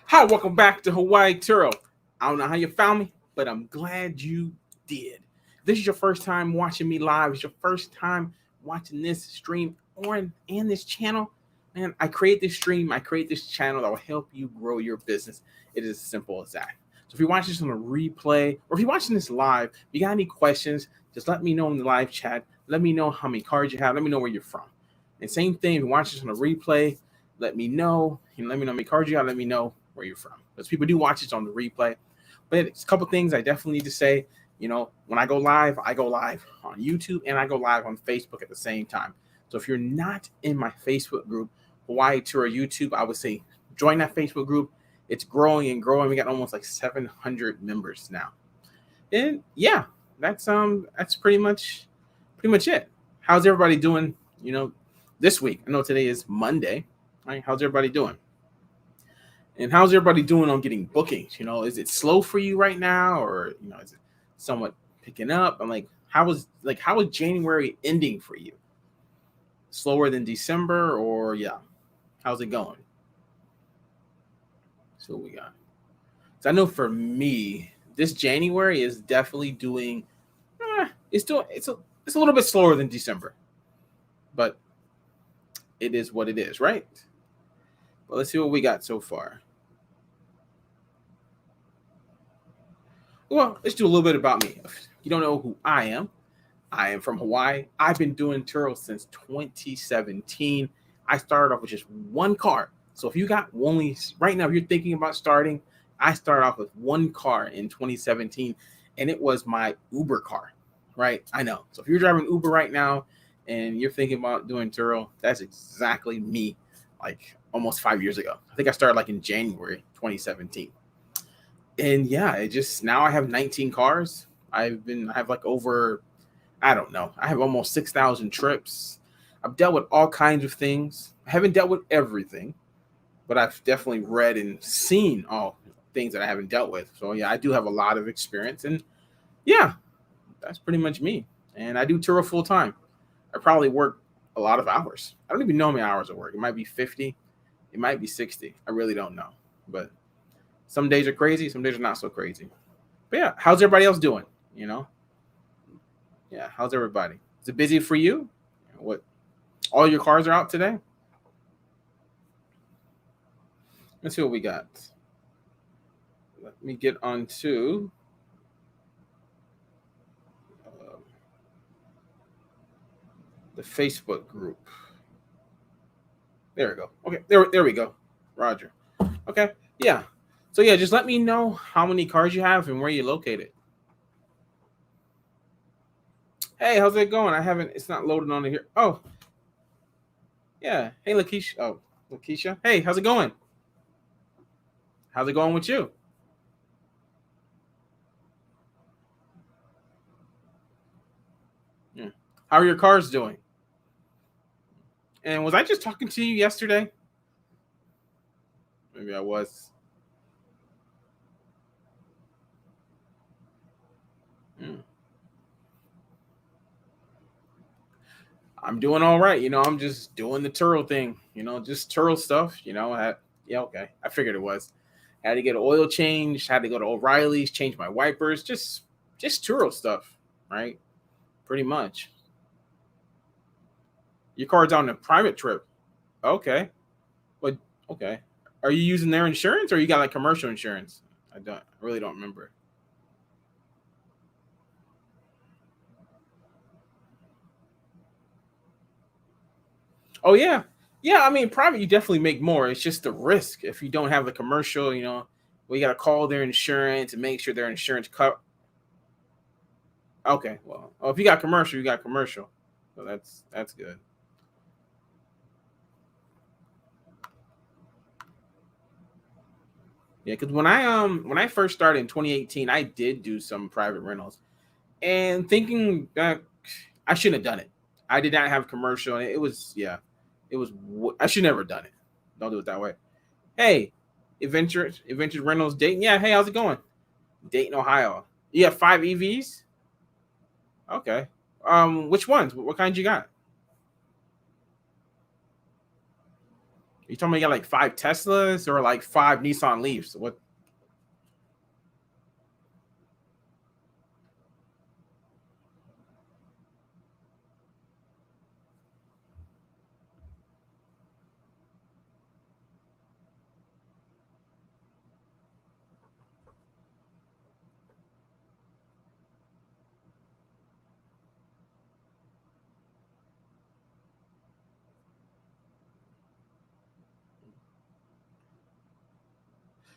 Hi, welcome back to Hawaii Turo. I don't know how you found me, but I'm glad you did. This is your first time watching me live. It's your first time watching this stream on and this channel. Man, I create this stream, I create this channel that will help you grow your business. It is as simple as that. So if you're watching this on a replay or if you're watching this live, if you got any questions, just let me know in the live chat. Let me know how many cards you have. Let me know where you're from. And same thing, if you're watching this on a replay, let me know. Let me know how many cards you have. Let me know where you're from. Because people do watch this on the replay. But it's a couple things I definitely need to say. When I go live on YouTube and I go live on Facebook at the same time. So if you're not in my Facebook group, Hawaii Tour YouTube, I would say join that Facebook group. It's growing and growing. We got almost like 700 members now. And yeah, that's pretty much it. How's everybody doing, this week? I know today is Monday. Right? How's everybody doing? And how's everybody doing on getting bookings? Is it slow for you right now, or is it somewhat picking up? I'm like, how was January ending for you? Slower than December, or yeah? How's it going? So we got. So I know for me, this January is definitely doing. It's a little bit slower than December, but it is what it is, right? But let's see what we got so far. Well, let's do a little bit about me. If you don't know who I am from Hawaii. I've been doing Turo since 2017. I started off with just one car. So if you got only right now, if you're thinking about starting, I started off with one car in 2017, and it was my Uber car, right? I know. So if you're driving Uber right now and you're thinking about doing Turo, that's exactly me, like almost 5 years ago. I think I started like in January 2017. And yeah, now I have 19 cars. I have like over, I don't know, I have almost 6,000 trips. I've dealt with all kinds of things. I haven't dealt with everything, but I've definitely read and seen all things that I haven't dealt with. So yeah, I do have a lot of experience, and yeah, that's pretty much me. And I do Turo full time. I probably work a lot of hours. I don't even know how many hours I work. It might be 50, it might be 60. I really don't know, but some days are crazy, some days are not so crazy. But yeah, how's everybody else doing? Yeah, how's everybody? Is it busy for you? What? All your cars are out today? Let's see what we got. Let me get on to the Facebook group. There we go. Okay, there we go. Roger. Okay, yeah. So yeah, just let me know how many cars you have and where you're located. Hey, how's it going? It's not loading on here. Oh, yeah. Hey, Lakeisha. Oh, Lakeisha. Hey, how's it going? How's it going with you? Yeah. How are your cars doing? And was I just talking to you yesterday? Maybe I was. Hmm. I'm doing all right. I'm just doing the Turo thing. Just Turo stuff. Yeah, okay. I figured it was. Had to get an oil change. Had to go to O'Reilly's, change my wipers. Just Turo stuff, right? Pretty much. Your car's on a private trip. Okay. But okay. Are you using their insurance, or you got like commercial insurance? I really don't remember. Oh yeah. Yeah, I mean private you definitely make more. It's just the risk if you don't have the commercial, we gotta call their insurance and make sure their insurance cover. Okay, well, if you got commercial, you got commercial. So that's good. Yeah, because when I first started in 2018, I did do some private rentals, and thinking back, I shouldn't have done it. I did not have commercial, and it was yeah, it was I should never done it. Don't do it that way. Hey, Adventure Rentals, Dayton. Yeah, hey, how's it going? Dayton, Ohio. You have 5 EVs? Okay. Which ones? What kind you got? You told me you got like 5 Teslas or like 5 Nissan Leafs. What?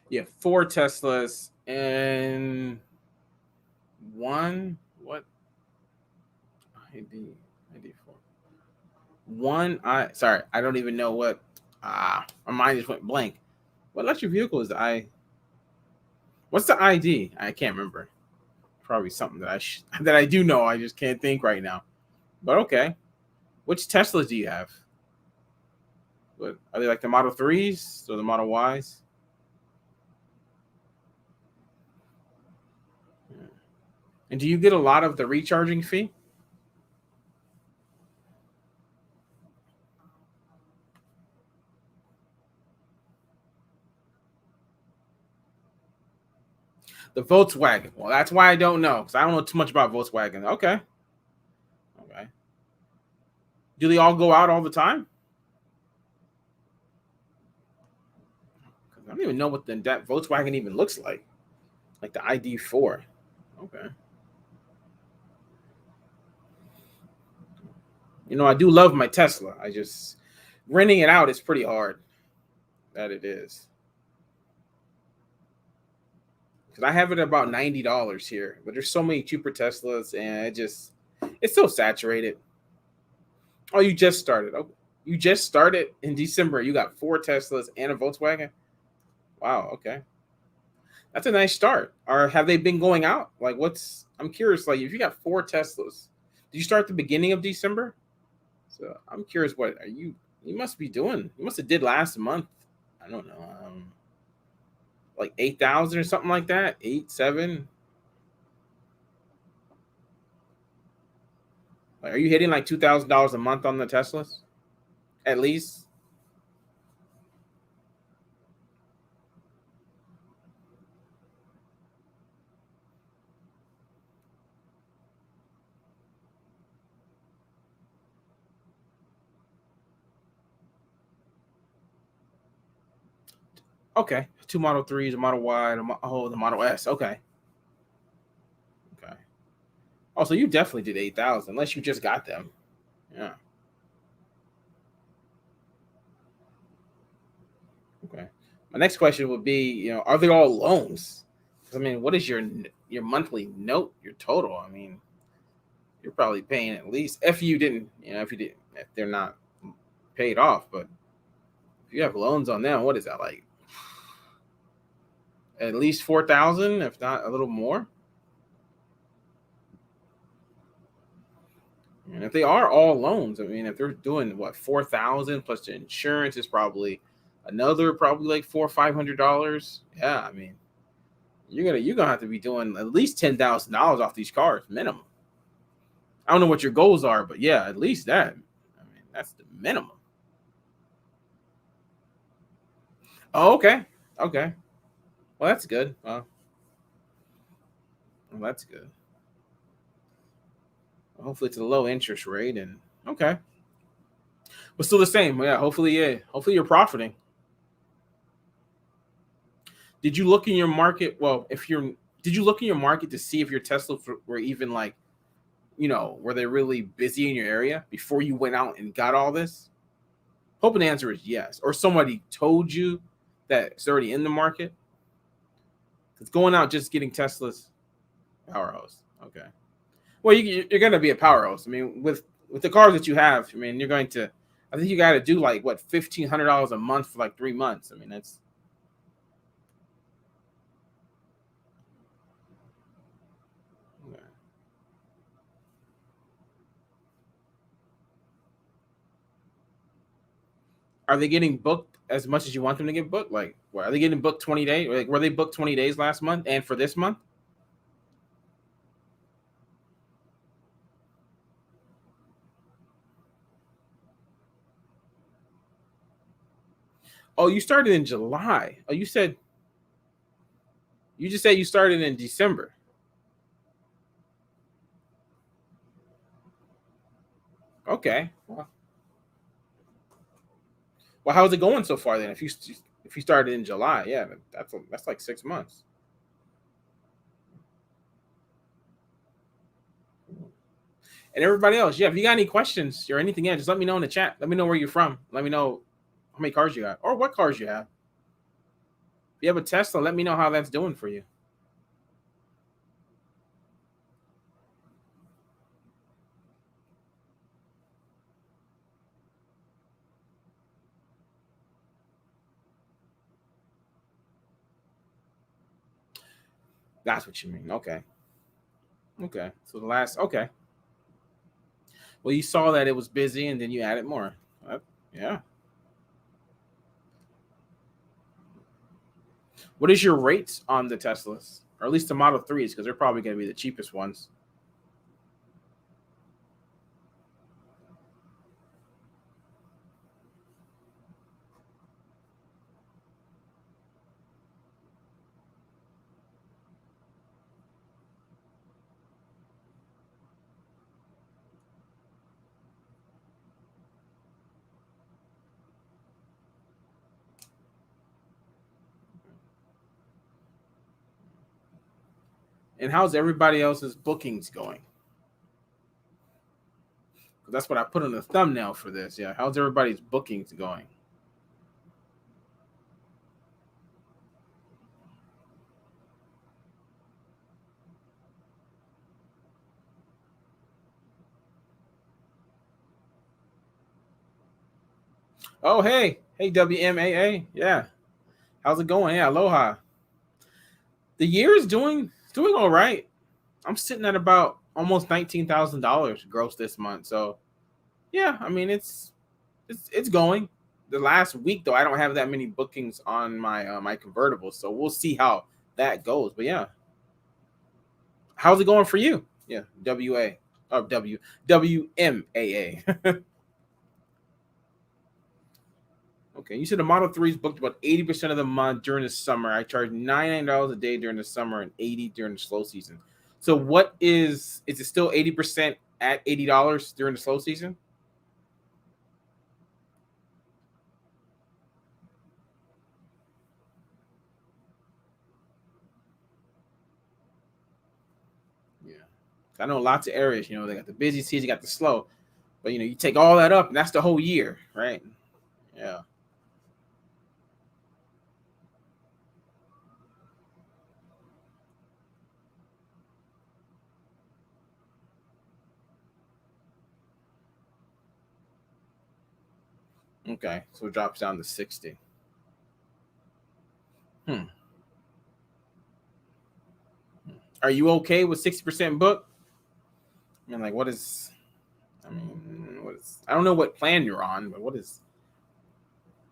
Yeah, 4 Teslas and one what? ID ID 4. One I sorry, I don't even know what. My mind just went blank. What electric vehicle is the I? What's the ID? I can't remember. Probably something that that I do know. I just can't think right now. But okay, which Teslas do you have? What are they, like the Model 3s or the Model Ys? And do you get a lot of the recharging fee? The Volkswagen. Well, that's why I don't know, because I don't know too much about Volkswagen. Okay. Okay. Do they all go out all the time? 'Cause I don't even know what that Volkswagen even looks like the ID4. Okay. I do love my Tesla. I just renting it out is pretty hard. That it is. Because I have it at about $90 here, but there's so many cheaper Teslas, and it's so saturated. Oh, you just started. Oh, you just started in December. You got 4 Teslas and a Volkswagen. Wow. Okay, that's a nice start. Or have they been going out? Like, what's? I'm curious. Like, if you got 4 Teslas, did you start at the beginning of December? So I'm curious. What are you? You must be doing. You must have did last month. I don't know. Like 8,000 or something like that. 8, 7. Like, are you hitting like $2,000 a month on the Teslas? At least. Okay, 2 Model 3s, a Model Y, the Model S. Okay, okay. Oh, so you definitely did 8,000, unless you just got them. Yeah. Okay. My next question would be, are they all loans? 'Cause, I mean, what is your monthly note, your total? I mean, you're probably paying at least if you didn't, if they're not paid off. But if you have loans on them, what is that like? At least 4,000, if not a little more. And if they are all loans, I mean, if they're doing what 4,000 plus the insurance is probably another probably like $400-500. Yeah, I mean, you're gonna have to be doing at least $10,000 off these cars minimum. I don't know what your goals are, but yeah, at least that. I mean, that's the minimum. Oh, okay, okay. Well, that's good. Well, that's good. Hopefully, it's a low interest rate, and okay, but still the same. Yeah, hopefully, yeah, hopefully you're profiting. Did you look in your market? Well, if you're, did you look in your market to see if your Tesla were even like, were they really busy in your area before you went out and got all this? Hoping the answer is yes, or somebody told you that it's already in the market. Because going out just getting Teslas, powerhouse. Okay. Well, you're going to be a powerhouse. I mean, with the cars that you have, I mean, you're going to. I think you got to do like what $1,500 a month for like 3 months. I mean, that's. Okay. Are they getting booked as much as you want them to get booked? Like, are they getting booked 20 days? Like, were they booked 20 days last month and for this month? Oh, you started in July. Oh, you just said you started in December. Okay. Well, how's it going so far then? If you started in July, yeah, that's like 6 months. And everybody else, yeah, if you got any questions or anything, yeah, just let me know in the chat. Let me know where you're from. Let me know how many cars you got or what cars you have. If you have a Tesla, let me know how that's doing for you. That's what you mean. Okay. Okay. So the last, okay. Well, you saw that it was busy and then you added more. Yeah. What is your rates on the Teslas? Or at least the Model 3s, because they're probably going to be the cheapest ones. And how's everybody else's bookings going? Because that's what I put on the thumbnail for this. Yeah. How's everybody's bookings going? Oh, hey. Hey, WMAA. Yeah. How's it going? Yeah. Aloha. The year is doing all right. I'm sitting at about almost $19,000 gross this month. So yeah, I mean it's going. The last week though, I don't have that many bookings on my convertible, so we'll see how that goes. But yeah, how's it going for you? Yeah, WA or WMAA. Okay, you said the Model 3 is booked about 80% of the month during the summer. I charge $99 a day during the summer and 80 during the slow season. So what is it still 80% at $80 during the slow season? Yeah. I know lots of areas, they got the busy season, you got the slow. But you take all that up and that's the whole year, right? Yeah. Okay. So it drops down to 60. Hmm. Are you okay with 60% book? I mean, like I don't know what plan you're on, but what is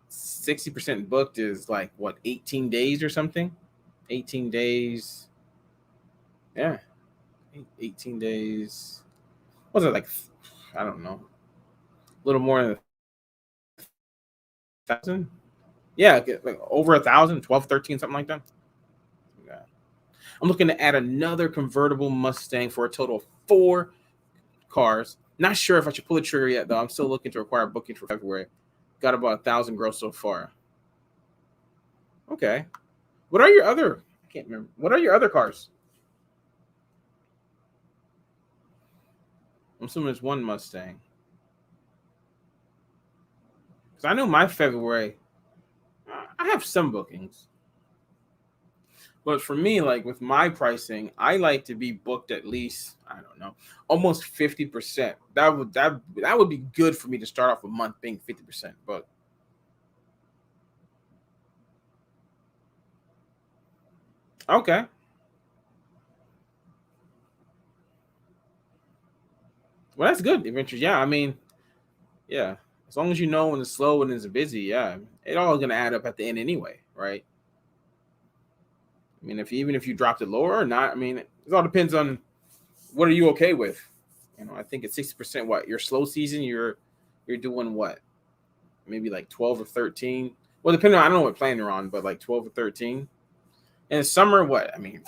60% booked is like what, 18 days or something? 18 days. Yeah. 18 days. What's it like? I don't know. A little more than 1,000? Yeah, like over 1,000, 12, 13, something like that. Yeah. I'm looking to add another convertible Mustang for a total of 4 cars. Not sure if I should pull the trigger yet, though. I'm still looking to acquire bookings for February. Got about 1,000 gross so far. Okay. What are your other? I can't remember. What are your other cars? I'm assuming it's one Mustang. Because I know my February, I have some bookings. But for me, like with my pricing, I like to be booked at least, I don't know, almost 50%. That would be good for me to start off a month being 50%. But okay. Well, that's good. Adventures. Yeah, I mean, yeah. As long as you know when it's slow and it's busy, yeah, it all gonna add up at the end anyway, right? I mean, even if you dropped it lower or not, I mean, it all depends on what are you okay with. I think it's 60%. What your slow season, you're doing what? Maybe like 12 or 13. Well, depending on, I don't know what plan you're on, but like 12 or 13. In the summer, what? I mean,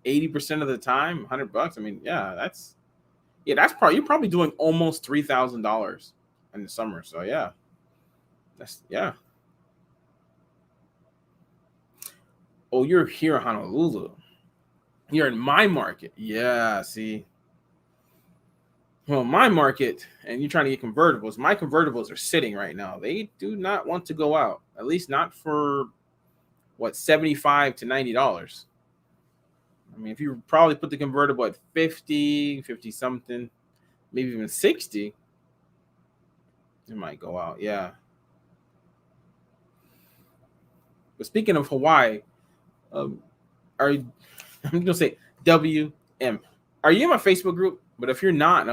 80% of the time, $100. I mean, that's probably, you're probably doing almost $3,000 in the summer. So yeah. Oh, you're here in Honolulu. You're in my market. Yeah, see. Well, my market, and you're trying to get convertibles. My convertibles are sitting right now. They do not want to go out. At least not for what, $75 to $90. I mean, if you probably put the convertible at 50 something, maybe even 60, it might go out. Yeah. But speaking of Hawaii, are I'm gonna say WM. Are you in my Facebook group? But if you're not,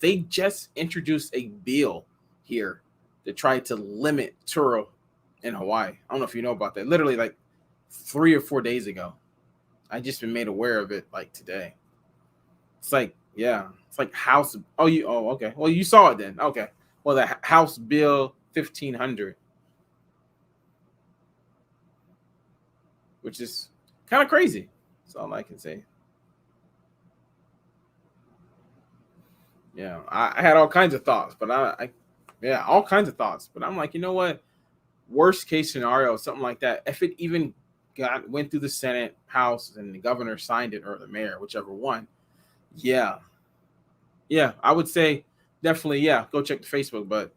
they just introduced a bill here to try to limit Turo in Hawaii. I don't know if you know about that. Literally like 3 or 4 days ago. I just been made aware of it like today. It's like, yeah, it's like House. Oh, okay. Well, you saw it then. Okay. Well, the House Bill 1500, which is kind of crazy. That's all I can say. Yeah, I had all kinds of thoughts, but all kinds of thoughts. But I'm like, you know what? Worst case scenario, something like that. If it even went through the Senate, House, and the governor signed it, or the mayor, whichever one. Yeah, I would say definitely, go check the Facebook. But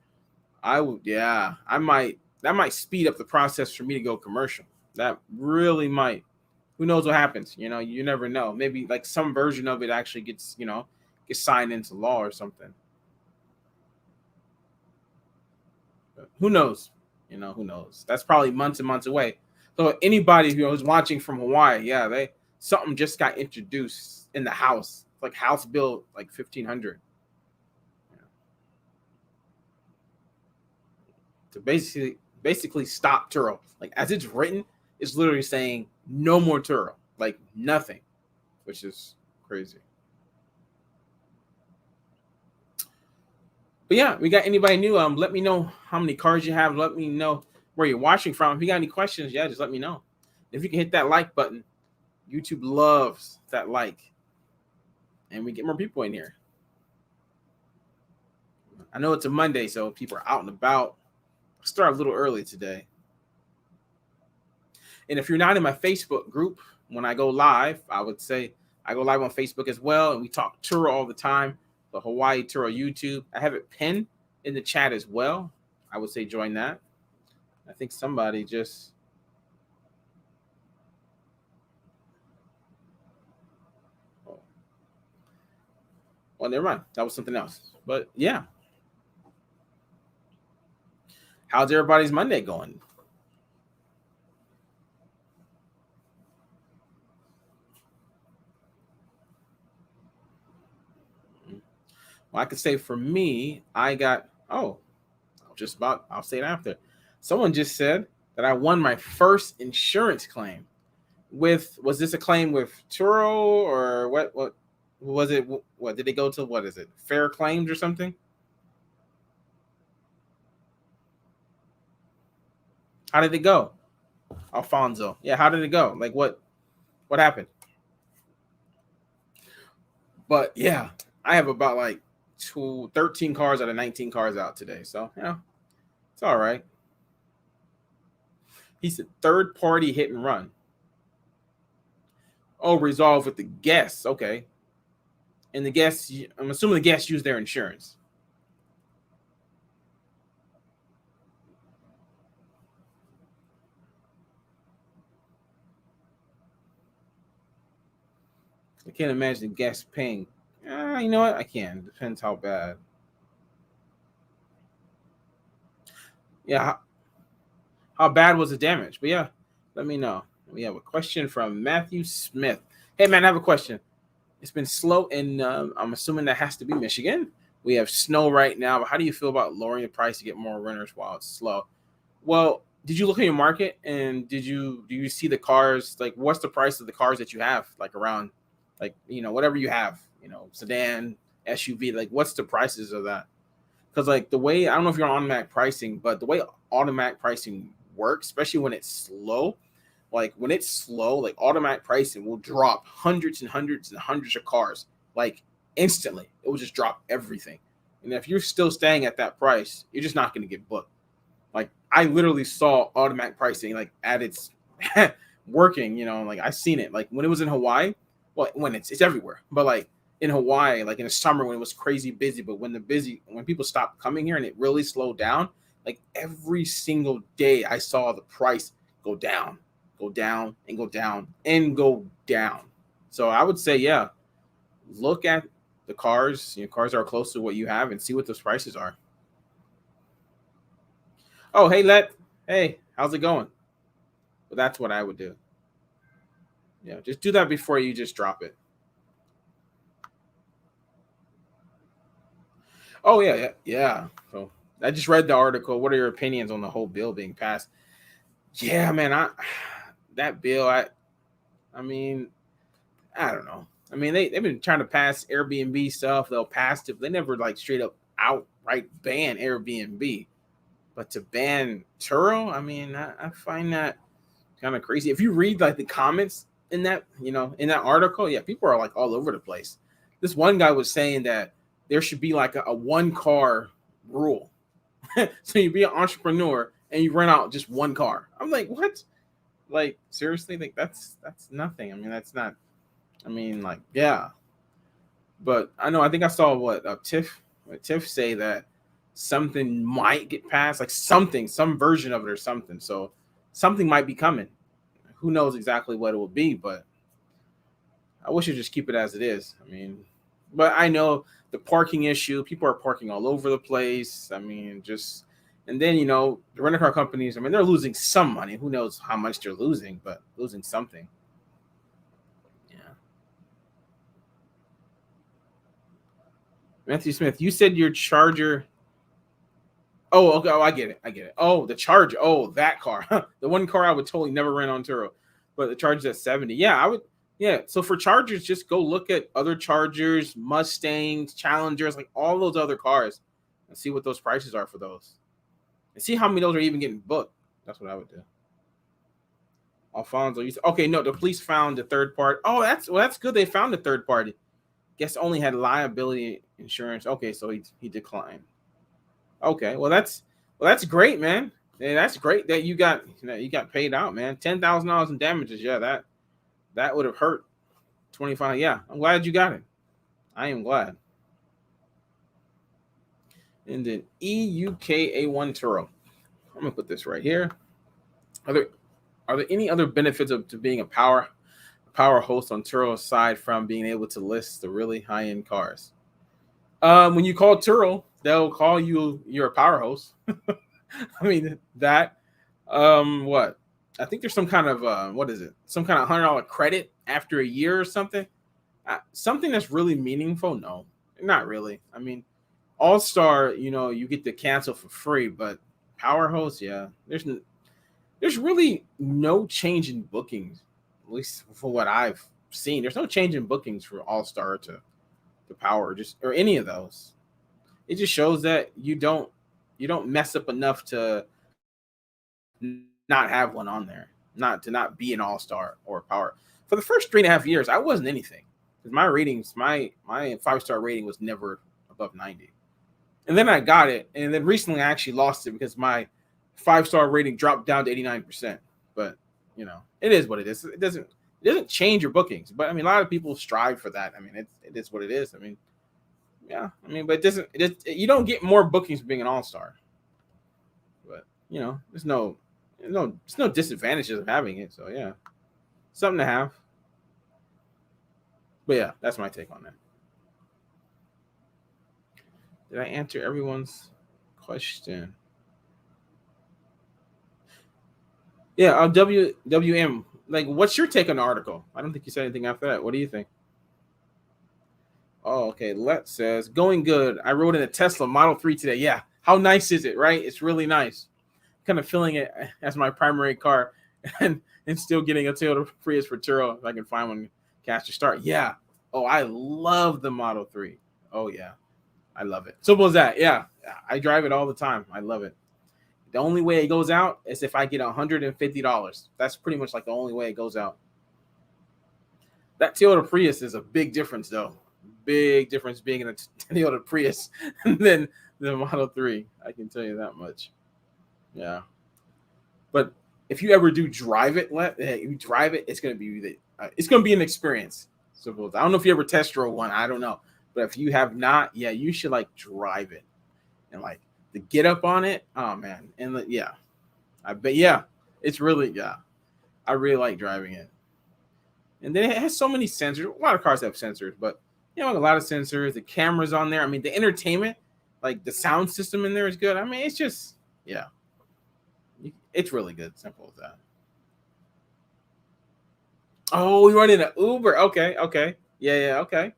I would, that might speed up the process for me to go commercial. That really might. Who knows what happens? You never know. Maybe like some version of it actually gets signed into law or something. But who knows? Who knows? That's probably months and months away. So anybody who's watching from Hawaii, something just got introduced in the House, like House Bill like 1500. To basically stop Turo. Like as it's written, it's literally saying no more Turo, like nothing, which is crazy. But yeah, we got anybody new? Let me know how many cars you have. Let me know where you're watching from. If you got any questions, just let me know. If you can hit that like button, YouTube loves that like, and we get more people in here. I know it's a Monday, so people are out and about. I'll start a little early today. And if you're not in my Facebook group, when I go live, I would say I go live on Facebook as well, and we talk Turo all the time. The Hawaii Turo YouTube. I have it pinned in the chat as well. I would say join that. I think somebody just. Well, never mind. That was something else. But yeah. How's everybody's Monday going? Well, I could say for me, I got, I'll say it after. Someone just said that I won my first insurance claim. Was this a claim with Turo or what was it? What did it go to? What is it? Fair claims or something? How did it go? Alfonso. Yeah, how did it go? Like what happened? But yeah, I have about like 13 cars out of 19 cars out today. So yeah, it's all right. He said third party hit and run. Oh, resolve with the guests. Okay. And the guests, I'm assuming the guests use their insurance. I can't imagine the guests paying. You know what? I can. Depends how bad. Yeah. How bad was the damage? But yeah, let me know. We have a question from Matthew Smith. Hey, man, I have a question. It's been slow, and I'm assuming that has to be Michigan. We have snow right now. How do you feel about lowering the price to get more renters while it's slow? Well, did you look at your market, and do you see the cars? Like, what's the price of the cars that you have? Like around, like whatever you have, sedan, SUV. Like, what's the prices of that? Because like the way, I don't know if you're on automatic pricing, but the way automatic pricing work, especially when it's slow. Like when it's slow, like automatic pricing will drop hundreds and hundreds and hundreds of cars like instantly. It will just drop everything. And if you're still staying at that price, you're just not going to get booked. Like I literally saw automatic pricing like at its working, like I seen it like when it was in Hawaii. Well, when it's everywhere, but like in Hawaii, like in the summer when it was crazy busy, but when people stopped coming here and it really slowed down, like every single day I saw the price go down, go down, and go down, and go down. So I would say, yeah, look at the cars, cars that are close to what you have and see what those prices are. Oh, hey, hey, how's it going? But that's what I would do. Yeah, just do that before you just drop it. Oh, yeah. So I just read the article. What are your opinions on the whole bill being passed? Yeah, man, that bill, I mean, I don't know. I mean, they've been trying to pass Airbnb stuff. They'll pass it. They never like straight up outright ban Airbnb. But to ban Turo, I mean, I find that kind of crazy. If you read like the comments in that, in that article, yeah, people are like all over the place. This one guy was saying that there should be like a one car rule. So you be an entrepreneur and you rent out just one car. I'm like, what? Like seriously? Like that's nothing. I mean, that's not. I mean, like yeah. But I think I saw what Tiff say that something might get passed, like some version of it or something. So something might be coming. Who knows exactly what it will be, but I wish you'd just keep it as it is. I mean, but I know the parking issue, people are parking all over the place. I mean, and then, the rental car companies, I mean, they're losing some money. Who knows how much they're losing, but losing something. Yeah. Matthew Smith, you said your Charger. Oh, okay. Oh, I get it. Oh, the Charger. Oh, that car. The one car I would totally never rent on Turo, but the Charger's at 70. Yeah, I would. Yeah. So for Chargers, just go look at other Chargers, Mustangs, Challengers, like all those other cars, and see what those prices are for those, and see how many of those are even getting booked. That's what I would do. Alfonso, okay, no, the police found the third party. Oh, that's good. They found the third party. Guess only had liability insurance. Okay, so he declined. Okay, well that's great, man. Yeah, that's great that you got paid out, man. $10,000 in damages. Yeah, that would have hurt. 25. Yeah, I'm glad you got it. I am glad. And then EUKA1 Turo. I'm gonna put this right here. Are there any other benefits to being a power host on Turo aside from being able to list the really high end cars? When you call Turo, they'll call you're a power host. I mean that. What? I think there's some kind of what is it? Some kind of $100 credit after a year or something. Something that's really meaningful? No, not really. I mean, All Star, you get to cancel for free, but power host, yeah, there's really no change in bookings, at least for what I've seen. There's no change in bookings for All Star to Power, or any of those. It just shows that you don't mess up enough to not have one on there, not be an All Star or Power. For the first 3.5 years, I wasn't anything because my ratings, my 5-star rating was never above 90, and then I got it, and then recently I actually lost it because my 5-star rating dropped down to 89%. But it is what it is. It doesn't change your bookings, but I mean, a lot of people strive for that. I mean, it is what it is. I mean, yeah, I mean, but you don't get more bookings for being an all-star. But there's no disadvantages of having it. So yeah, something to have. But yeah, that's my take on that. Did I answer everyone's question? Yeah, WM. Like, what's your take on the article? I don't think you said anything after that. What do you think? Oh, okay. Let says, going good. I rode in a Tesla Model 3 today. Yeah. How nice is it, right? It's really nice. Kind of feeling it as my primary car and still getting a Toyota Prius for Turo if I can find one cash to start. Yeah. Oh, I love the Model 3. Oh, yeah. I love it. Simple as that. Yeah. I drive it all the time. I love it. The only way it goes out is if I get $150. That's pretty much like the only way it goes out. That Toyota Prius is a big difference, though. Big difference being in a Toyota Prius than the Model 3. I can tell you that much. Yeah. But if you ever do drive it, it's gonna be an experience. So I don't know if you ever test drove one. I don't know, but if you have not, yeah, you should like drive it and like the get up on it. Oh man, and yeah, I bet it's really I really like driving it. And then it has so many sensors. A lot of cars have sensors, but a lot of sensors. The cameras on there. I mean, the entertainment, like the sound system in there is good. I mean, it's just it's really good. Simple as that. Oh, you running an Uber? Okay, yeah, okay.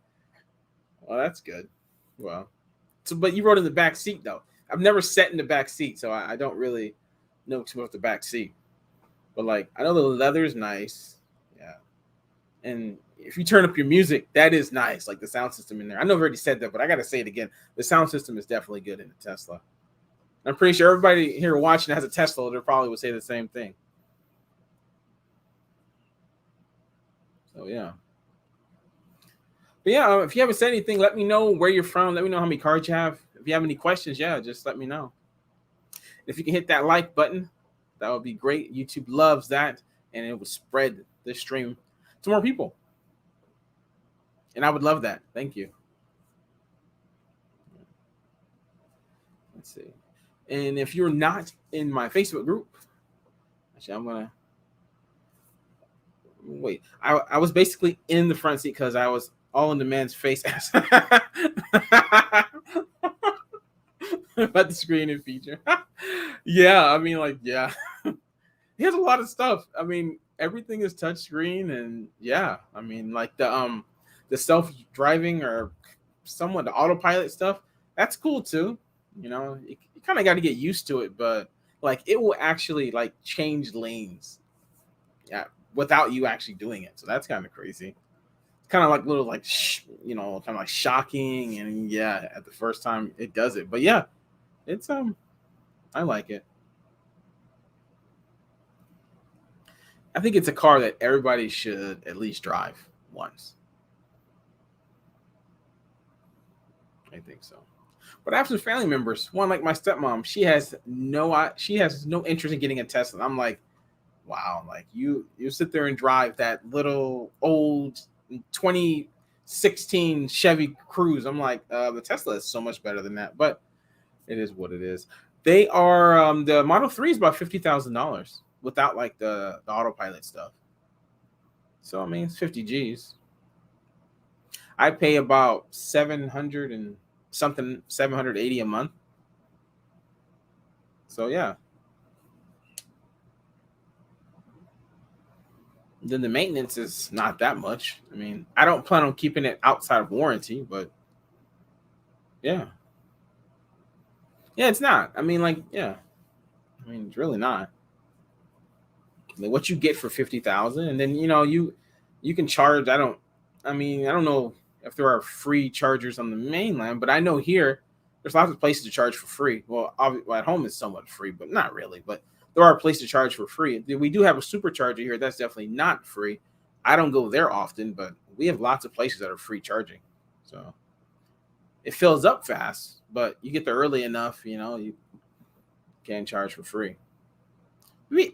Well, that's good. Well, but you rode in the back seat though. I've never sat in the back seat, so I don't really know too much about the back seat. But like, I know the leather is nice. Yeah. And if you turn up your music, that is nice. Like the sound system in there. I know I've already said that, but I got to say it again. The sound system is definitely good in the Tesla. I'm pretty sure everybody here watching has a Tesla. They probably would say the same thing. So, yeah. But yeah, if you haven't said anything, let me know where you're from. Let me know how many cards you have. If you have any questions, just let me know. If you can hit that like button, that would be great. YouTube loves that, and it will spread the stream to more people. And I would love that. Thank you. Let's see. And if you're not in my Facebook group, actually, I'm going to wait. I was basically in the front seat because I was all in the man's face. About the screen and feature. Yeah, I mean, like, yeah. He has a lot of stuff. I mean, everything is touchscreen, and yeah, I mean, like the self-driving or somewhat the autopilot stuff, that's cool too. You kind of got to get used to it, but like it will actually like change lanes, without you actually doing it. So that's kind of crazy. It's kind of like little like kind of like shocking, and yeah, at the first time it does it, but yeah, it's I like it. I think it's a car that everybody should at least drive once. I think so. But I have some family members. One like my stepmom, she has no interest in getting a Tesla. I'm like, wow, like you sit there and drive that little old 2016 Chevy Cruze. I'm like, the Tesla is so much better than that, but it is what it is. They are the Model 3 is about $50,000 without like the autopilot stuff. So I mean, it's 50 G's. I pay about 700 and something, 780 a month. So yeah. Then the maintenance is not that much. I mean, I don't plan on keeping it outside of warranty, but yeah. Yeah, it's not. I mean, like, yeah. I mean, it's really not. I mean, what you get for 50,000, and then you can charge. I don't know if there are free chargers on the mainland, but I know here there's lots of places to charge for free. Well, at home it's somewhat free, but not really. But there are places to charge for free. We do have a supercharger here that's definitely not free. I don't go there often, but we have lots of places that are free charging. So it fills up fast, but you get there early enough, you can charge for free.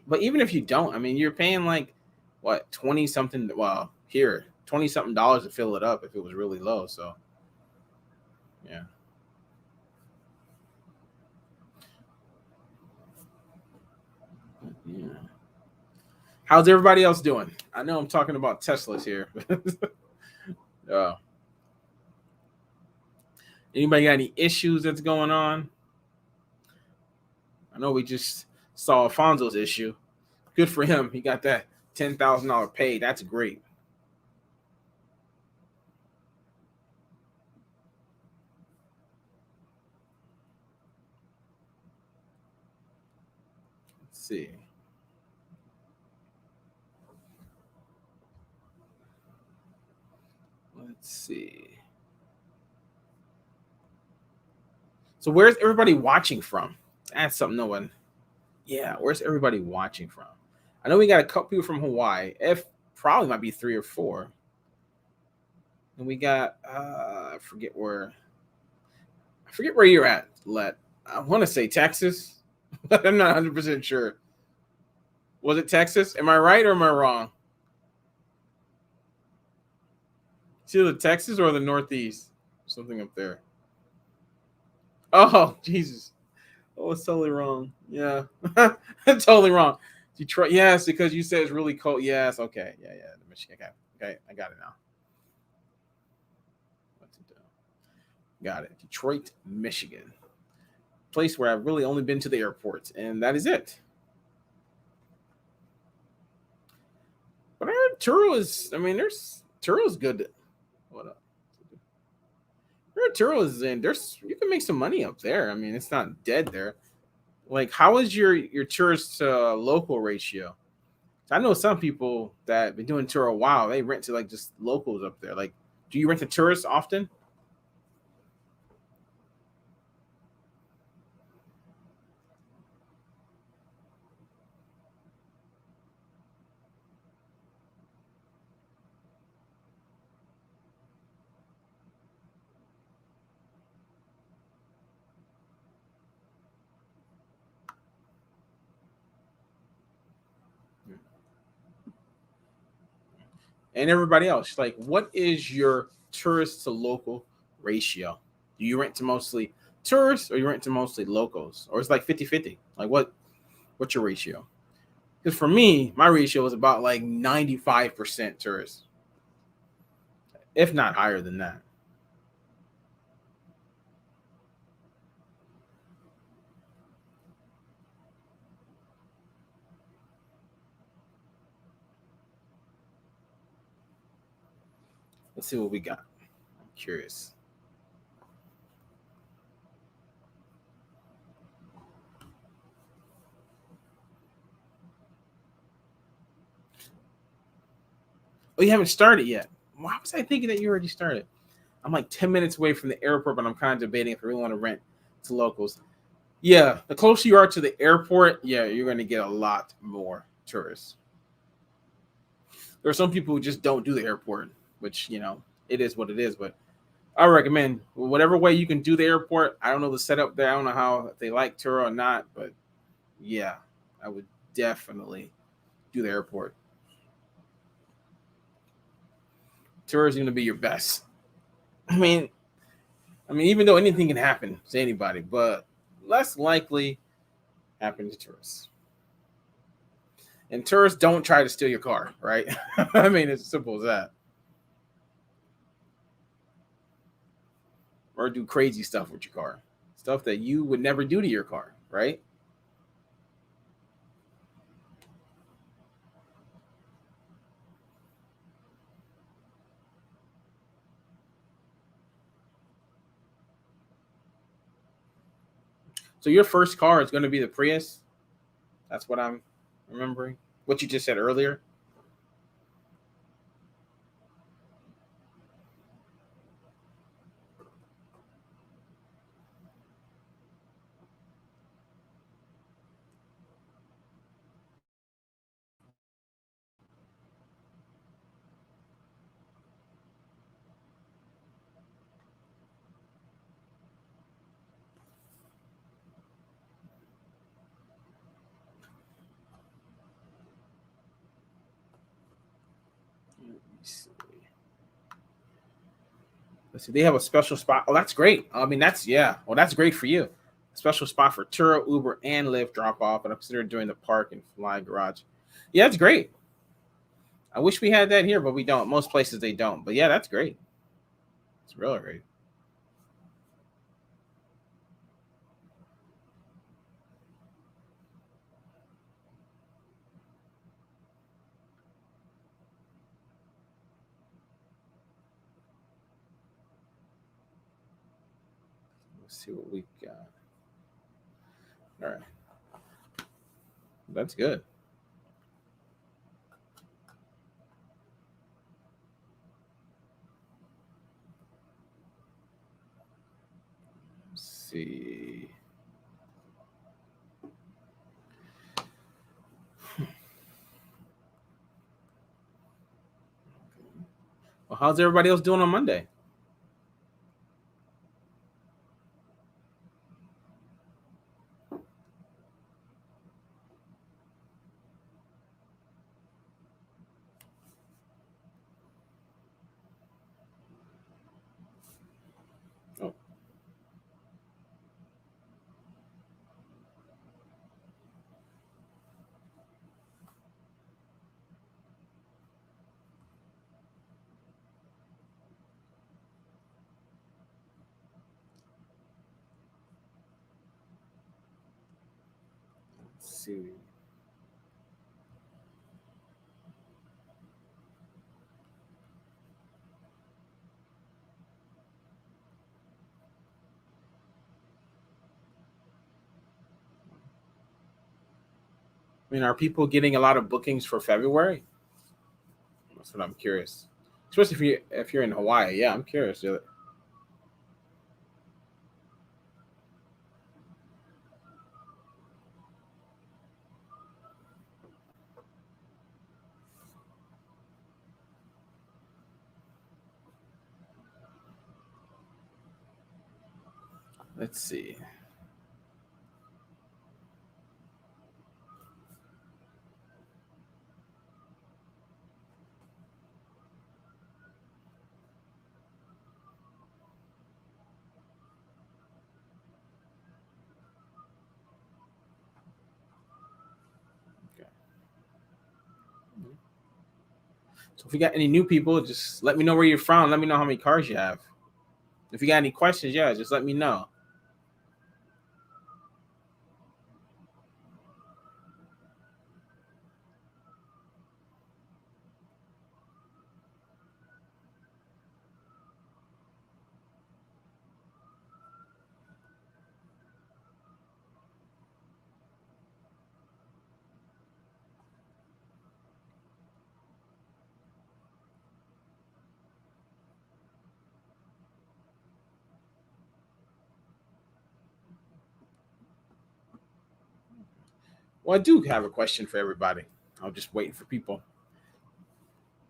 But even if you don't, I mean, you're paying like what 20 something. Well, here 20 something dollars to fill it up if it was really low. So yeah. Yeah. How's everybody else doing? I know I'm talking about Teslas here. Anybody got any issues that's going on? I know we just saw Alfonso's issue. Good for him. He got that $10,000 pay. That's great. Let's see. Let's see. So where's everybody watching from? That's something no one Yeah, where's everybody watching from? I know we got a couple people from Hawaii. If probably might be 3 or 4. And we got I forget where you're at, Let. I want to say Texas, but I'm not 100% sure. Was it Texas? Am I right or am I wrong? It's either Texas or the Northeast. Something up there. Oh, Jesus. Oh, it's totally wrong. Yeah. Totally wrong. Detroit. Yes, because you said it's really cold. Yes. Okay. Yeah. Yeah. Michigan. Okay. Okay. I got it now. What to do? Got it. Detroit, Michigan. Place where I've really only been to the airport, and that is it. But I heard Turo is. I mean, Turo's good. What up? I heard Turo is in. You can make some money up there. I mean, it's not dead there. Like, how is your tourist to local ratio? I know some people that have been doing tour a while. They rent to like just locals up there. Like, do you rent to tourists often? And everybody else, like, what is your tourist to local ratio? Do you rent to mostly tourists or you rent to mostly locals? Or it's like 50-50? Like, what's your ratio? Because for me, my ratio is about like 95% tourists, if not higher than that. Let's see what we got. I'm curious. Oh, you haven't started yet. Why was I thinking that you already started? I'm like 10 minutes away from the airport, but I'm kind of debating if I really want to rent to locals. Yeah, the closer you are to the airport, yeah, you're going to get a lot more tourists. There are some people who just don't do the airport, which, it is what it is. But I recommend whatever way you can do the airport. I don't know the setup there. I don't know how if they like Turo or not, but yeah, I would definitely do the airport. Turo is going to be your best. I mean, even though anything can happen to anybody, but less likely happen to tourists. And tourists don't try to steal your car, right? I mean, it's as simple as that. Or do crazy stuff with your car, stuff that you would never do to your car, right? So your first car is going to be the Prius. That's what I'm remembering. What you just said earlier. Let's see. They have a special spot. Oh, that's great. I mean, that's yeah. Well, that's great for you. A special spot for Turo, Uber, and Lyft drop off, and I'm considered doing the park and fly garage. Yeah, that's great. I wish we had that here, but we don't. Most places they don't. But yeah, that's great. It's really great. Let's see what we got. All right, that's good. Let's see. Well, how's everybody else doing on Monday? Oh, let's see. I mean, are people getting a lot of bookings for February? That's what I'm curious. Especially if you're in Hawaii. Yeah, I'm curious. Yeah. Let's see. Okay. So if you got any new people, just let me know where you're from. Let me know how many cars you have. If you got any questions, yeah, just let me know. Well, I do have a question for everybody. I'm just waiting for people.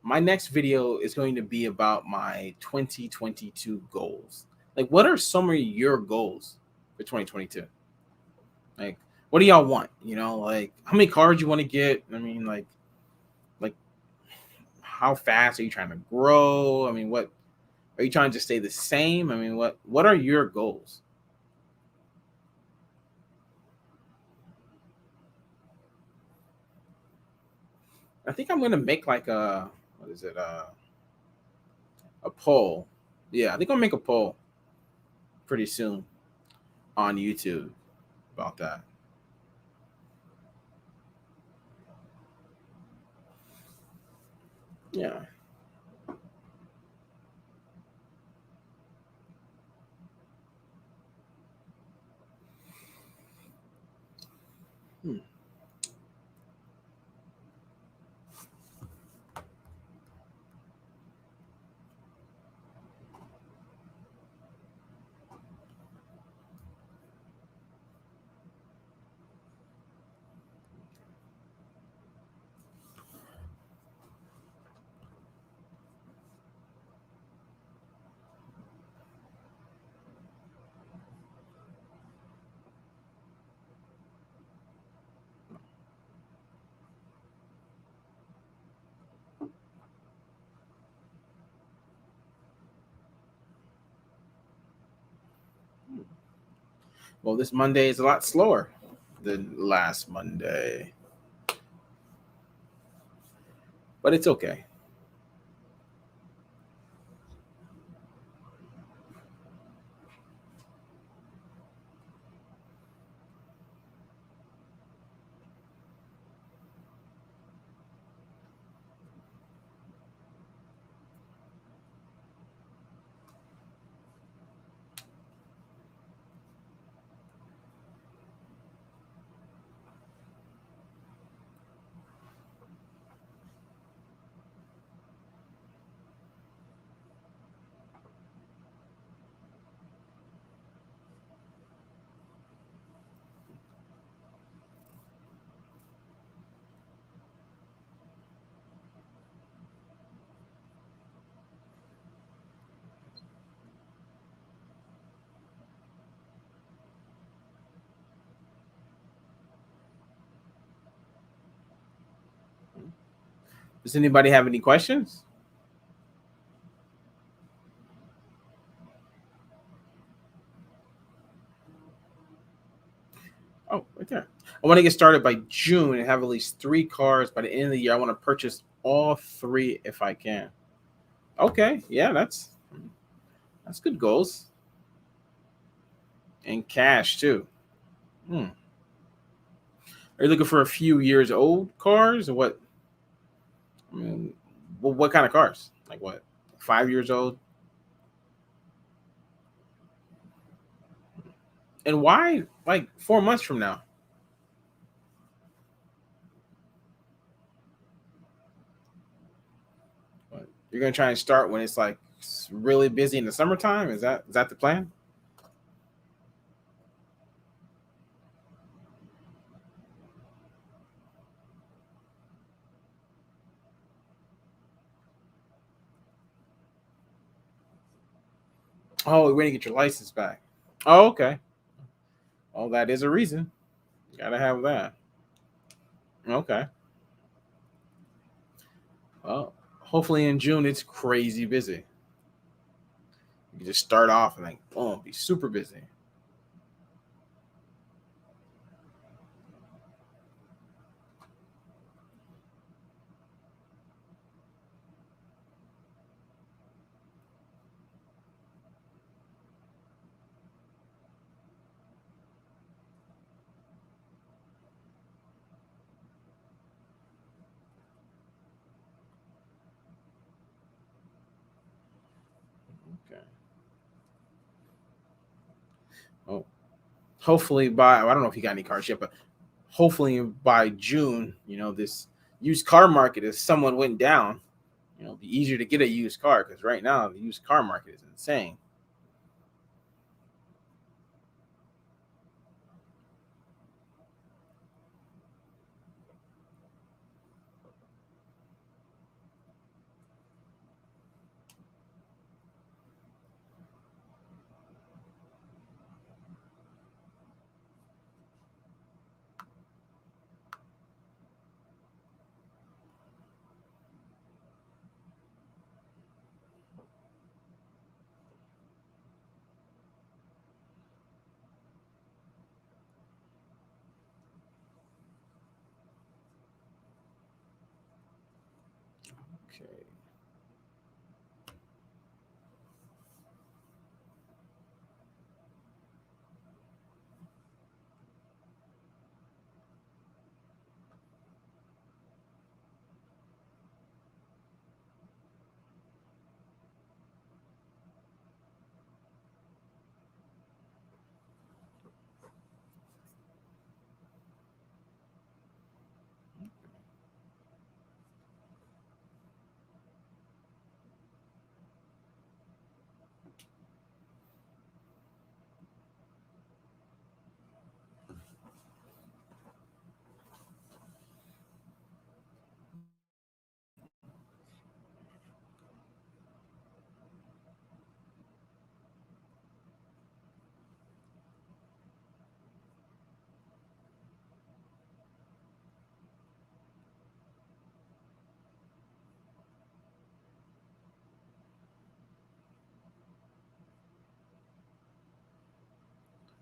My next video is going to be about my 2022 goals. Like, what are some of your goals for 2022? Like, what do y'all want? Like how many cars you want to get? I mean, like how fast are you trying to grow? I mean, what are you trying to stay the same? I mean, what are your goals? I think I'm gonna make like a what is it? A poll. Yeah, I think I'll make a poll pretty soon on YouTube about that. Yeah. Hmm. Well, this Monday is a lot slower than last Monday, but it's okay. Does anybody have any questions? Oh, right there. I want to get started by June and have at least 3 cars by the end of the year. I want to purchase all 3 if I can. Okay, yeah, that's good goals. And cash too. Hmm. Are you looking for a few years old cars or what? I mean, well, what kind of cars? Like what? 5 years old? And why like 4 months from now? What, you're gonna try and start when it's like really busy in the summertime? Is that the plan? Oh, you're waiting to get your license back. Oh, okay. Oh, that is a reason. Gotta have that. Okay. Well, hopefully in June it's crazy busy. You can just start off and like, boom, be super busy. Okay. Oh, hopefully by I don't know if you got any cars yet, but hopefully by June, this used car market is somewhat went down. It'll be easier to get a used car because right now the used car market is insane. Okay.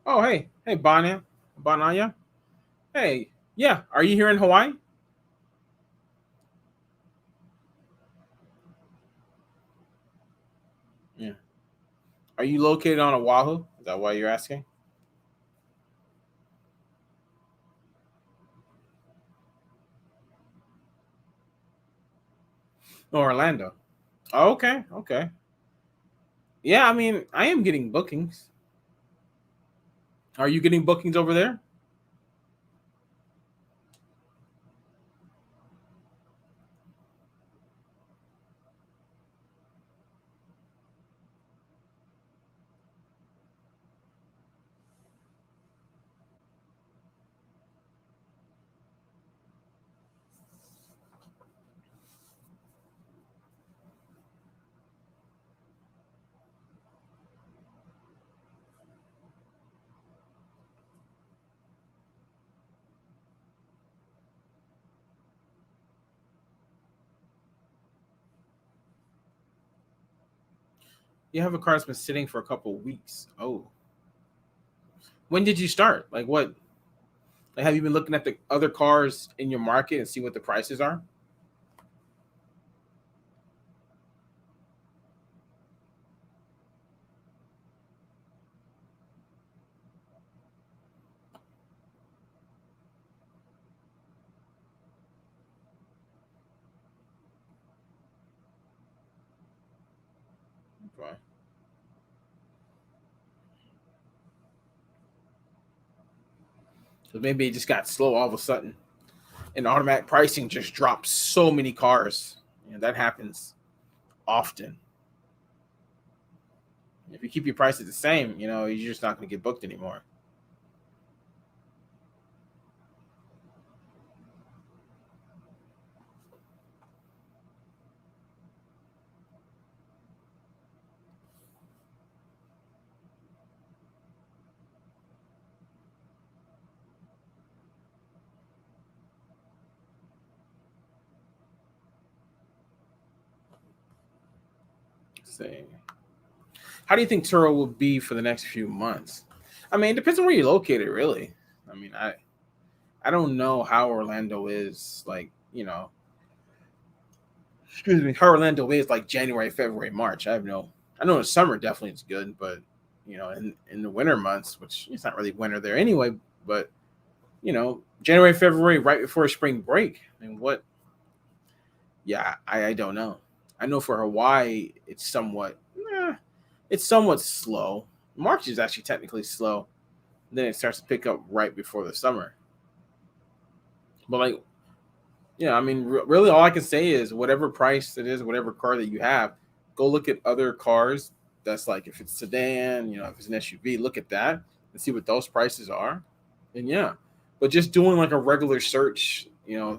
Oh, hey, Bonanya. Hey, yeah, are you here in Hawaii? Yeah. Are you located on Oahu? Is that why you're asking? No, Orlando. Oh, okay, okay. Yeah, I mean, I am getting bookings. Are you getting bookings over there? You have a car that's been sitting for a couple of weeks. Oh, when did you start? Like what? Like, have you been looking at the other cars in your market and see what the prices are? Okay. So maybe it just got slow all of a sudden, and automatic pricing just dropped so many cars. And that happens often. If you keep your prices the same, you're just not going to get booked anymore. Say, how do you think Turo will be for the next few months? I mean, it depends on where you're located, really. I mean, I don't know how Orlando is like, excuse me, how Orlando is like January, February, March. I have no. I know in summer definitely it's good, but in the winter months, which it's not really winter there anyway, but January, February, right before spring break. I mean, what? Yeah, I don't know. I know for Hawaii, it's somewhat slow. March is actually technically slow. Then it starts to pick up right before the summer. But like, I mean, really, all I can say is whatever price it is, whatever car that you have, go look at other cars. That's like if it's sedan, if it's an SUV, look at that and see what those prices are. And yeah, but just doing like a regular search,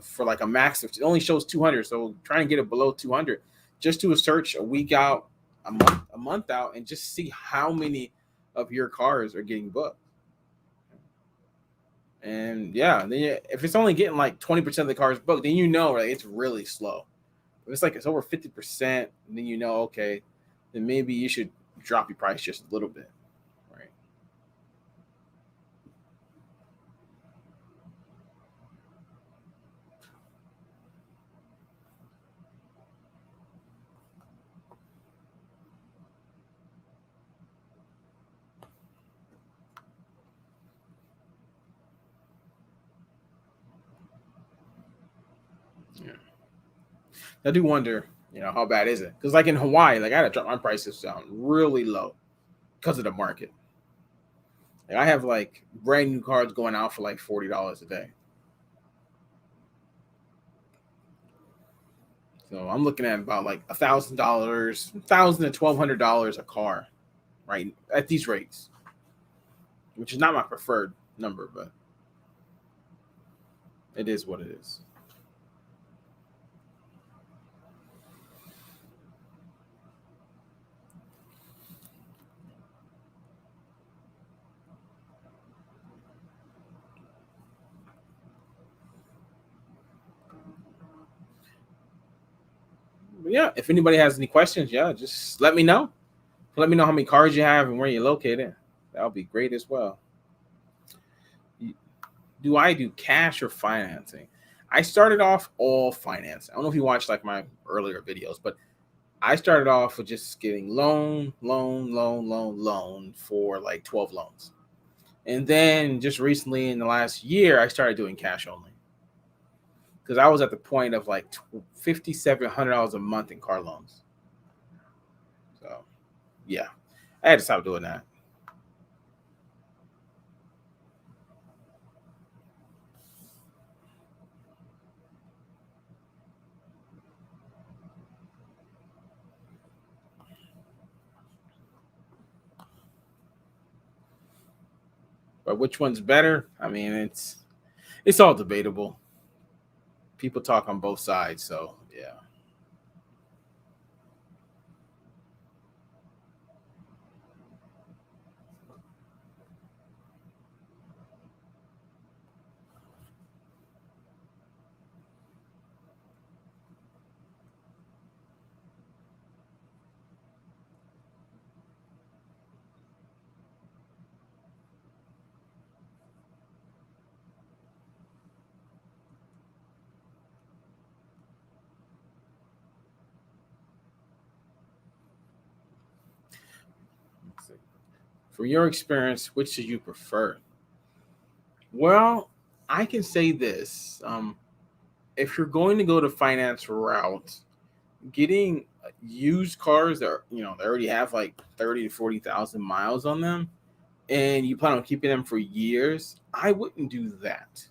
for like a max, it only shows 200. So try and get it below 200. Just do a search a week out, a month out, and just see how many of your cars are getting booked. And yeah, then if it's only getting like 20% of the cars booked, then like, it's really slow. If it's over 50%, then okay, then maybe you should drop your price just a little bit, right? Yeah. I do wonder, how bad is it? Because like in Hawaii, like I had to drop my prices down really low because of the market. Like I have like brand new cars going out for like $40 a day. So I'm looking at about like $1,000, $1,000 to $1,200 a car, right? At these rates, which is not my preferred number, but it is what it is. But yeah, if anybody has any questions, yeah, just let me know. Let me know how many cars you have and where you're located. That would be great as well. Do I do cash or financing? I started off all finance. I don't know if you watched like my earlier videos, but I started off with just getting loan for like 12 loans. And then just recently in the last year, I started doing cash only because I was at the point of like $5,700 a month in car loans. So yeah, I had to stop doing that. But which one's better? I mean, it's all debatable. People talk on both sides, so yeah. From your experience, which do you prefer? Well, I can say this. If you're going to go the finance route, getting used cars that are, they already have like 30 to 40,000 miles on them, and you plan on keeping them for years, I wouldn't do that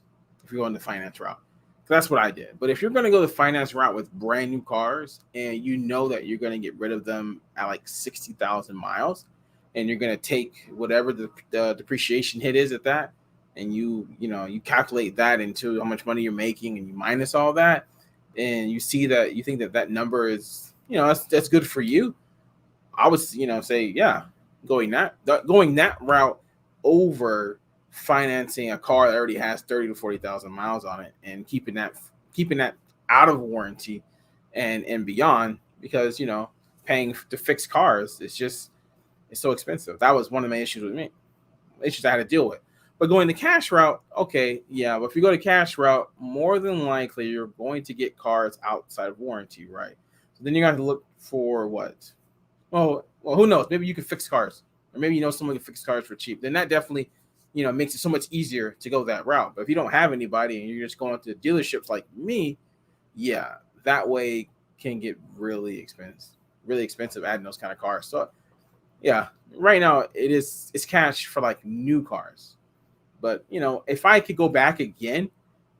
if you're going the finance route. That's what I did. But if you're going to go the finance route with brand new cars and you know that you're going to get rid of them at like 60,000 miles, and you're going to take whatever the depreciation hit is at that, and you calculate that into how much money you're making, and you minus all that, and you see that you think that number is, that's good for you, I would, say, yeah, going that route over financing a car that already has 30 to 40,000 miles on it, and keeping that out of warranty and beyond, because paying to fix cars, it's so expensive. That was one of the main issues with me, issues I had to deal with. But going the cash route, okay, yeah, but if you go the cash route, more than likely you're going to get cars outside of warranty, right? So then you got to look for what? Well, who knows? Maybe you can fix cars, or maybe someone can fix cars for cheap. Then that definitely, makes it so much easier to go that route. But if you don't have anybody and you're just going to dealerships like me, yeah, that way can get really expensive adding those kind of cars. So yeah, right now it's cash for like new cars. But if I could go back again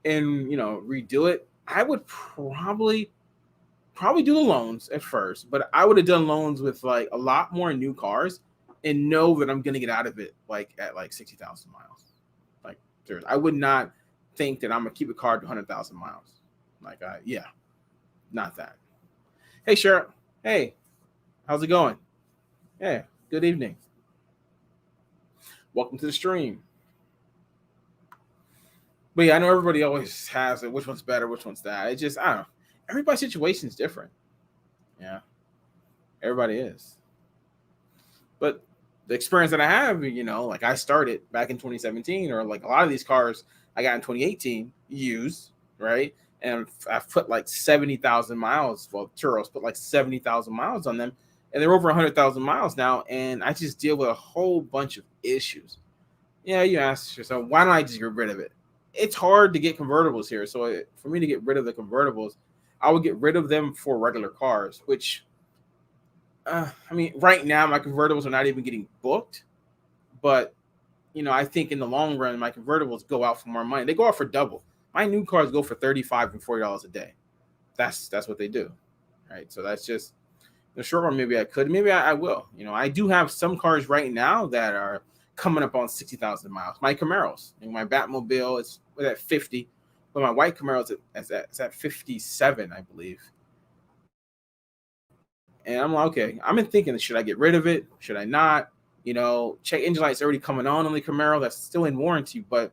and redo it, I would probably do the loans at first, but I would have done loans with like a lot more new cars and know that I'm going to get out of it like at like 60,000 miles. Like, seriously, I would not think that I'm going to keep a car to 100,000 miles. Like, yeah, not that. Hey, Cheryl. Hey, how's it going? Yeah, good evening. Welcome to the stream. But yeah, I know everybody always has it. Which one's better? Which one's that? It's just, I don't know. Everybody's situation is different. Yeah, everybody is. But the experience that I have, like I started back in 2017, or like a lot of these cars I got in 2018 used, right? And I've put like 70,000 miles. Well, Turo's put like 70,000 miles on them, and they're over 100,000 miles now. And I just deal with a whole bunch of issues. Yeah, you ask yourself, why don't I just get rid of it? It's hard to get convertibles here. So for me to get rid of the convertibles, I would get rid of them for regular cars, which, I mean, right now my convertibles are not even getting booked. But, I think in the long run, my convertibles go out for more money. They go out for double. My new cars go for $35 and $40 a day. That's what they do, right? So that's just in the short run. Maybe I could. Maybe I will. I do have some cars right now that are coming up on 60,000 miles. My Camaros, my Batmobile is at 50, but my white Camaro is at 57, I believe. And I'm like, okay, I've been thinking, should I get rid of it? Should I not? Check engine light's already coming on the Camaro. That's still in warranty, but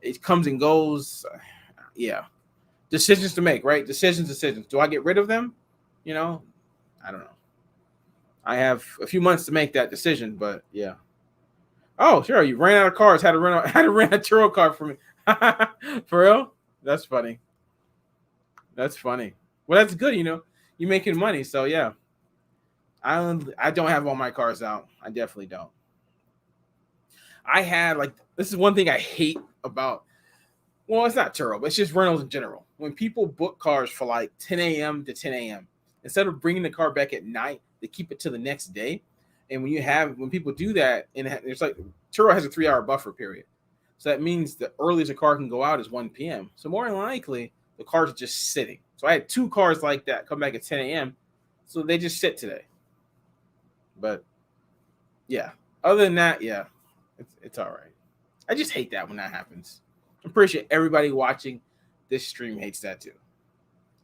it comes and goes. Yeah. Decisions to make, right? Decisions. Do I get rid of them? I don't know. I have a few months to make that decision, but yeah. Oh, sure. You ran out of cars. Had to rent a Turo car for me. For real? That's funny. That's funny. Well, that's good. You're making money. So yeah. I don't have all my cars out. I definitely don't. I had this is one thing I hate about. Well, it's not Turo, but it's just rentals in general. When people book cars for like 10 a.m. to 10 a.m., instead of bringing the car back at night, they keep it to the next day. And when people do that, and it's like Turo has a 3-hour buffer period. So that means the earliest a car can go out is 1 p.m. So more than likely, the cars are just sitting. So I had 2 cars like that come back at 10 a.m. So they just sit today. But yeah, other than that, yeah, it's all right. I just hate that when that happens. I'm pretty sure everybody watching this stream hates that too.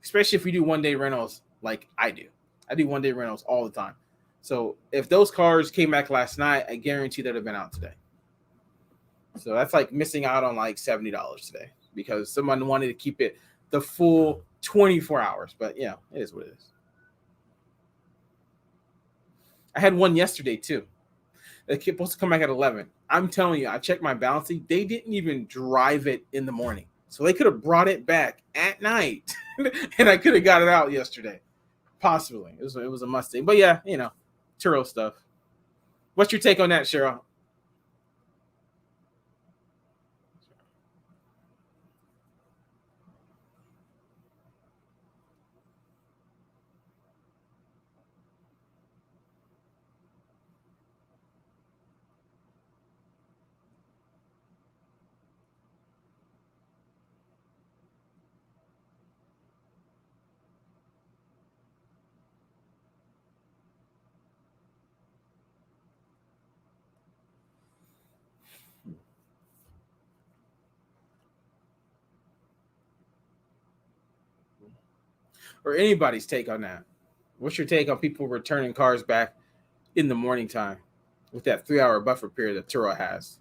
Especially if we do one-day rentals like I do. I do one-day rentals all the time. So if those cars came back last night, I guarantee they'd have been out today. So that's like missing out on like $70 today because someone wanted to keep it the full 24 hours. But yeah, it is what it is. I had one yesterday too. They're supposed to come back at 11. I'm telling you, I checked my Bouncie. They didn't even drive it in the morning. So they could have brought it back at night and I could have got it out yesterday. Possibly. It was a Mustang. But yeah, Turo stuff. What's your take on that, Cheryl? or anybody's take on that. What's your take on people returning cars back in the morning time with that 3 hour buffer period that Turo has?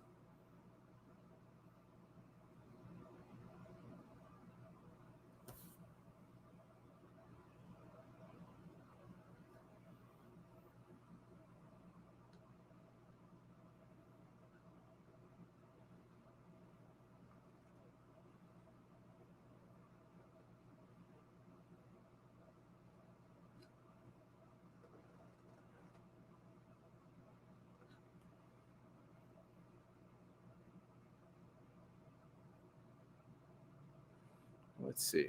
Let's see.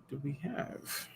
Do we have?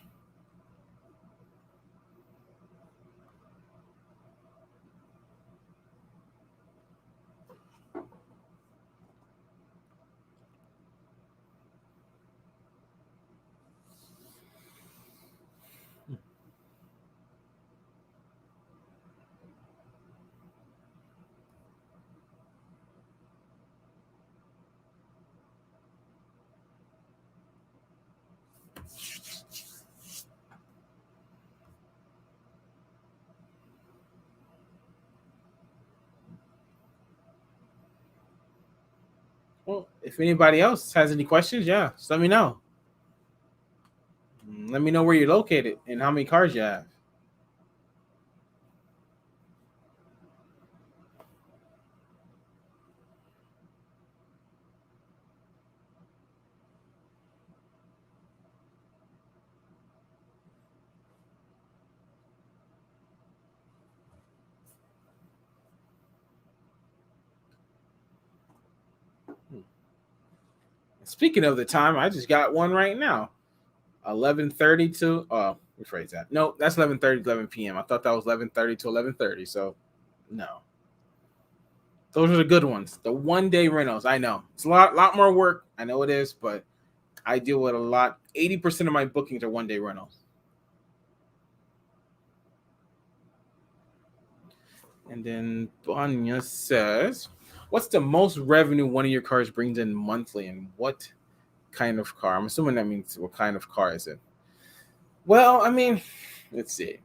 Well, if anybody else has any questions, yeah, just let me know. Let me know where you're located and how many cars you have. Speaking of the time, I just got one right now. 11:30 to rephrase that. No, that's 11:30 to 11 p.m. I thought that was 11:30 to 11:30. So no. Those are the good ones. The 1 day rentals. I know. It's a lot more work. I know it is, but I deal with a lot. 80% of my bookings are 1 day rentals. And then Banya says, what's the most revenue one of your cars brings in monthly, and what kind of car? I'm assuming that means what kind of car is it? Well, I mean, let's see.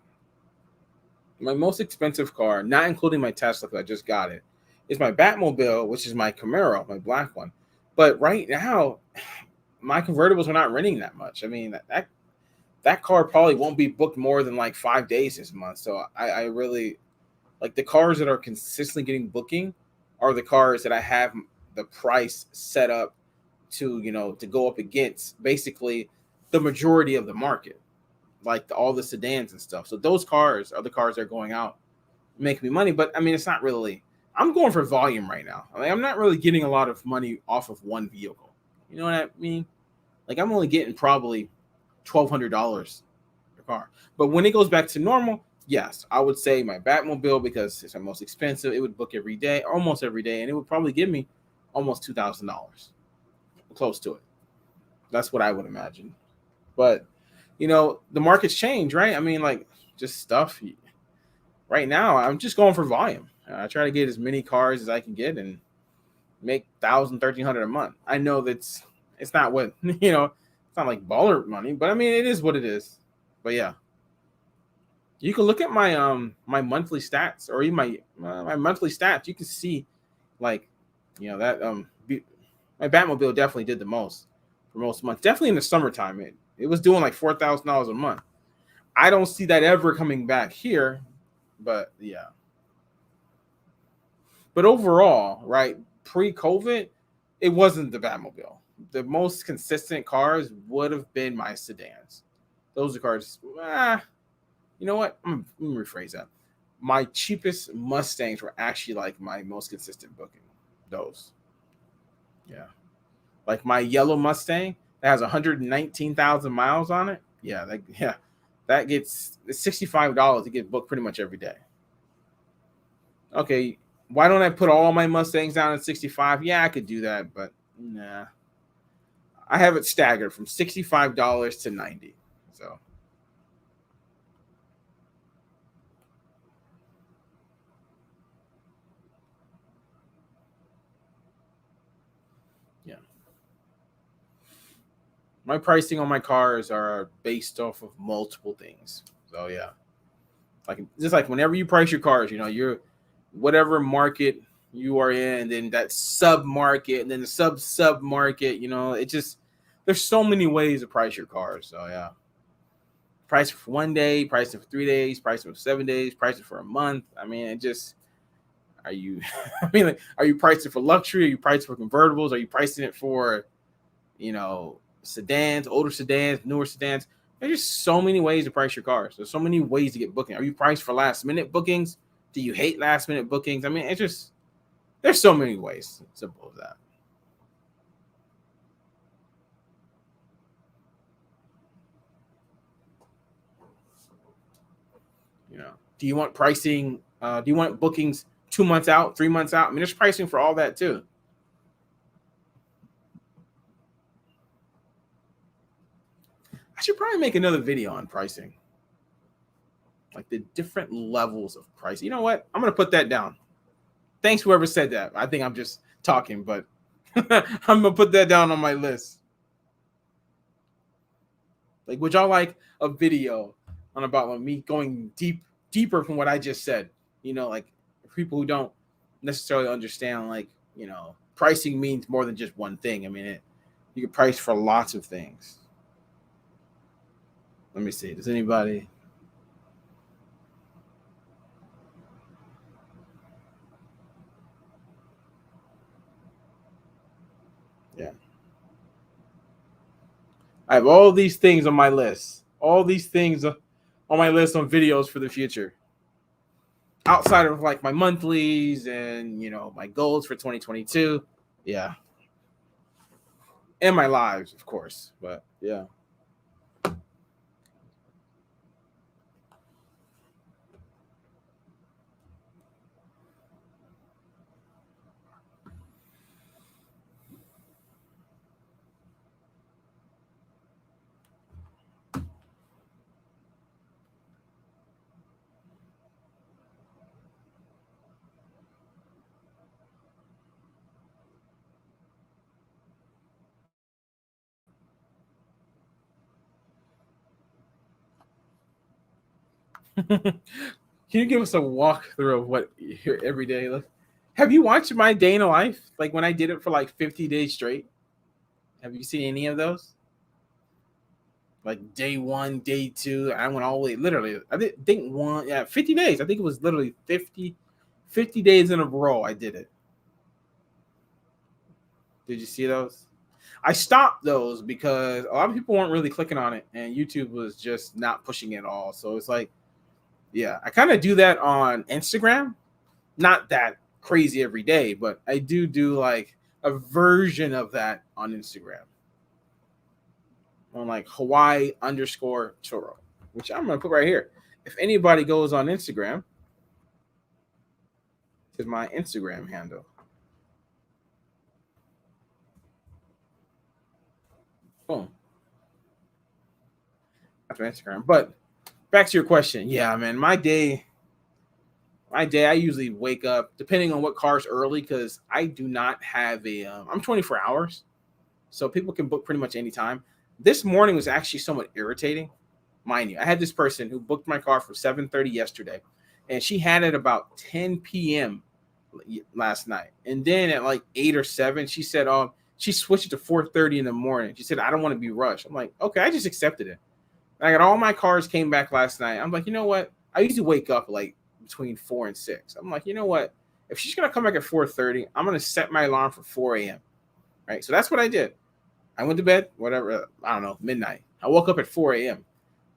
My most expensive car, not including my Tesla, because I just got it, is my Batmobile, which is my Camaro, my black one. But right now, my convertibles are not renting that much. I mean, that car probably won't be booked more than like 5 days this month. So I really like the cars that are consistently getting booking are the cars that I have the price set up to, to go up against basically the majority of the market, like all the sedans and stuff. So those cars are the cars that are going out, making me money. But I mean, it's not really, I'm going for volume right now. I mean, I'm not really getting a lot of money off of one vehicle. You know what I mean? Like I'm only getting probably $1,200 per car. But when it goes back to normal, yes, I would say my Batmobile, because it's my most expensive. It would book every day, almost every day, and it would probably give me almost $2,000, close to it. That's what I would imagine. But the market's changed, right? I mean, like just stuff. Right now, I'm just going for volume. I try to get as many cars as I can get and make 1,000, 1,300 a month. I know it's not what it's not like baller money, but I mean it is what it is. But yeah, you can look at my monthly stats, or even my monthly stats. You can see like that my Batmobile definitely did the most for most months. Definitely in the summertime, it was doing like $4,000 a month. I don't see that ever coming back here, but yeah. But overall, right, pre-COVID, it wasn't the Batmobile. The most consistent cars would have been my sedans. Those are cars. You know what? Let me rephrase that. My cheapest Mustangs were actually like my most consistent booking. Those, yeah, like my yellow Mustang that has 119,000 miles on it. Yeah, that gets $65 to get booked pretty much every day. Okay, why don't I put all my Mustangs down at 65? Yeah, I could do that, but nah. I have it staggered from $65 to 90. So Yeah. My pricing on my cars are based off of multiple things. So yeah, like just like whenever you price your cars, you're whatever market you are in, and then that sub market, and then the sub market. It just there's so many ways to price your cars. So yeah, price it for 1 day, price it for 3 days, price it for 7 days, price it for a month. I mean, it just are you? I mean, like, are you pricing for luxury? Are you pricing for convertibles? Are you pricing it for sedans, older sedans, newer sedans? There's just so many ways to price your cars. There's so many ways to get booking. Are you priced for last minute bookings? Do you hate last minute bookings? I mean, it's just there's so many ways. Simple as that. Do you want pricing? Do you want bookings 2 months out, 3 months out? I mean, there's pricing for all that too. I should probably make another video on pricing, like the different levels of price. You know what? I'm gonna put that down. Thanks, whoever said that. I think I'm just talking, but I'm gonna put that down on my list. Like, would y'all like a video on about me going deeper from what I just said? Like people who don't necessarily understand, like pricing means more than just one thing. I mean, you can price for lots of things. Let me see. Does anybody? Yeah. I have all these things on my list. All these things on my list on videos for the future. Outside of like my monthlies and my goals for 2022. Yeah. And my lives, of course. But yeah. Can you give us a walkthrough of what your everyday looks? Have you watched my day in a life? Like when I did it for like 50 days straight? Have you seen any of those? Like day one, day two. I went all the way, literally. I think one, yeah, 50 days. I think it was literally 50 days in a row I did it. Did you see those? I stopped those because a lot of people weren't really clicking on it and YouTube was just not pushing it at all. So it's like, yeah, I kind of do that on Instagram. Not that crazy every day, but I do like a version of that on Instagram. On like Hawaii underscore Turo, which I'm gonna put right here. If anybody goes on Instagram, is my Instagram handle. Boom. That's my Instagram. But back to your question. Yeah, man, my day, I usually wake up depending on what car's early because I do not have a. I'm 24 hours, so people can book pretty much anytime. This morning was actually somewhat irritating, mind you. I had this person who booked my car for 7:30 yesterday, and she had it about 10 p.m. last night, and then at like 8 or 7, she said, "Oh, she switched it to 4:30 in the morning." She said, "I don't want to be rushed." I'm like, "Okay," I just accepted it. I got all my cars came back last night. I'm like, you know what? I usually wake up like between 4 and 6. I'm like, you know what? If she's gonna come back at 4:30, I'm gonna set my alarm for 4 a.m. Right. So that's what I did. I went to bed, whatever, I don't know, midnight. I woke up at 4 a.m.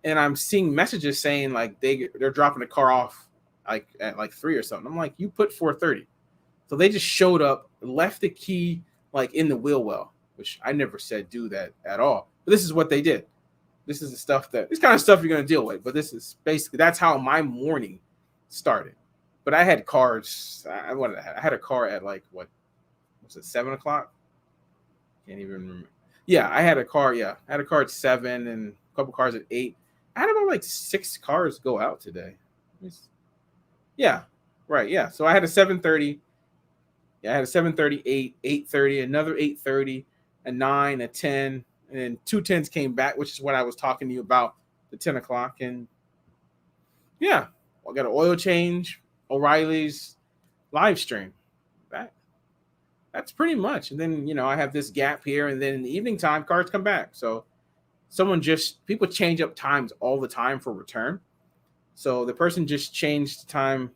and I'm seeing messages saying like they're dropping the car off like at like 3 or something. I'm like, you put 4:30. So they just showed up, left the key like in the wheel well, which I never said do that at all. But this is what they did. This is the stuff this kind of stuff you're gonna deal with. But this is basically that's how my morning started. But I had cars. What did I have? I had a car at like what was it 7 o'clock? Can't even remember. Yeah, I had a car. Yeah, I had a car at 7 and a couple cars at 8. I had about like 6 cars go out today. Yeah, right. Yeah, so I had a 7:30. Yeah, I had a 7:30, 8:30, another 8:30, a 9, a 10, and then two tens came back, which is what I was talking to you about, the 10 o'clock. And yeah, I got an oil change, O'Reilly's live stream. That that's pretty much. And then I have this gap here, and then in the evening time, cars come back. So people change up times all the time for return. So the person just changed the time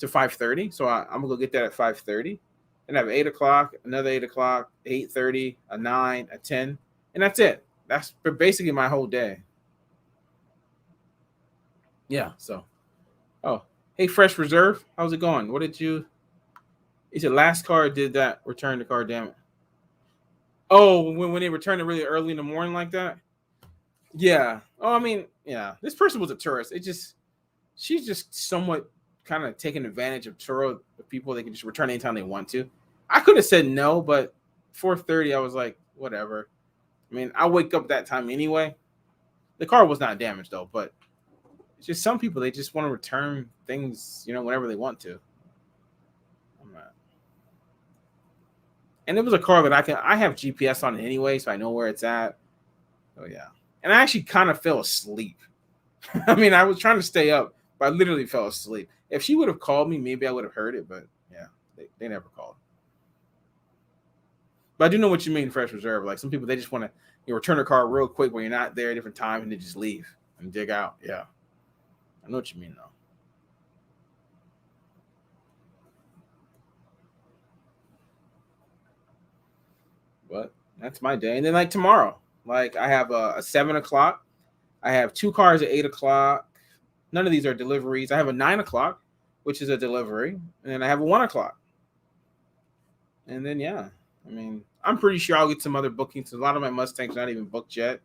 to 5:30. So I'm gonna go get that at 5:30. And I have 8 o'clock, another 8 o'clock, 8:30, a 9, a 10, and that's it. That's basically my whole day. Yeah. So, oh, hey, Fresh Reserve, how's it going? What did you? You said last car did that. Return the car, damn it. Oh, when they returned it really early in the morning like that. Yeah. Oh, I mean, yeah. This person was a tourist. She's just somewhat kind of taking advantage of Turo, the people they can just return anytime they want to. I could have said no, but 4:30, I was like, whatever. I mean, I wake up that time anyway. The car was not damaged though, but it's just some people they just want to return things, whenever they want to. And it was a car that I have GPS on it anyway, so I know where it's at. Oh yeah. And I actually kind of fell asleep. I mean, I was trying to stay up, but I literally fell asleep. If she would have called me, maybe I would have heard it, but yeah, they never called. But I do know what you mean, Fresh Reserve. Like some people, they just want to return their car real quick when you're not there at different times, and they just leave and dig out. Yeah, I know what you mean, though. But that's my day. And then like tomorrow, like I have a 7 o'clock. I have two cars at 8 o'clock. None of these are deliveries. I have a 9 o'clock, which is a delivery, and then I have a 1 o'clock. And then yeah, I mean, I'm pretty sure I'll get some other bookings. A lot of my Mustangs are not even booked yet.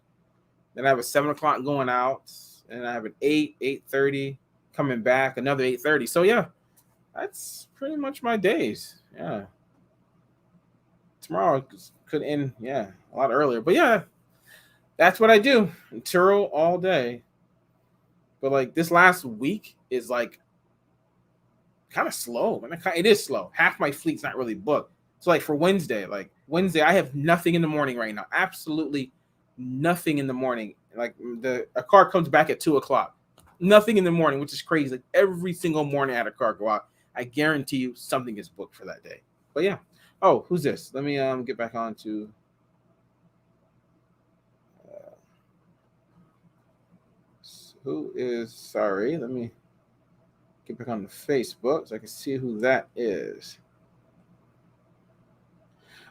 Then I have a 7 o'clock going out, and I have an 8:30 coming back, another 8:30. So yeah, that's pretty much my days. Yeah, tomorrow could end a lot earlier, but yeah, that's what I do. Turo all day. But like this last week is like kind of slow. And it is slow. Half my fleet's not really booked. So like for Wednesday, I have nothing in the morning right now. Absolutely nothing in the morning. Like a car comes back at 2 o'clock. Nothing in the morning, which is crazy. Like every single morning I had a car go out. I guarantee you something is booked for that day. But yeah. Oh, who's this? Let me get back on to who is sorry. Let me get back on the Facebook so I can see who that is.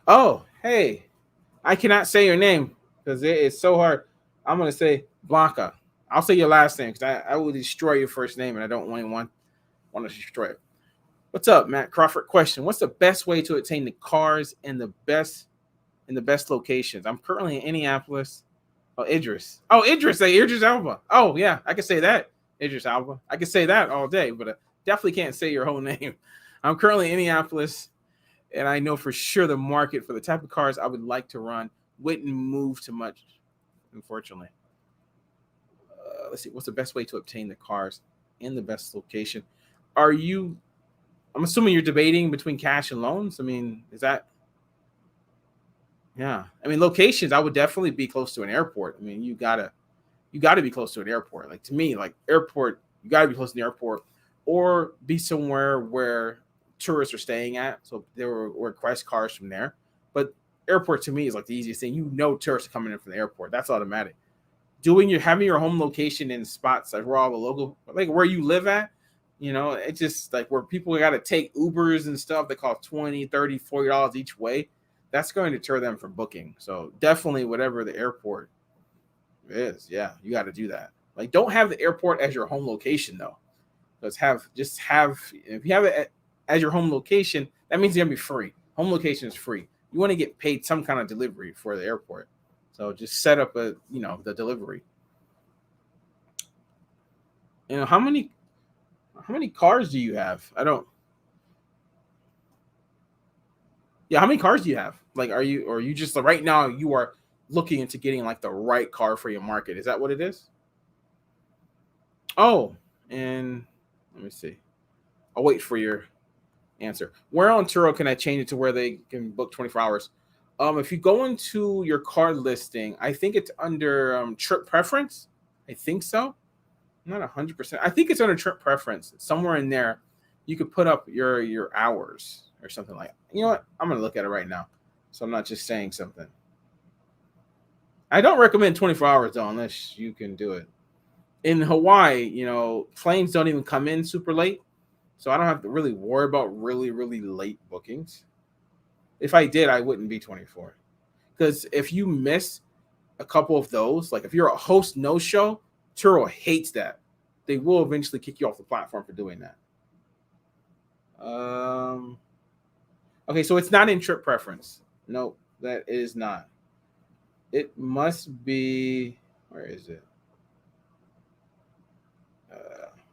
Oh, hey. I cannot say your name because it is so hard. I'm going to say Blanca. I'll say your last name because I will destroy your first name and I don't want to destroy it. What's up, Matt Crawford? Question: what's the best way to attain the cars in the best locations? I'm currently in Indianapolis. Oh, Idris. Oh, Idris. Say Idris Alba. Oh, yeah. I can say that. Idris Alba. I can say that all day, but I definitely can't say your whole name. I'm currently in Indianapolis, and I know for sure the market for the type of cars I would like to run wouldn't move too much, unfortunately. Let's see. What's the best way to obtain the cars in the best location? I'm assuming you're debating between cash and loans. I mean, is that? Yeah. I mean, locations, I would definitely be close to an airport. I mean, you gotta be close to an airport. Like to me, like airport, you gotta be close to the airport or be somewhere where tourists are staying at. So they will request cars from there. But airport to me is like the easiest thing. Tourists are coming in from the airport. That's automatic. Having your home location in spots like where all the local, like where you live at, it's just like where people got to take Ubers and stuff that cost $20, $30, $40 each way. That's going to deter them from booking. So definitely whatever the airport is, yeah, you got to do that. Like don't have the airport as your home location though. If you have it as your home location, that means you're gonna be free. Home location is free. You want to get paid some kind of delivery for the airport. So just set up the delivery. How many cars do you have? I don't. Yeah, how many cars do you have? Like, are you just like, right now you are looking into getting like the right car for your market? Is that what it is? Oh, and let me see. I'll wait for your answer. Where on Turo can I change it to where they can book 24 hours? If you go into your car listing, I think it's under trip preference. I think so. I'm not 100%. I think it's under trip preference. Somewhere in there, you could put up your hours or something like that. You know what? I'm going to look at it right now. So I'm not just saying something. I don't recommend 24 hours, though, unless you can do it. In Hawaii, you know, planes don't even come in super late. So I don't have to really worry about really, really late bookings. If I did, I wouldn't be 24. Because if you miss a couple of those, like if you're a host no-show, Turo hates that. They will eventually kick you off the platform for doing that. Okay, so it's not in trip preference. No, that is not. It must be. Where is it?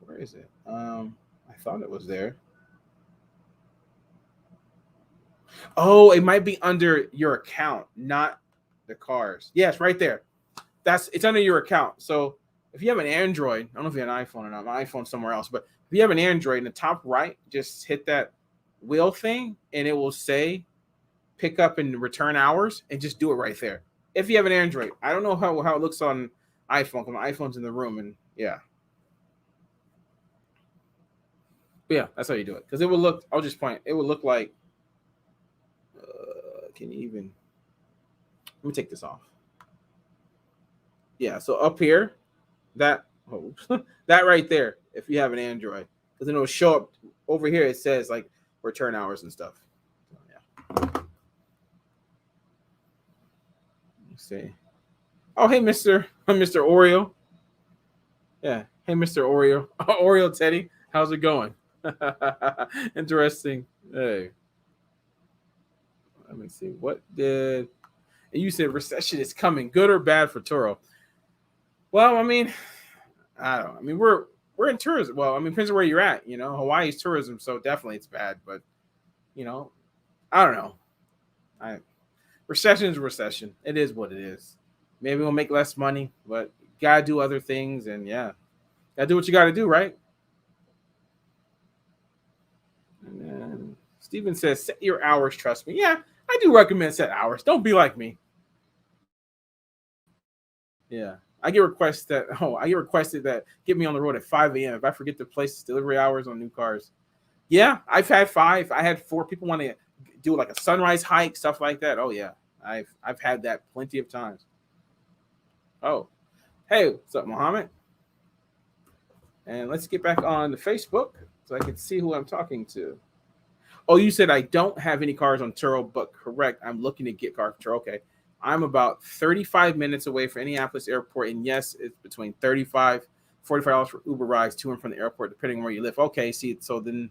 Where is it? I thought it was there. Oh, it might be under your account, not the cars. Yes, right there. It's under your account. So if you have an Android, I don't know if you have an iPhone or not. My iPhone's somewhere else, but if you have an Android in the top right, just hit that wheel thing and it will say pick up and return hours and just do it right there. If you have an Android, I don't know how it looks on iPhone because my iPhone's in the room and yeah. But yeah, that's how you do it. Because it will look, I'll just point, it will look like, can you even, let me take this off. Yeah, so up here, that that right there, if you have an Android, because then it will show up over here. It says like return hours and stuff. So, yeah. Let's see. Oh, hey, Mr. Oreo. Yeah. Hey, Mr. Oreo. Oreo Teddy. How's it going? Interesting. Hey. Let me see. What did you said recession is coming? Good or bad for Turo? Well, I mean, I don't know. I mean, we're in tourism. Well, I mean, depends on where you're at. You know, Hawaii's tourism, so definitely it's bad. But you know, I don't know. Recession is a recession. It is what it is. Maybe we'll make less money, but you gotta do other things, and yeah, gotta do what you gotta do, right? And then Steven says, set your hours, trust me. Yeah, I do recommend set hours. Don't be like me. Yeah. I get requested that get me on the road at 5 a.m. if I forget to place delivery hours on new cars. Yeah, I've had 5. I had 4 people want to do like a sunrise hike, stuff like that. Oh yeah. I've had that plenty of times. Oh. Hey, what's up, Mohammed? And let's get back on the Facebook so I can see who I'm talking to. Oh, you said I don't have any cars on Turo, but correct. I'm looking to get cars for Turo. Okay. I'm about 35 minutes away from Indianapolis Airport. And yes, it's between $35, $45 for Uber rides to and from the airport, depending on where you live. Okay. See, so then,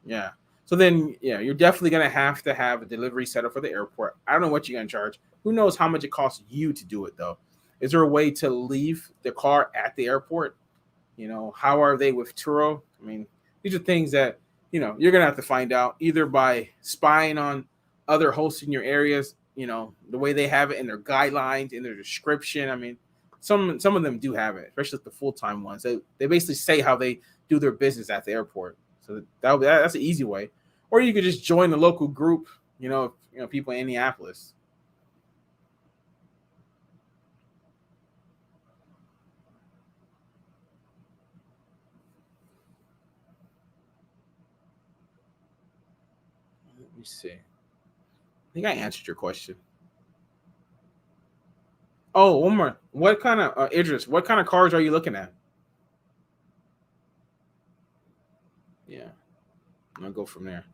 yeah. So then, yeah, you're definitely going to have a delivery set up for the airport. I don't know what you're going to charge. Who knows how much it costs you to do it, though? Is there a way to leave the car at the airport? You know, how are they with Turo? I mean, these are things that, you know, you're going to have to find out either by spying on other hosts in your areas, you know, the way they have it in their guidelines, in their description. I mean, some of them do have it, especially the full-time ones. They basically say how they do their business at the airport. So that's an easy way. Or you could just join the local group, you know, people in Indianapolis. Let me see. I think I answered your question. Oh, one more. What kind of Idris? What kind of cars are you looking at? Yeah, I'm gonna go from there.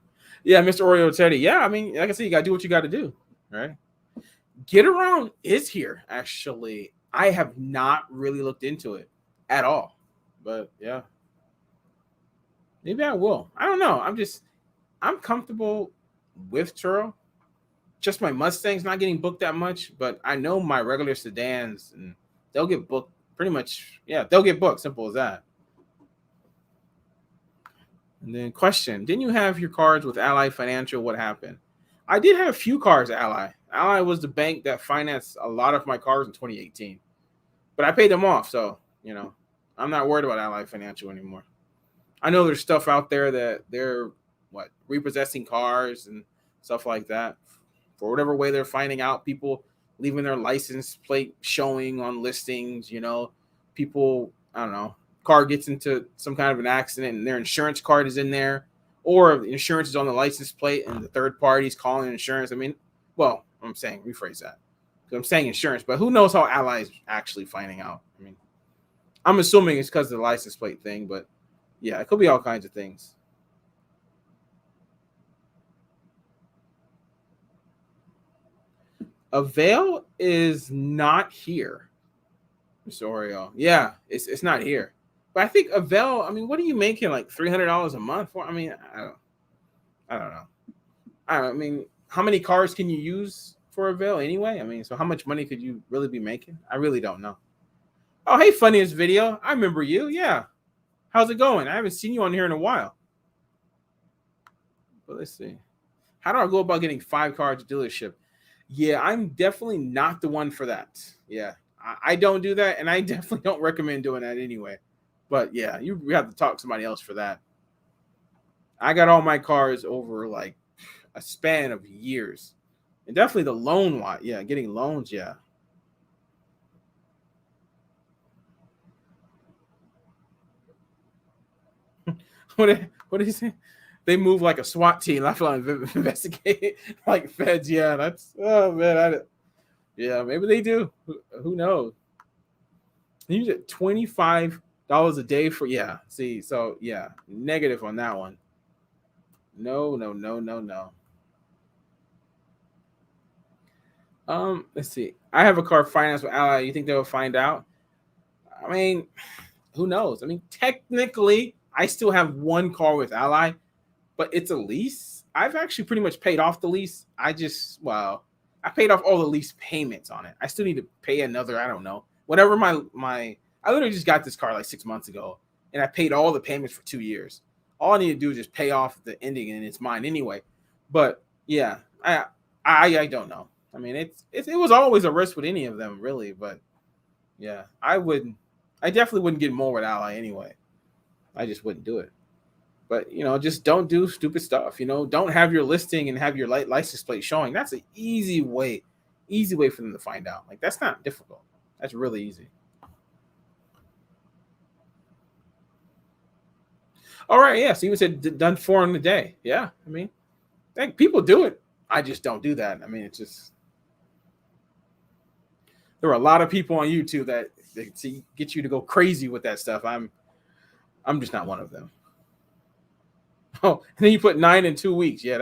Yeah, Mr. Oreo Teddy. Yeah, I mean, like I said, you gotta do what you gotta do, right? Get Around is here. Actually, I have not really looked into it at all, but yeah, maybe I will. I don't know. I'm comfortable with Turo. Just my Mustang's not getting booked that much, but I know my regular sedans and they'll get booked pretty much. Yeah, they'll get booked. Simple as that. And then question, didn't you have your cards with Ally Financial? What happened? I did have a few cars at Ally. Ally was the bank that financed a lot of my cars in 2018. But I paid them off, so, you know, I'm not worried about Ally Financial anymore. I know there's stuff out there that they're repossessing cars and stuff like that. For whatever way they're finding out, people leaving their license plate showing on listings. People, I don't know, car gets into some kind of an accident and their insurance card is in there, or the insurance is on the license plate and the third party is calling insurance. I mean, well, I'm saying rephrase that. I'm saying insurance, but who knows how Allie is actually finding out? I mean, I'm assuming it's because of the license plate thing, but yeah, it could be all kinds of things. Avail is not here. Sorry, yeah, it's not here. But I think Avail. I mean, what are you making like $300 a month for? I mean, I don't know. I mean, how many cars can you use for Avail anyway? I mean, so how much money could you really be making? I really don't know. Oh, hey, funniest video. I remember you. Yeah. How's it going? I haven't seen you on here in a while. But let's see. How do I go about getting 5 cars dealership? Yeah, I'm definitely not the one for that. Yeah, I don't do that, and I definitely don't recommend doing that anyway. But yeah, you have to talk to somebody else for that. I got all my cars over like a span of years, and definitely the loan lot. Yeah, getting loans. Yeah. What is it? They move like a SWAT team. I feel like investigate like feds. Yeah, that's oh man. Yeah, maybe they do. Who knows? You get $25 a day for See, so yeah, negative on that one. No, no, no, no, no. Let's see. I have a car financed with Ally. You think they'll find out? I mean, who knows? I mean, technically, I still have one car with Ally, but it's a lease. I've actually pretty much paid off the lease. I paid off all the lease payments on it. I still need to pay another, I don't know, whatever I literally just got this car like 6 months ago, and I paid all the payments for 2 years. All I need to do is just pay off the ending, and it's mine anyway. But yeah, I don't know. I mean, it was always a risk with any of them, really. But yeah, I definitely wouldn't get more with Ally anyway. I just wouldn't do it. But just don't do stupid stuff. Don't have your listing and have your license plate showing. That's an easy way for them to find out. Like, that's not difficult. That's really easy. All right, yeah. So you said done 4 in a day. Yeah, I mean, people do it. I just don't do that. I mean, it's just there are a lot of people on YouTube that get you to go crazy with that stuff. I'm just not one of them. Oh, and then you put 9 in 2 weeks. Yeah.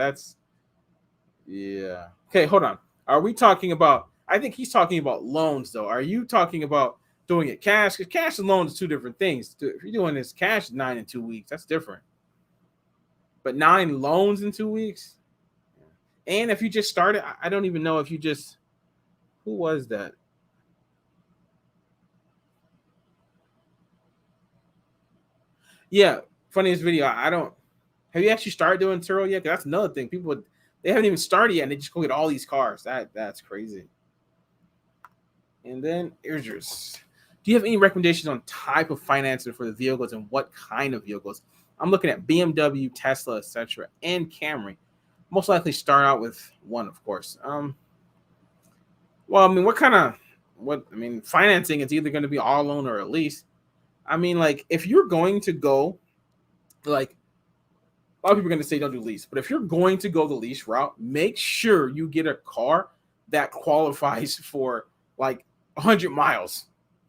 Okay, hold on. Are we talking about? I think he's talking about loans, though. Are you talking about doing it cash? Because cash and loans are 2 different things. If you're doing this cash 9 in 2 weeks, that's different. But 9 loans in 2 weeks, and if you just started, I don't even know if you just. Who was that? Yeah, funniest video. I don't. Have you actually started doing Turo yet? Because that's another thing. People, they haven't even started yet, and they just go get all these cars. That's crazy. And then here's yours. Do you have any recommendations on type of financing for the vehicles and what kind of vehicles? I'm looking at BMW, Tesla, etc., and Camry. Most likely start out with one, of course. Well, I mean, financing is either going to be all loan or a lease. I mean, like, if you're going to go, like, a lot of people are going to say don't do lease, but if you're going to go the lease route, make sure you get a car that qualifies for like 100 miles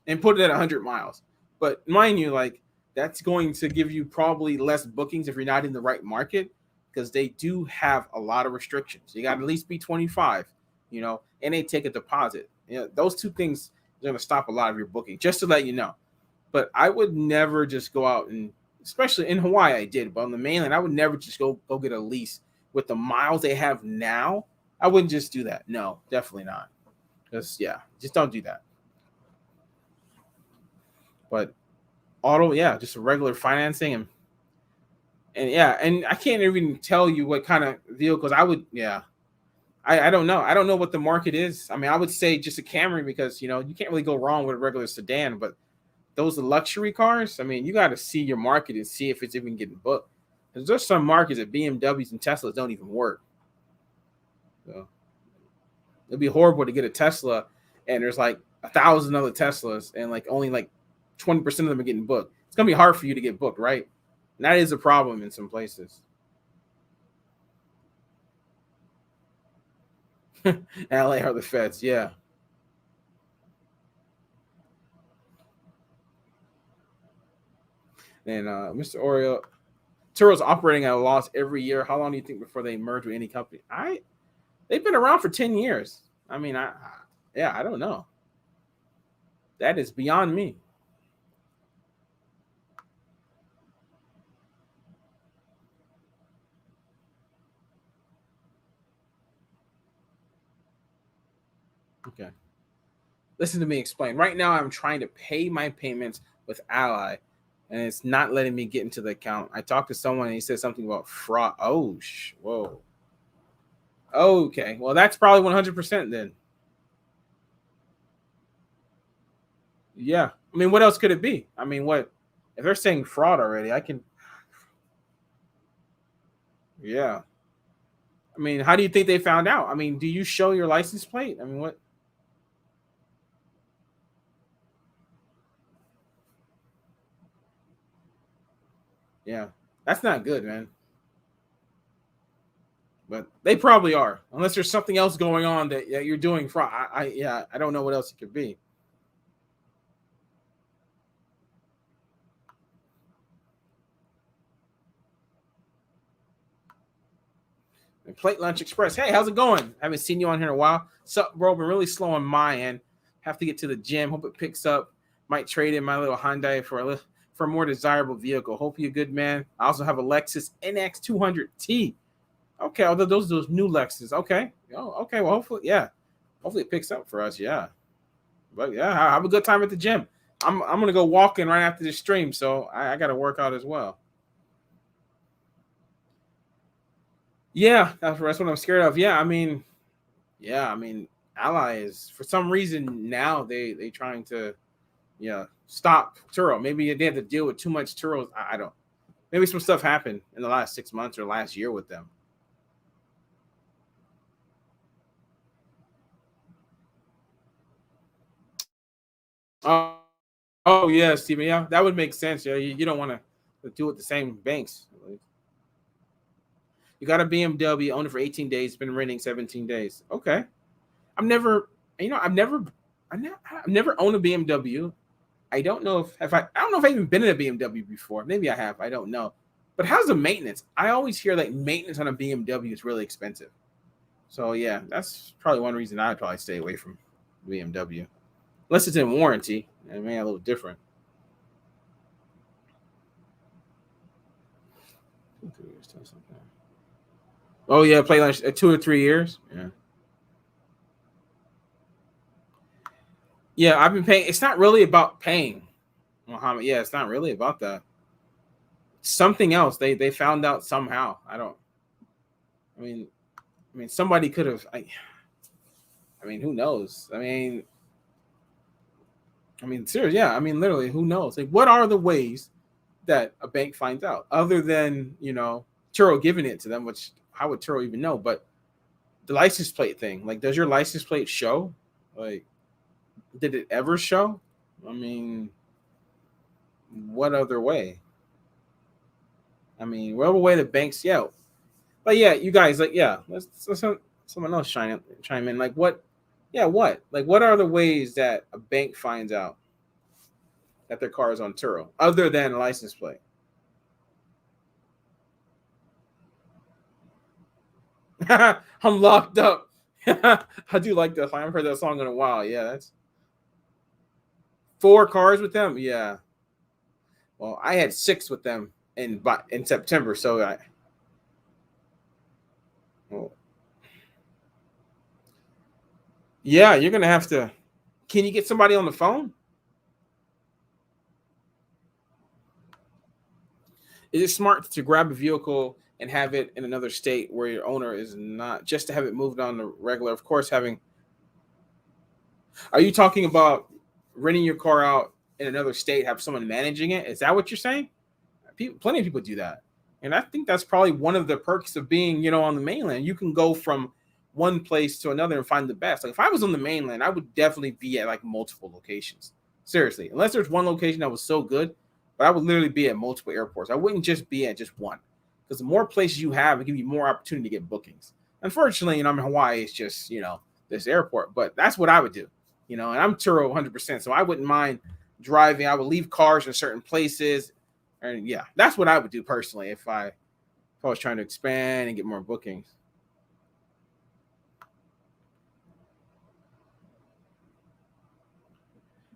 and put it at 100 miles. But mind you, like, that's going to give you probably less bookings if you're not in the right market, because they do have a lot of restrictions. You got to at least be 25, and they take a deposit. Those 2 things are going to stop a lot of your booking, just to let you know. But I would never just go out and, especially in Hawaii, I did, but on the mainland, I would never just go get a lease with the miles they have now. I wouldn't just do that. No, definitely not. Just don't do that. But auto, just a regular financing and I can't even tell you what kind of vehicles I would. I don't know. I don't know what the market is. I mean, I would say just a Camry because you can't really go wrong with a regular sedan, but those luxury cars, I mean, you got to see your market and see if it's even getting booked. There's some markets that BMWs and Teslas don't even work. So it'd be horrible to get a Tesla and there's like 1,000 other Teslas and like only like 20% of them are getting booked. It's gonna be hard for you to get booked, right? And that is a problem in some places. LA are the feds, yeah. And Mr. Oreo, Turo's operating at a loss every year. How long do you think before they merge with any company? They've been around for 10 years. I mean, I don't know. That is beyond me. Okay. Listen to me explain. Right now, I'm trying to pay my payments with Ally, and it's not letting me get into the account. I talked to someone, and he said something about fraud. Oh, whoa. Okay. Well, that's probably 100% then. Yeah. I mean, what else could it be? I mean, what if they're saying fraud already? I can. Yeah. I mean, how do you think they found out? I mean, do you show your license plate? I mean, what? Yeah. That's not good, man. But they probably are, unless there's something else going on that you're doing fraud. I don't know what else it could be. And Plate Lunch Express. Hey, how's it going? I haven't seen you on here in a while. Sup, bro? Been really slow on my end. Have to get to the gym. Hope it picks up. Might trade in my little Hyundai for a more desirable vehicle. Hope you're good, man. I also have a Lexus NX 200T. Okay, although those new Lexus. Okay. Oh, okay. Well, hopefully, yeah. Hopefully it picks up for us. Yeah. But yeah, have a good time at the gym. I'm gonna go walking right after this stream, so I got to work out as well. Yeah, that's what I'm scared of. Yeah, I mean, Ally is for some reason now they trying to stop Turo. Maybe they have to deal with too much Turos. I don't. Maybe some stuff happened in the last 6 months or last year with them. Oh, oh yeah, Steven. Yeah, that would make sense. Yeah, you don't want to do it the same banks. You got a BMW, owned it for 18 days, been renting 17 days. Okay. I've never, I've never owned a BMW. I don't know if I don't know if I've even been in a BMW before. Maybe I have. I don't know. But how's the maintenance? I always hear like maintenance on a BMW is really expensive. So yeah, that's probably one reason I'd probably stay away from BMW. Unless it's in warranty. It may be a little different. Oh yeah, play like 2 or 3 years. Yeah. Yeah, I've been paying. It's not really about paying, Muhammad. Yeah, it's not really about that. Something else. They found out somehow. I don't. I mean, somebody could have. I mean, who knows? Serious. Yeah. I mean, literally, who knows? Like, what are the ways that a bank finds out other than Turo giving it to them? Which how would Turo even know? But the license plate thing. Like, does your license plate show? Like, did it ever show? I mean, what other way? I mean, whatever way the banks, yeah. But yeah, you guys, like, yeah, let's someone else chime in. Like, what? Yeah, what? Like, what are the ways that a bank finds out that their car is on Turo other than a license plate? I'm locked up. I do like that. I haven't heard that song in a while. Yeah, that's 4 cars with them. Yeah. Well, I had 6 with them in September, so well, yeah, you're gonna have to. Can you get somebody on the phone? Is it smart to grab a vehicle and have it in another state where your owner is not, just to have it moved on the regular? Of course, having. Are you talking about renting your car out in another state, have someone managing it? Is that what you're saying? Plenty of people do that. And I think that's probably one of the perks of being, on the mainland. You can go from one place to another and find the best. Like if I was on the mainland, I would definitely be at like multiple locations. Seriously, unless there's one location that was so good, but I would literally be at multiple airports. I wouldn't just be at just one, because the more places you have, it give you more opportunity to get bookings. Unfortunately, I'm in Hawaii. It's just this airport, but that's what I would do. And I'm Turo 100%, so I wouldn't mind driving. I would leave cars in certain places, and yeah, that's what I would do personally if I was trying to expand and get more bookings.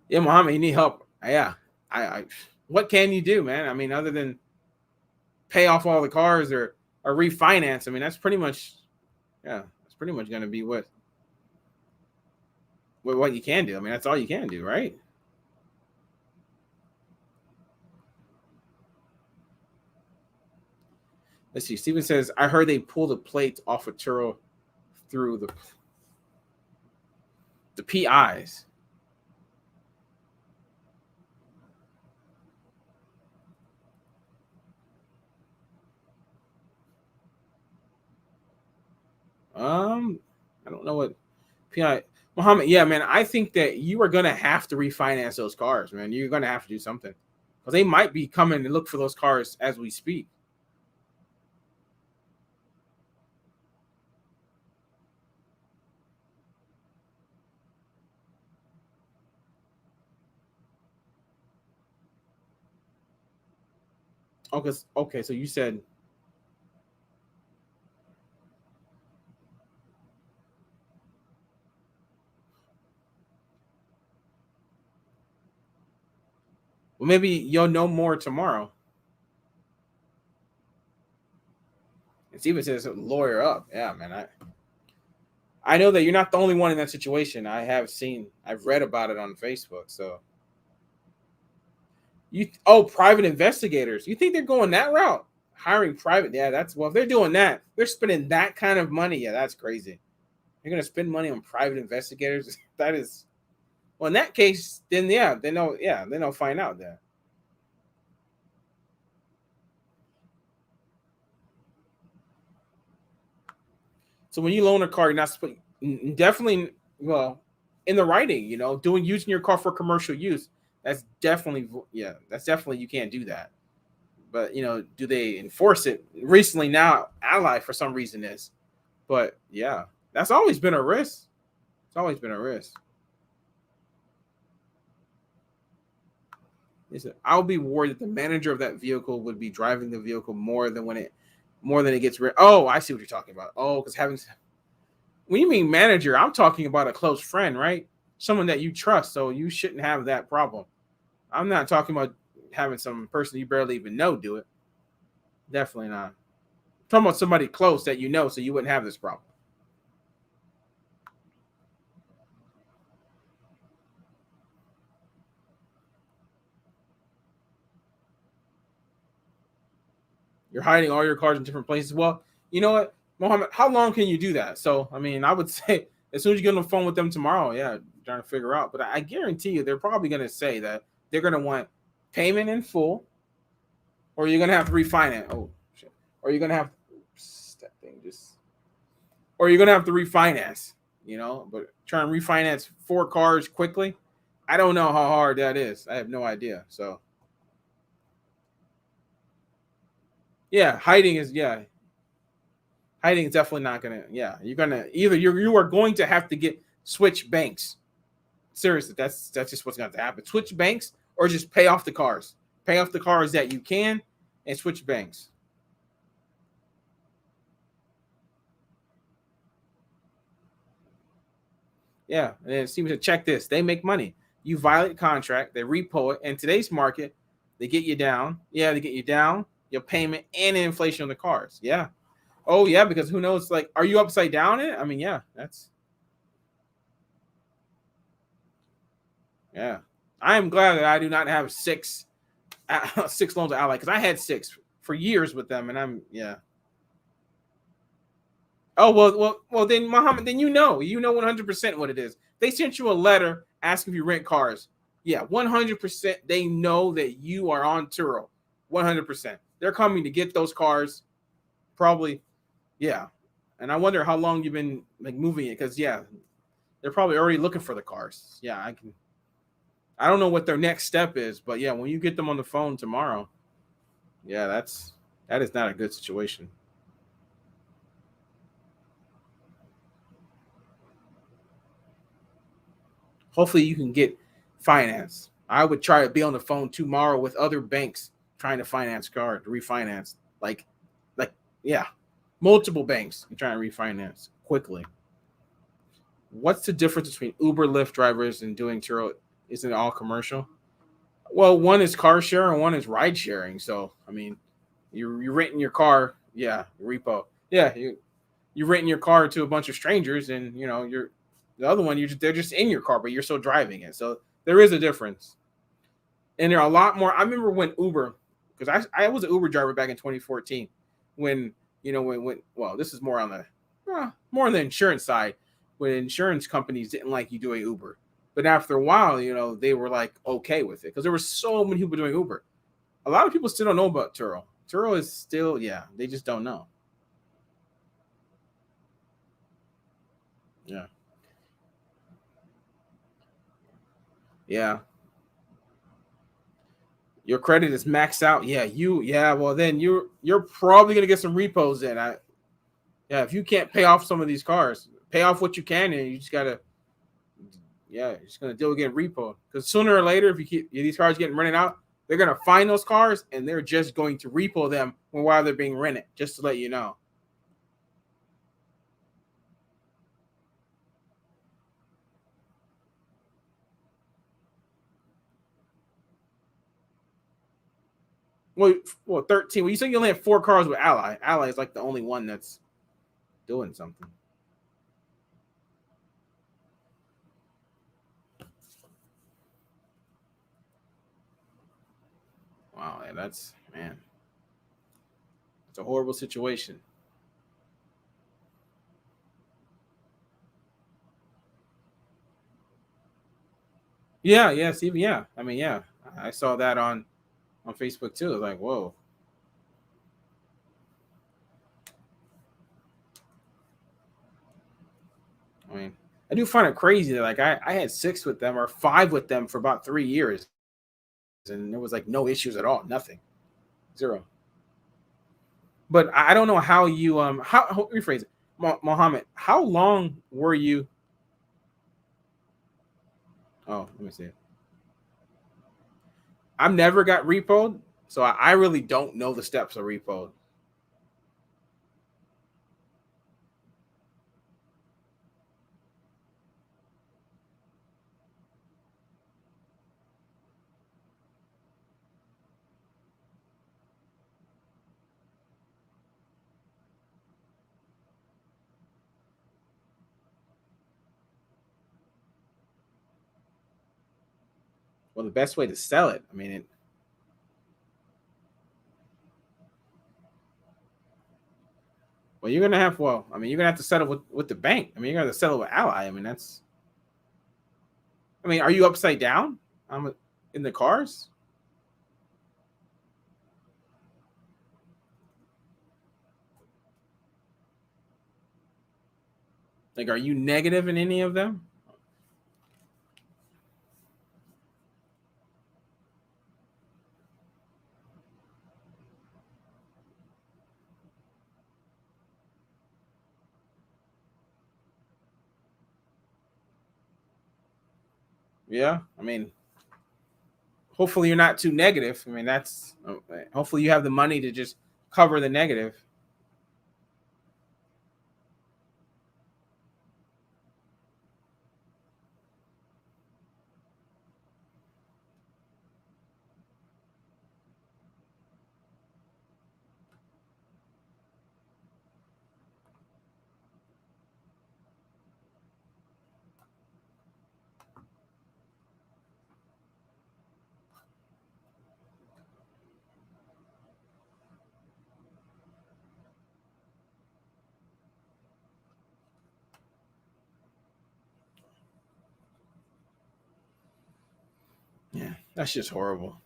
Yeah, Muhammad, you need help. Yeah, I what can you do, man? I mean, other than pay off all the cars or refinance. I mean, that's pretty much going to be what you can do. I mean, that's all you can do, right? Let's see. Steven says, I heard they pull the plates off of Turo through the PIs. I don't know what PI. Muhammad, yeah, man, I think that you are gonna have to refinance those cars, man. You're gonna have to do something because they might be coming to look for those cars as we speak. Okay, so you said, well, maybe you'll know more tomorrow. And Steven says, lawyer up. Yeah, man. I know that you're not the only one in that situation. I've read about it on Facebook. So private investigators. You think they're going that route? Hiring private? Yeah, if they're doing that, they're spending that kind of money. Yeah, that's crazy. You're gonna spend money on private investigators? That is, well, in that case, then yeah, they know. Yeah, then they'll find out that. So when you loan a car, you're not definitely, well, in the writing, using your car for commercial use. That's definitely, yeah, that's definitely, you can't do that. But do they enforce it? Recently, now Ally for some reason is, but yeah, that's always been a risk. It's always been a risk. I'll be worried that the manager of that vehicle would be driving the vehicle more than it gets rid. Oh, I see what you're talking about. Oh, because when you mean manager, I'm talking about a close friend, right? Someone that you trust, so you shouldn't have that problem. I'm not talking about having some person you barely even know do it. Definitely not. I'm talking about somebody close that you know, so you wouldn't have this problem. You're hiding all your cars in different places. Well, you know what, Mohammed, how long can you do that? So, I mean, I would say as soon as you get on the phone with them tomorrow, yeah, trying to figure out. But I guarantee you, they're probably going to say that they're going to want payment in full, or you're going to have to refinance. Oh, shit. Or you're going to have that thing just, or you're going to have to refinance, but try and refinance 4 cars quickly. I don't know how hard that is. I have no idea. So, yeah, hiding is definitely not gonna. Yeah, you're gonna you are going to have to switch banks. Seriously, that's just what's going to happen. Switch banks or just pay off the cars. Pay off the cars that you can and switch banks. Yeah, and it seems to check this. They make money. You violate contract, they repo it. In today's market, they get you down. Yeah, they get you down your payment and inflation on the cars. Yeah. Oh yeah, because who knows? Like, are you upside down in it? I mean, yeah, yeah. I am glad that I do not have 6 6 loans of Ally, because I had 6 for years with them, and I'm yeah. Oh well. Then Muhammad, then you know 100% what it is. They sent you a letter asking if you rent cars. Yeah, 100%. They know that you are on Turo. 100%. they're coming to get those cars. Probably, yeah. And I wonder how long you've been like moving it, because yeah, they're probably already looking for the cars. Yeah, I can. I don't know what their next step is, but yeah, when you get them on the phone tomorrow, yeah, that is not a good situation. Hopefully, you can get finance. I would try to be on the phone tomorrow with other banks trying to finance car to refinance. Like yeah, multiple banks trying to refinance quickly. What's the difference between Uber, Lyft drivers and doing Turo? Isn't it all commercial? Well, one is car share and one is ride sharing. So I mean, you're renting your car, yeah, repo, yeah, you're renting your car to a bunch of strangers, and you know you're the other one. They're just in your car, but you're still driving it. So there is a difference, and there are a lot more. I remember when Uber, because I was an Uber driver back in 2014, when when well, this is more on the more on the insurance side, when insurance companies didn't like you doing Uber, but after a while, they were like okay with it because there were so many people doing Uber. A lot of people still don't know about Turo. Turo is still, yeah, they just don't know. Yeah, yeah. Your credit is maxed out. Yeah, yeah. Well, then you're probably gonna get some repos in. Yeah, if you can't pay off some of these cars, pay off what you can, and you just gotta, yeah, you're just gonna deal with getting repo. Because sooner or later, if you keep these cars getting rented out, they're gonna find those cars and they're just going to repo them while they're being rented. Just to let you know. Well, 13. Well, you said you only have 4 cars with Ally. Ally is like the only one that's doing something. Wow, yeah, that's man, it's a horrible situation. Yeah, yes, even yeah. I mean, yeah, I saw that on Facebook too. It was like, whoa. I mean, I do find it crazy that like I had 6 with them or 5 with them for about 3 years, and there was like no issues at all, nothing, zero. But I don't know how you how rephrase it, Mohammed. How long were you? Oh, let me see it. I've never got repoed, so I really don't know the steps of repo. Well, the best way to sell it, I mean, well, you're gonna have well, I mean, you're gonna have to settle with the bank. I mean, you're gonna have to settle with Ally. I mean, that's. I mean, are you upside down? In the cars. Like, are you negative in any of them? Yeah. I mean, hopefully you're not too negative. I mean, that's hopefully you have the money to just cover the negative. Yeah, that's just horrible.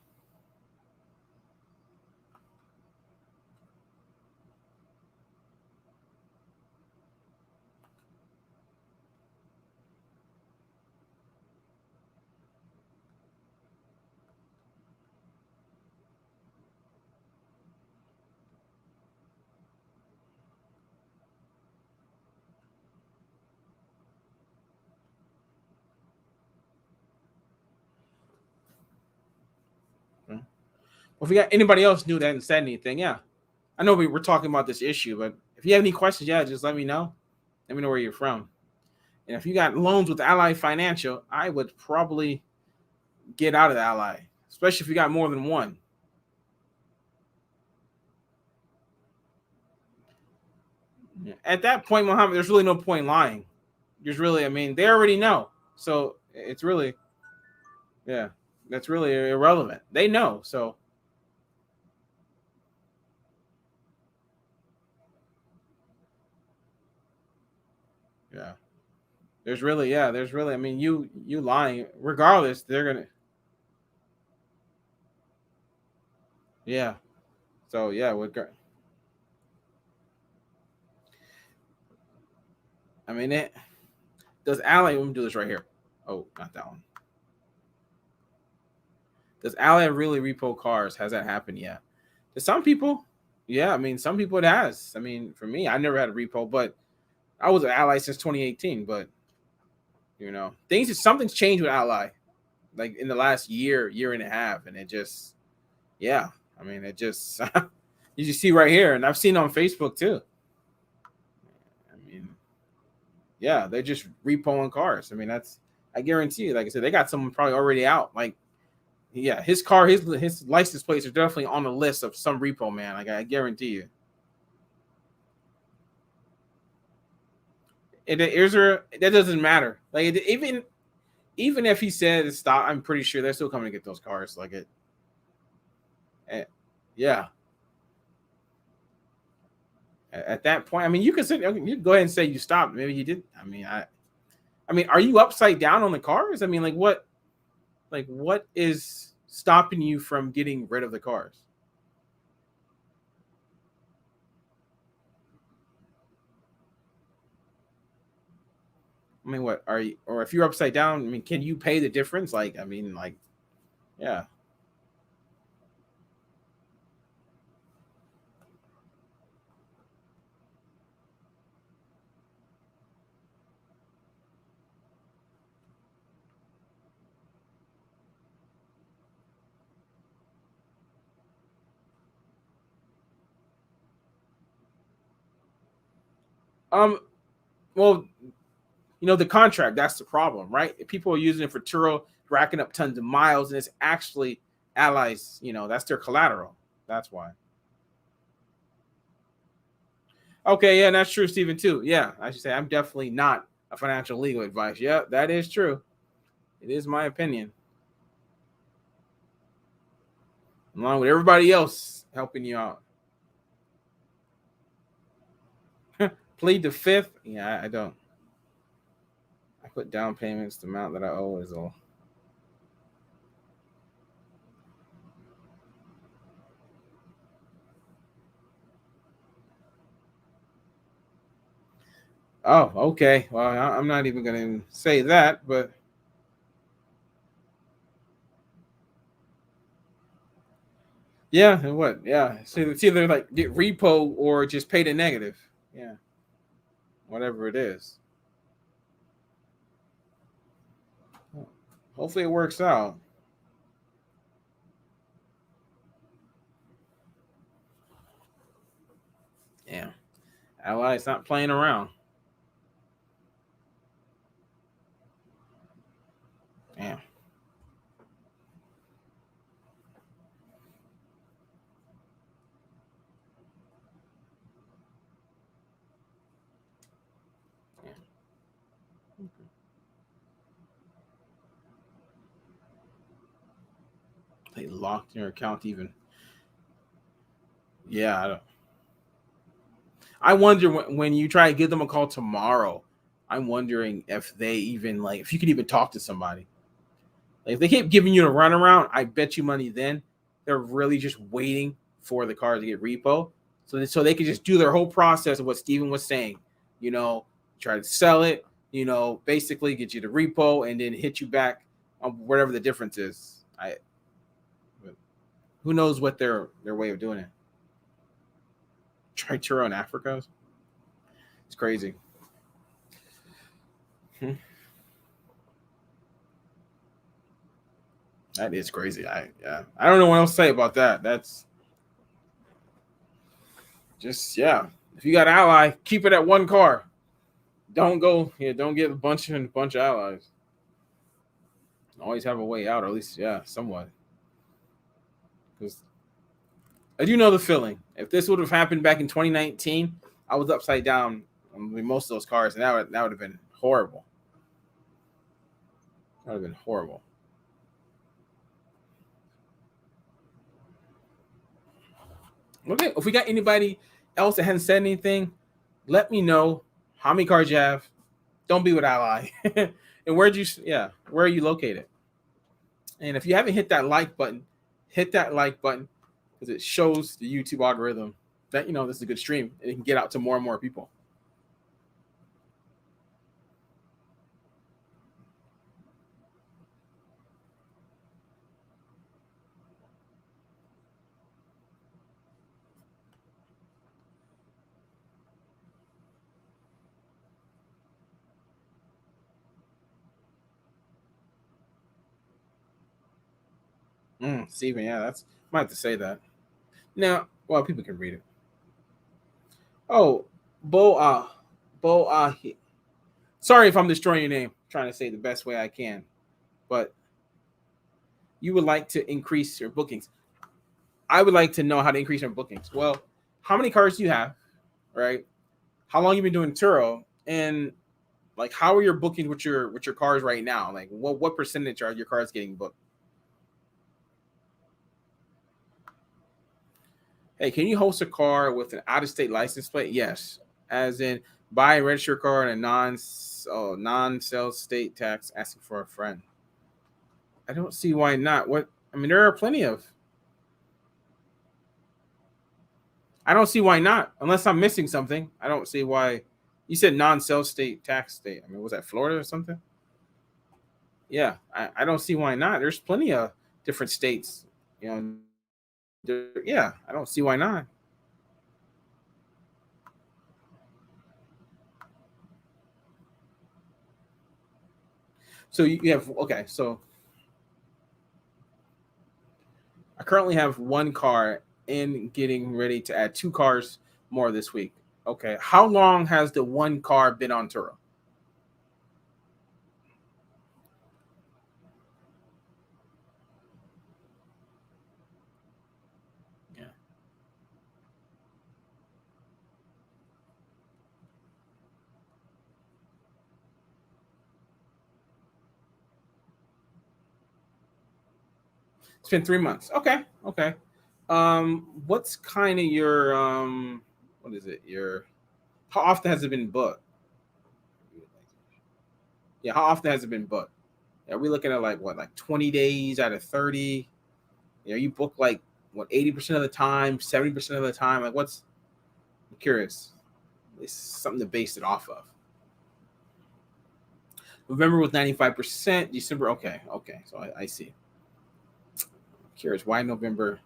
Well, if you got anybody else new that hasn't said anything, yeah. I know we were talking about this issue, but if you have any questions, yeah, just let me know. Let me know where you're from. And if you got loans with Ally Financial, I would probably get out of the Ally, especially if you got more than one. At that point, Muhammad, there's really no point lying. There's really, I mean, they already know. So it's really, yeah, that's really irrelevant. They know. So, yeah, there's really, I mean, you lying, regardless, they're going to, yeah. So, yeah, I mean, it does Allie, let me do this right here. Oh, not that one. Does Allie really repo cars? Has that happened yet? To some people, yeah. I mean, some people it has. I mean, for me, I never had a repo, but I was an Ally since 2018. But something's changed with Ally, like in the last year and a half, and it just, yeah. I mean, it just you just see right here, and I've seen it on Facebook too. I mean, yeah, they're just repoing cars. I mean, I guarantee you, like I said, they got someone probably already out. Like, yeah, his car, his license plates are definitely on the list of some repo man. Like, I guarantee you. That doesn't matter. Like, even if he said stop, I'm pretty sure they're still coming to get those cars. Like yeah. At that point, I mean, you can go ahead and say you stopped. Maybe you didn't. I mean, are you upside down on the cars? I mean, what is stopping you from getting rid of the cars? I mean, what are you? Or if you're upside down, I mean, can you pay the difference? Like, I mean, like, yeah. Um. Well, the contract. That's the problem, right? If people are using it for Turo, racking up tons of miles, and it's actually allies. That's their collateral. That's why. Okay, yeah, that's true, Stephen. Too. Yeah, I should say I'm definitely not a financial legal advice. Yeah, that is true. It is my opinion, along with everybody else helping you out. Plead the fifth. Yeah, I don't. I put down payments. The amount that I owe is all. Oh, okay. Well, I'm not even going to say that, but yeah, and what? Yeah, so it's either like get repo or just pay the negative. Yeah, whatever it is. Hopefully, it works out. Yeah, Allies not playing around. Yeah. Yeah. They locked your account even. Yeah, I wonder when you try to give them a call tomorrow. I'm wondering if they even like if you could even talk to somebody. Like if they keep giving you a runaround, I bet you money then they're really just waiting for the car to get repo, so they can just do their whole process of what Steven was saying. You know, try to sell it. Basically get you the repo and then hit you back on whatever the difference is. Who knows what their way of doing it? Try Turo in Africa. It's crazy. Hmm. That is crazy. I don't know what else to say about that. That's just If you got Ally, keep it at one car. Don't go. Don't get a bunch of allies. Always have a way out, or at least somewhat. Because I do know the feeling. If this would have happened back in 2019, I was upside down on most of those cars, and that would have been horrible. That would have been horrible. Okay, if we got anybody else that hasn't said anything, let me know how many cars you have. Don't be with Ally. And where are you located? And if you haven't hit that like button, hit that like button because it shows the YouTube algorithm that this is a good stream and it can get out to more and more people. Steven, that's might have to say that. Now, well, people can read it. Oh, Bo sorry if I'm destroying your name. I'm trying to say it the best way I can. But you would like to increase your bookings. I would like to know how to increase your bookings. Well, how many cars do you have? Right? How long you been doing Turo? And like how are your bookings with your cars right now? Like what percentage are your cars getting booked? Hey, can you host a car with an out-of-state license plate? Yes. As in buy and register a car in a non-sales state tax asking for a friend. I don't see why not. There are plenty of. I don't see why not. Unless I'm missing something. I don't see why. You said non-sales state tax state. Was that Florida or something? Yeah, I don't see why not. There's plenty of different states. Yeah, I don't see why not. So you have okay. So I currently have one car and getting ready to add 2 cars more this week. Okay, how long has the one car been on Turo? Yeah, it's been 3 months. Okay. What's kind of your what is it? How often has it been booked? Yeah, how often has it been booked? Are we looking at like 20 days out of 30? You book like 80% of the time, 70% of the time? Like I'm curious. It's something to base it off of. November was 95%, December, okay. So I see. I'm curious why November.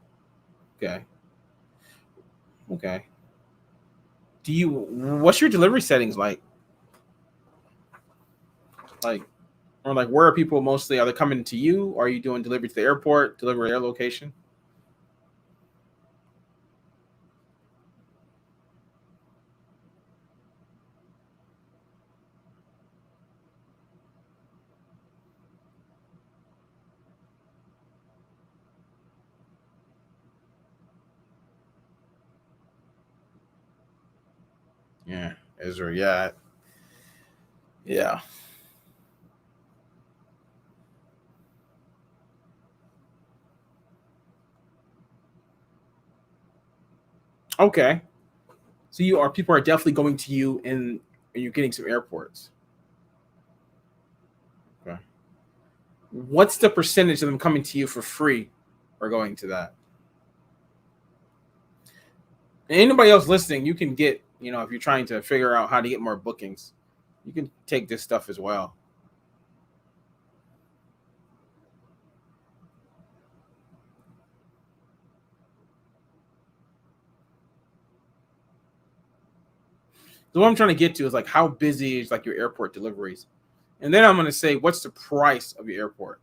Okay. What's your delivery settings like? Like or like where are people mostly? Are they coming to you? Or are you doing delivery to the airport, delivery to their location? Yeah, Israel. Yeah. Okay. So people are definitely going to you and you're getting some airports. Okay. What's the percentage of them coming to you for free or going to that? And anybody else listening, you can get, if you're trying to figure out how to get more bookings, you can take this stuff as well. So what I'm trying to get to is like how busy is like your airport deliveries? And then I'm going to say, what's the price of your airport?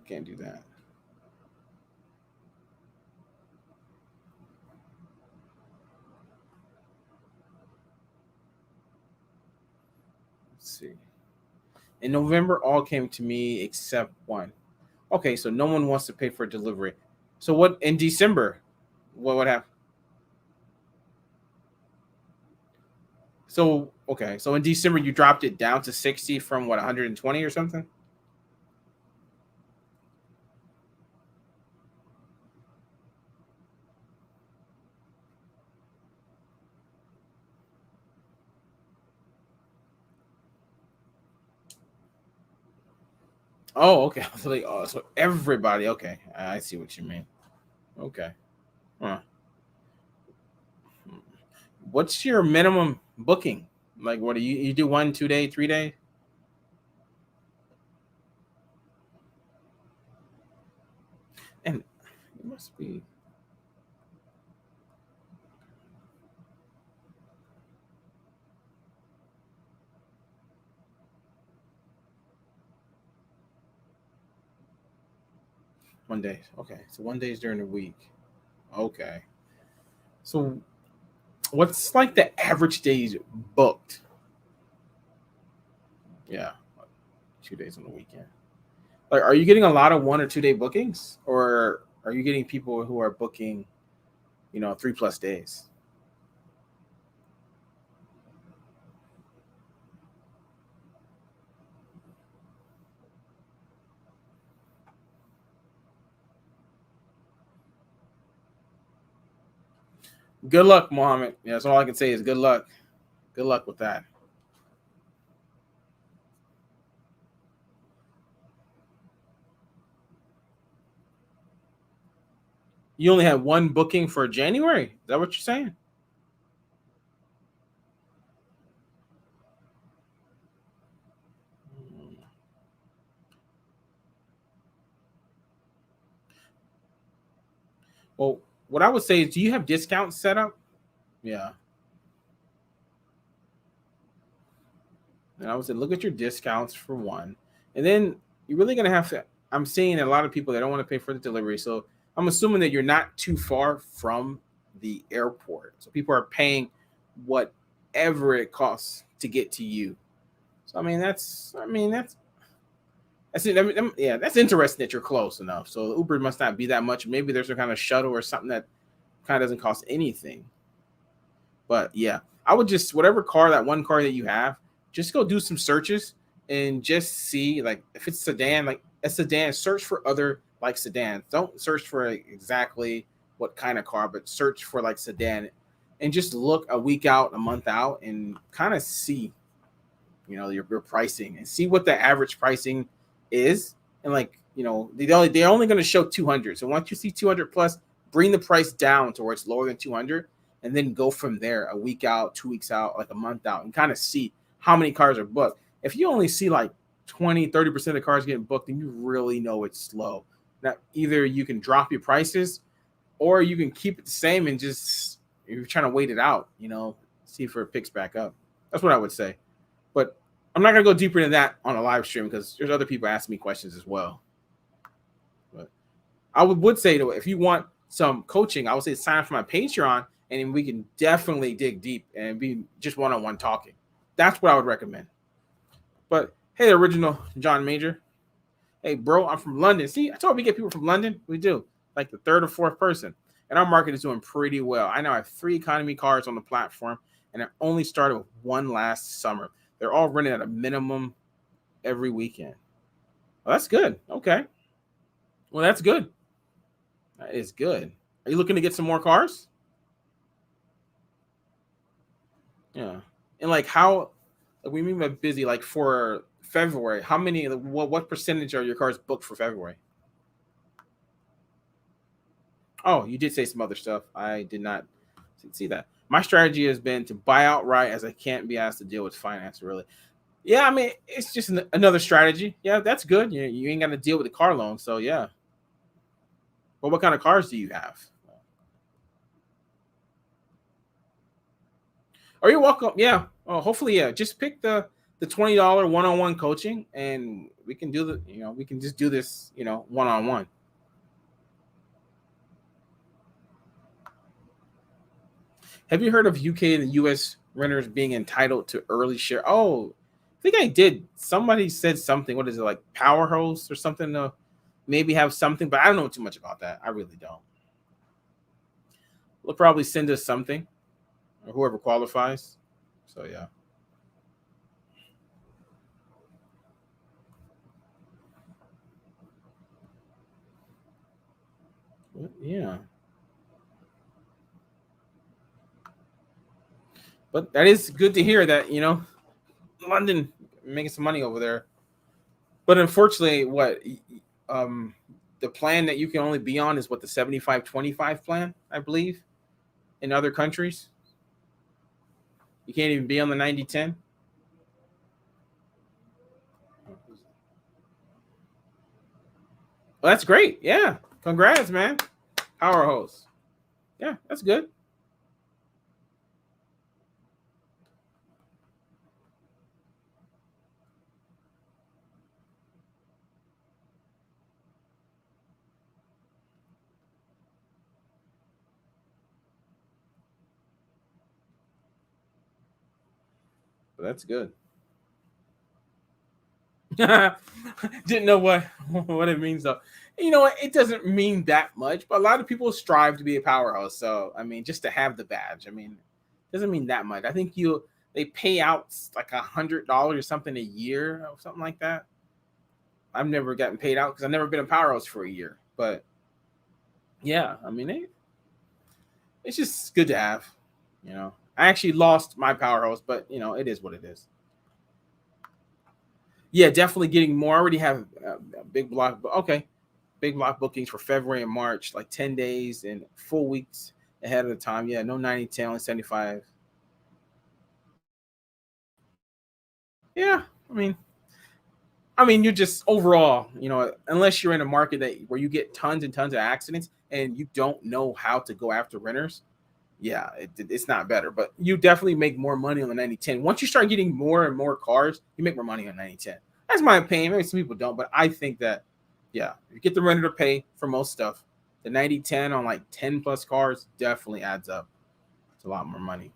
Can't do that. Let's see. In November, all came to me except one. Okay, so no one wants to pay for delivery. So what in December? What would happen? So okay, so in December you dropped it down to 60 from what 120 or something? Oh, okay. So like, oh, so everybody. Okay, I see what you mean. Okay. Huh. What's your minimum booking? Like, what do you do? 1, 2 day, 3 day? And it must be one day. Okay, so 1 day is during the week. Okay. So what's like the average days booked? Yeah, 2 days on the weekend. Like, are you getting a lot of 1 or 2 day bookings, or are you getting people who are booking, 3+ days? Good luck, Mohammed. Yeah, that's all I can say is good luck. Good luck with that. You only had one booking for January. Is that what you're saying? Well, what I would say is, do you have discounts set up? Yeah. And I would say, look at your discounts for one. And then you're really going to have to. I'm seeing a lot of people that don't want to pay for the delivery. So I'm assuming that you're not too far from the airport. So people are paying whatever it costs to get to you. So that's it. Yeah, that's interesting that you're close enough. So Uber must not be that much. Maybe there's some kind of shuttle or something that kind of doesn't cost anything. But yeah, I would just whatever car that one car that you have, just go do some searches and just see like if it's sedan, like a sedan. Search for other like sedans. Don't search for like, exactly what kind of car, but search for like sedan, and just look a week out, a month out, and kind of see your pricing and see what the average pricing is. And like they're only going to show 200. So once you see 200 plus, bring the price down to where it's lower than 200, and then go from there a week out, 2 weeks out, like a month out, and kind of see how many cars are booked. If you only see like 20-30% of cars getting booked, then you really know it's slow. Now either you can drop your prices, or you can keep it the same and just you're trying to wait it out, see if it picks back up. That's what I would say. But I'm not gonna go deeper into that on a live stream because there's other people asking me questions as well. But I would say though, if you want some coaching, I would say sign up for my Patreon, and then we can definitely dig deep and be just one-on-one talking. That's what I would recommend. But hey, original John Major. Hey, bro, I'm from London. See, I told we get people from London. We do, like the third or fourth person, and our market is doing pretty well. I now have 3 economy cars on the platform, and I only started with one last summer. They're all running at a minimum every weekend. Well, that's good. Okay. Well, that's good. That is good. Are you looking to get some more cars? Yeah. And like how like, we mean by busy, like for February, how many what percentage are your cars booked for February? Oh, you did say some other stuff. I did not see that. My strategy has been to buy outright as I can't be asked to deal with finance really. Yeah, I mean, it's just another strategy. Yeah, that's good. You ain't got to deal with the car loan. So yeah. But what kind of cars do you have? Oh, you're welcome. Yeah. Oh, hopefully, yeah. Just pick the $20 one-on-one coaching, and we can do the, we can just do this, one-on-one. Have you heard of UK and the US renters being entitled to early share? Oh, I think I did. Somebody said something. What is it, like power host or something? To maybe have something, but I don't know too much about that. I really don't. They'll probably send us something, or whoever qualifies. So yeah. Yeah. But that is good to hear that, London making some money over there. But unfortunately, um the plan that you can only be on is what, the 75/25 plan, I believe, in other countries. You can't even be on the 90/10. Well, that's great. Yeah. Congrats, man. Power host. Yeah, that's good. That's good. Didn't know what it means though. You know what? It doesn't mean that much, but a lot of people strive to be a powerhouse. So I mean, just to have the badge, I mean, it doesn't mean that much. I think they pay out like $100 or something a year or something like that. I've never gotten paid out because I've never been a powerhouse for a year. But yeah, I mean, it's just good to have. I actually lost my powerhouse, but it is what it is. Yeah, definitely getting more. I already have a big block, but okay, big block bookings for February and March, like 10 days and full weeks ahead of the time. Yeah, no 90/10, only 75. Yeah, I mean, you're just overall, unless you're in a market where you get tons and tons of accidents and you don't know how to go after renters, yeah, it's not better. But you definitely make more money on the 90/10. Once you start getting more and more cars, you make more money on 90/10. That's my opinion. Maybe some people don't, but I think that, yeah, if you get the renter to pay for most stuff, the 90/10 on like 10 plus cars definitely adds up. It's a lot more money.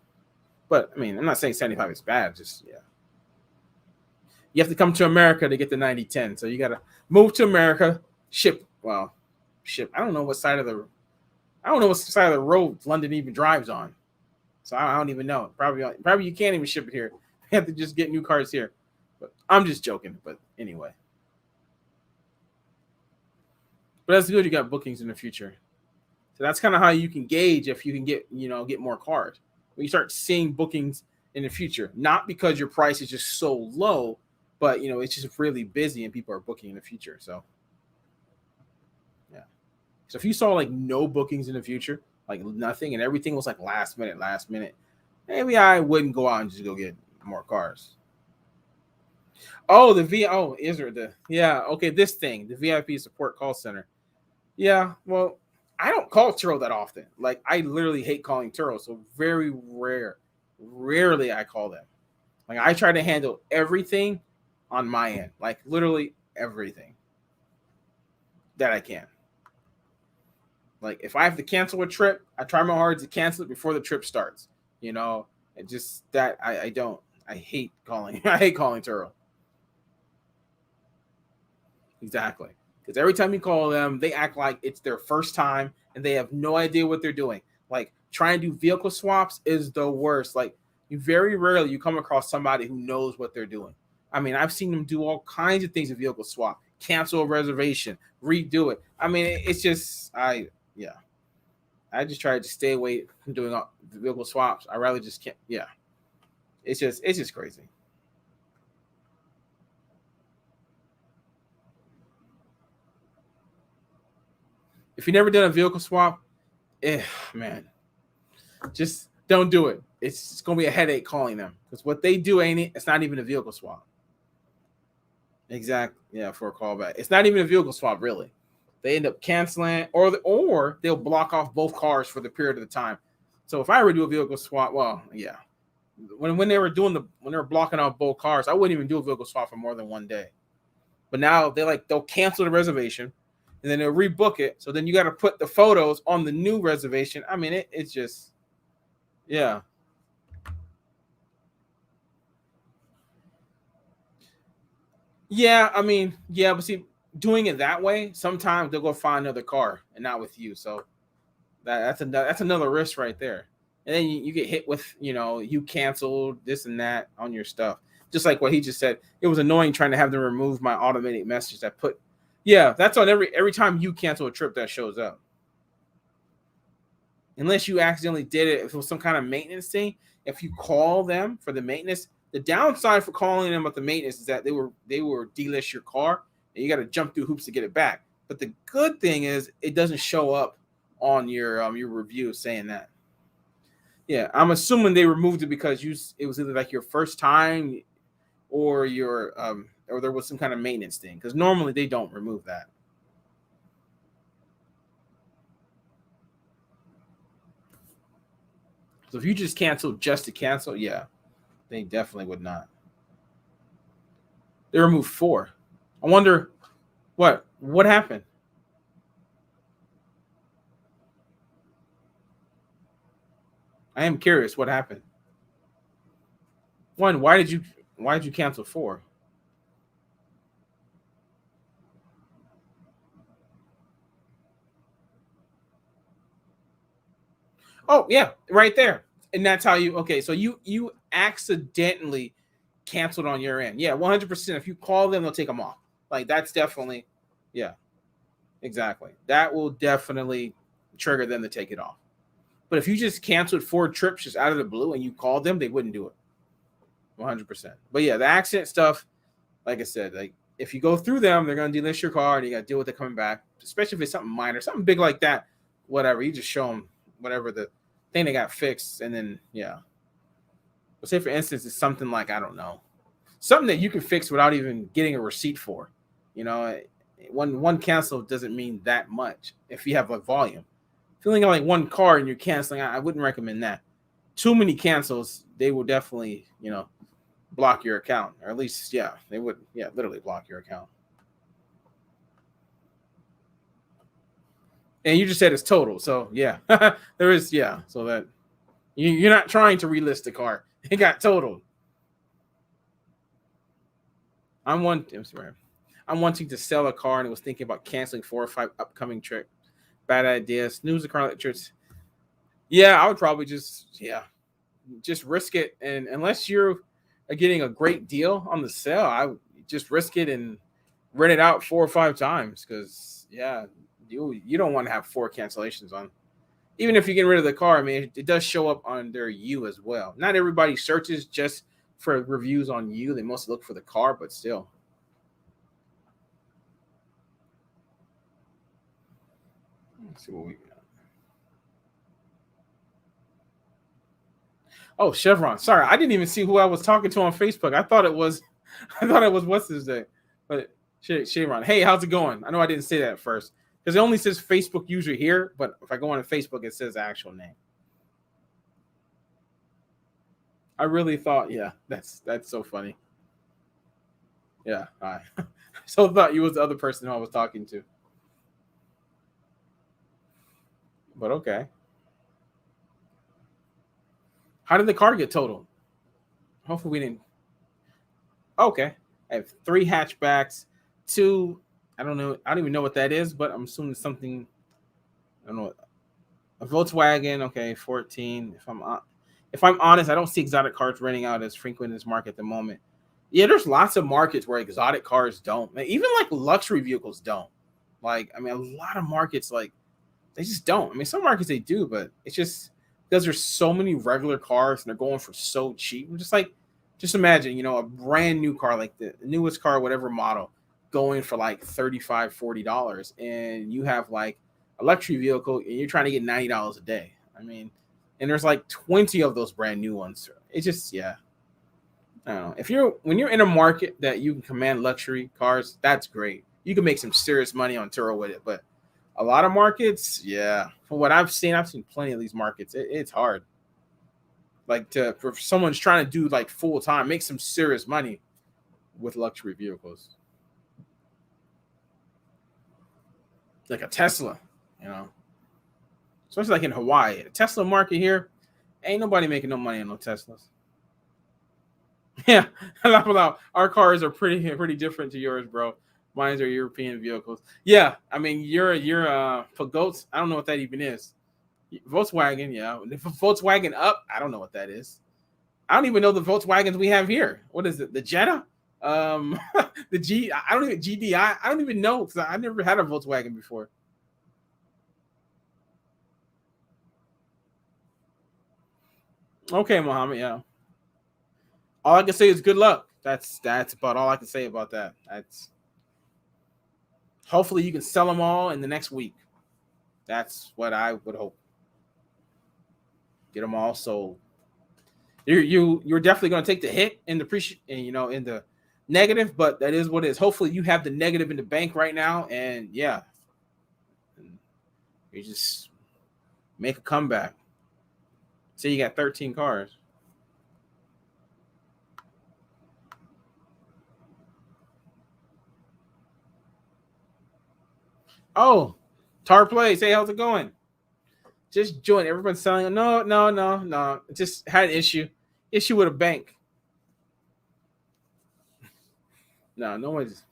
But I mean, I'm not saying 75 is bad. Just, yeah, you have to come to America to get the 90/10. So you got to move to America, ship. I don't know what side of the road London even drives on. So I don't even know. Probably you can't even ship it here. You have to just get new cars here. But I'm just joking. But anyway, but that's good. You got bookings in the future. So that's kind of how you can gauge if you can get more cars. When you start seeing bookings in the future, not because your price is just so low, but it's just really busy and people are booking in the future. So yeah. So if you saw like no bookings in the future, like nothing, and everything was like last minute, maybe I wouldn't go out and just go get more cars. Oh, is there okay, this thing, the VIP support call center. Yeah, well, I don't call Turo that often. Like, I literally hate calling Turo, so very rarely I call them. Like, I try to handle everything on my end, like literally everything that I can. Like, if I have to cancel a trip, I try my hardest to cancel it before the trip starts. It just that I don't. I hate calling. I hate calling Turo. Exactly. Because every time you call them, they act like it's their first time and they have no idea what they're doing. Like, trying to do vehicle swaps is the worst. Like, you very rarely you come across somebody who knows what they're doing. I mean, I've seen them do all kinds of things in vehicle swap, cancel a reservation, redo it. I mean, it's just yeah. I just try to stay away from doing all vehicle swaps. I rather just can't. Yeah, it's just crazy. If you never done a vehicle swap, man, just don't do it. It's gonna be a headache calling them because what they do ain't it. It's not even a vehicle swap. Exactly. Yeah, for a callback, it's not even a vehicle swap really. They end up canceling, or they'll block off both cars for the period of the time. So if I were to do a vehicle swap, well, yeah, when they were blocking off both cars, I wouldn't even do a vehicle swap for more than one day. But now they'll cancel the reservation and then they'll rebook it. So then you got to put the photos on the new reservation. I mean, it's just, yeah. Yeah, I mean, yeah, but see, doing it that way, sometimes they'll go find another car and not with you. So that's another risk right there. And then you get hit with, you canceled this and that on your stuff. Just like what he just said, it was annoying trying to have them remove my automated message that put, yeah, that's on every time you cancel a trip that shows up. Unless you accidentally did it, if it was some kind of maintenance thing, if you call them for the maintenance, the downside for calling them about the maintenance is that they were delist your car and you got to jump through hoops to get it back. But the good thing is it doesn't show up on your review saying that. Yeah, I'm assuming they removed it because it was either like your first time or or there was some kind of maintenance thing, because normally they don't remove that. So if you just cancel just to cancel, yeah, they definitely would not. They removed 4. I wonder what happened. I am curious what happened. One, why did you cancel 4? Oh yeah, right there. And that's how you, okay, so you accidentally canceled on your end. Yeah, 100%. If you call them, they'll take them off. Like that's definitely, yeah, exactly. That will definitely trigger them to take it off. But if you just canceled 4 trips just out of the blue and you called them, they wouldn't do it. 100%. But yeah, the accident stuff, like I said, like if you go through them, they're gonna delist your car and you gotta deal with it coming back. Especially if it's something minor, something big like that. Whatever, you just show them whatever the thing they got fixed, and then yeah. But say for instance, it's something like, I don't know, something that you can fix without even getting a receipt for. You know, one cancel doesn't mean that much if you have a volume. If you only got like one car and you're canceling, I wouldn't recommend that. Too many cancels, they will definitely, block your account, or at least, yeah, they would, yeah, literally block your account. And you just said it's total, so yeah, there is, yeah, so that you're not trying to relist the car. It got totaled. I'm one. I'm wanting to sell a car and was thinking about canceling 4 or 5 upcoming trips. Bad idea. Snooze the car lectures. Yeah, I would probably just risk it, and unless you're getting a great deal on the sale, I would just risk it and rent it out 4 or 5 times, because yeah, you don't want to have 4 cancellations on. Even if you get rid of the car, I mean, it does show up on their you as well. Not everybody searches just for reviews on you. They mostly look for the car, but still. Let's see what we got. Oh, Chevron. Sorry, I didn't even see who I was talking to on Facebook. I thought it was what's his name, but Chevron. Hey, how's it going? I know I didn't say that at first because it only says Facebook user here, but if I go on Facebook, it says the actual name. I really thought, yeah, that's so funny. Yeah, I so thought you was the other person who I was talking to, but okay. How did the car get totaled? Hopefully we didn't. Okay, I have 3 hatchbacks, 2. I don't know. I don't even know what that is, but I'm assuming something. I don't know. A Volkswagen. Okay, 14. If I'm honest, I don't see exotic cars renting out as frequent in this market at the moment. Yeah, there's lots of markets where exotic cars don't. Even like luxury vehicles don't. Like, I mean, a lot of markets, like, they just don't. I mean, some markets they do, but it's just because there's so many regular cars and they're going for so cheap. I'm just like, just imagine, a brand new car, like the newest car, whatever model, going for like $35, $40, and you have like a luxury vehicle and you're trying to get $90 a day. I mean, and there's like 20 of those brand new ones. It's just, yeah. I don't know. When you're in a market that you can command luxury cars, that's great. You can make some serious money on Turo with it, but a lot of markets, yeah. From what I've seen plenty of these markets. It's hard. Like for someone's trying to do like full time, make some serious money with luxury vehicles. like a Tesla, you know, especially like in Hawaii. The Tesla market here, ain't nobody making no money on no Teslas. Yeah, our cars are pretty different to yours, bro. Mine are European vehicles. Yeah, I mean you're for goats. I don't know what that even is. Volkswagen, yeah. If Volkswagen up, I don't know what that is. I don't even know the Volkswagens we have here. What is it? The Jetta? The G. I don't even GDI. I don't even know because I never had a Volkswagen before. Okay, Mohammed. Yeah. All I can say is good luck. That's about all I can say about that. That's hopefully you can sell them all in the next week. That's what I would hope. Get them all sold. You're definitely going to take the hit in the in the negative, but that is what it is. Hopefully you have the negative in the bank right now, and yeah, you just make a comeback. So you got 13 cars. Oh, Tar Plays. Hey, how's it going? Just join. Everyone's selling. No, no, no, no. Just had an issue with a bank. No, no one's.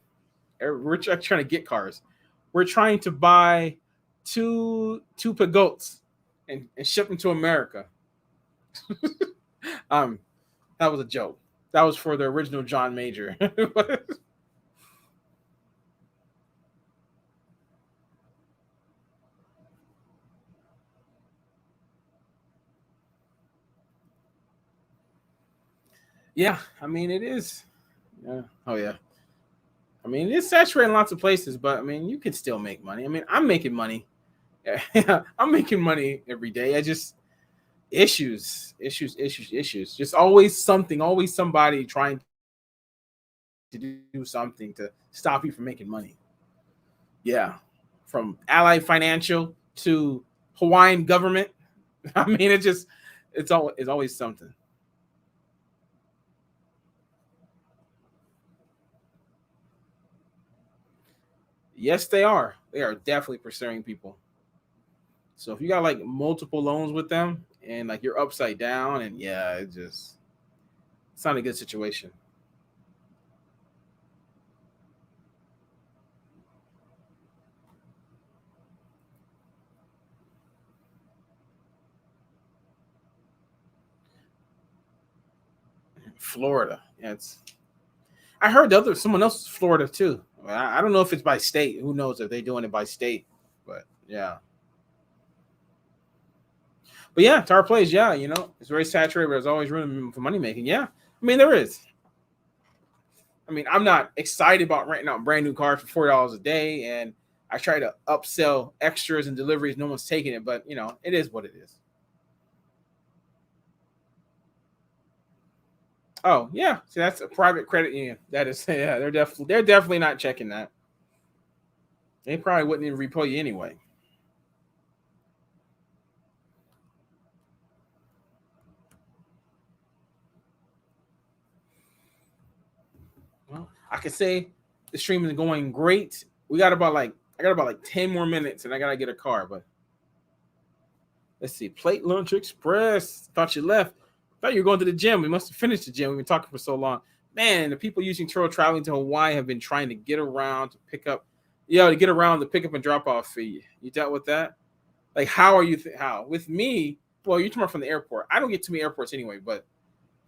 We're trying to get cars. We're trying to buy two Pagots and ship them to America. That was a joke. That was for the original John Major. Yeah, I mean it is. Yeah. Oh yeah. I mean it's saturated in lots of places, but I mean you can still make money. I mean I'm making money. I'm making money every day. I just issues. Just always something, always somebody trying to do something to stop you from making money. Yeah. From Allied Financial to Hawaiian government. I mean, it's always something. Yes, they are. They are definitely pursuing people. So if you got like multiple loans with them and like you're upside down and yeah, it's not a good situation. Florida. Yeah, it's I heard the other someone else is Florida too. I don't know if it's by state. Who knows if they're doing it by state? But yeah. But yeah, Tar Plays, yeah, it's very saturated, but there's always room for money making. Yeah. I mean, there is. I mean, I'm not excited about renting out brand new cars for $4 a day, and I try to upsell extras and deliveries. No one's taking it, but it is what it is. Oh yeah, so that's a private credit union. That is, yeah, they're definitely not checking that. They probably wouldn't even repo you anyway. Well, I could say the stream is going great. I got about like 10 more minutes, and I gotta get a car, but let's see. Plate Lunch Express. Thought you left. Thought you were going to the gym. We must have finished the gym. We've been talking for so long. Man, the people using Turo traveling to Hawaii have been trying to get around to pick up, to get around the pickup and drop off fee. You dealt with that? Like, how are you? How with me? Well, you're talking about from the airport. I don't get to many airports anyway, but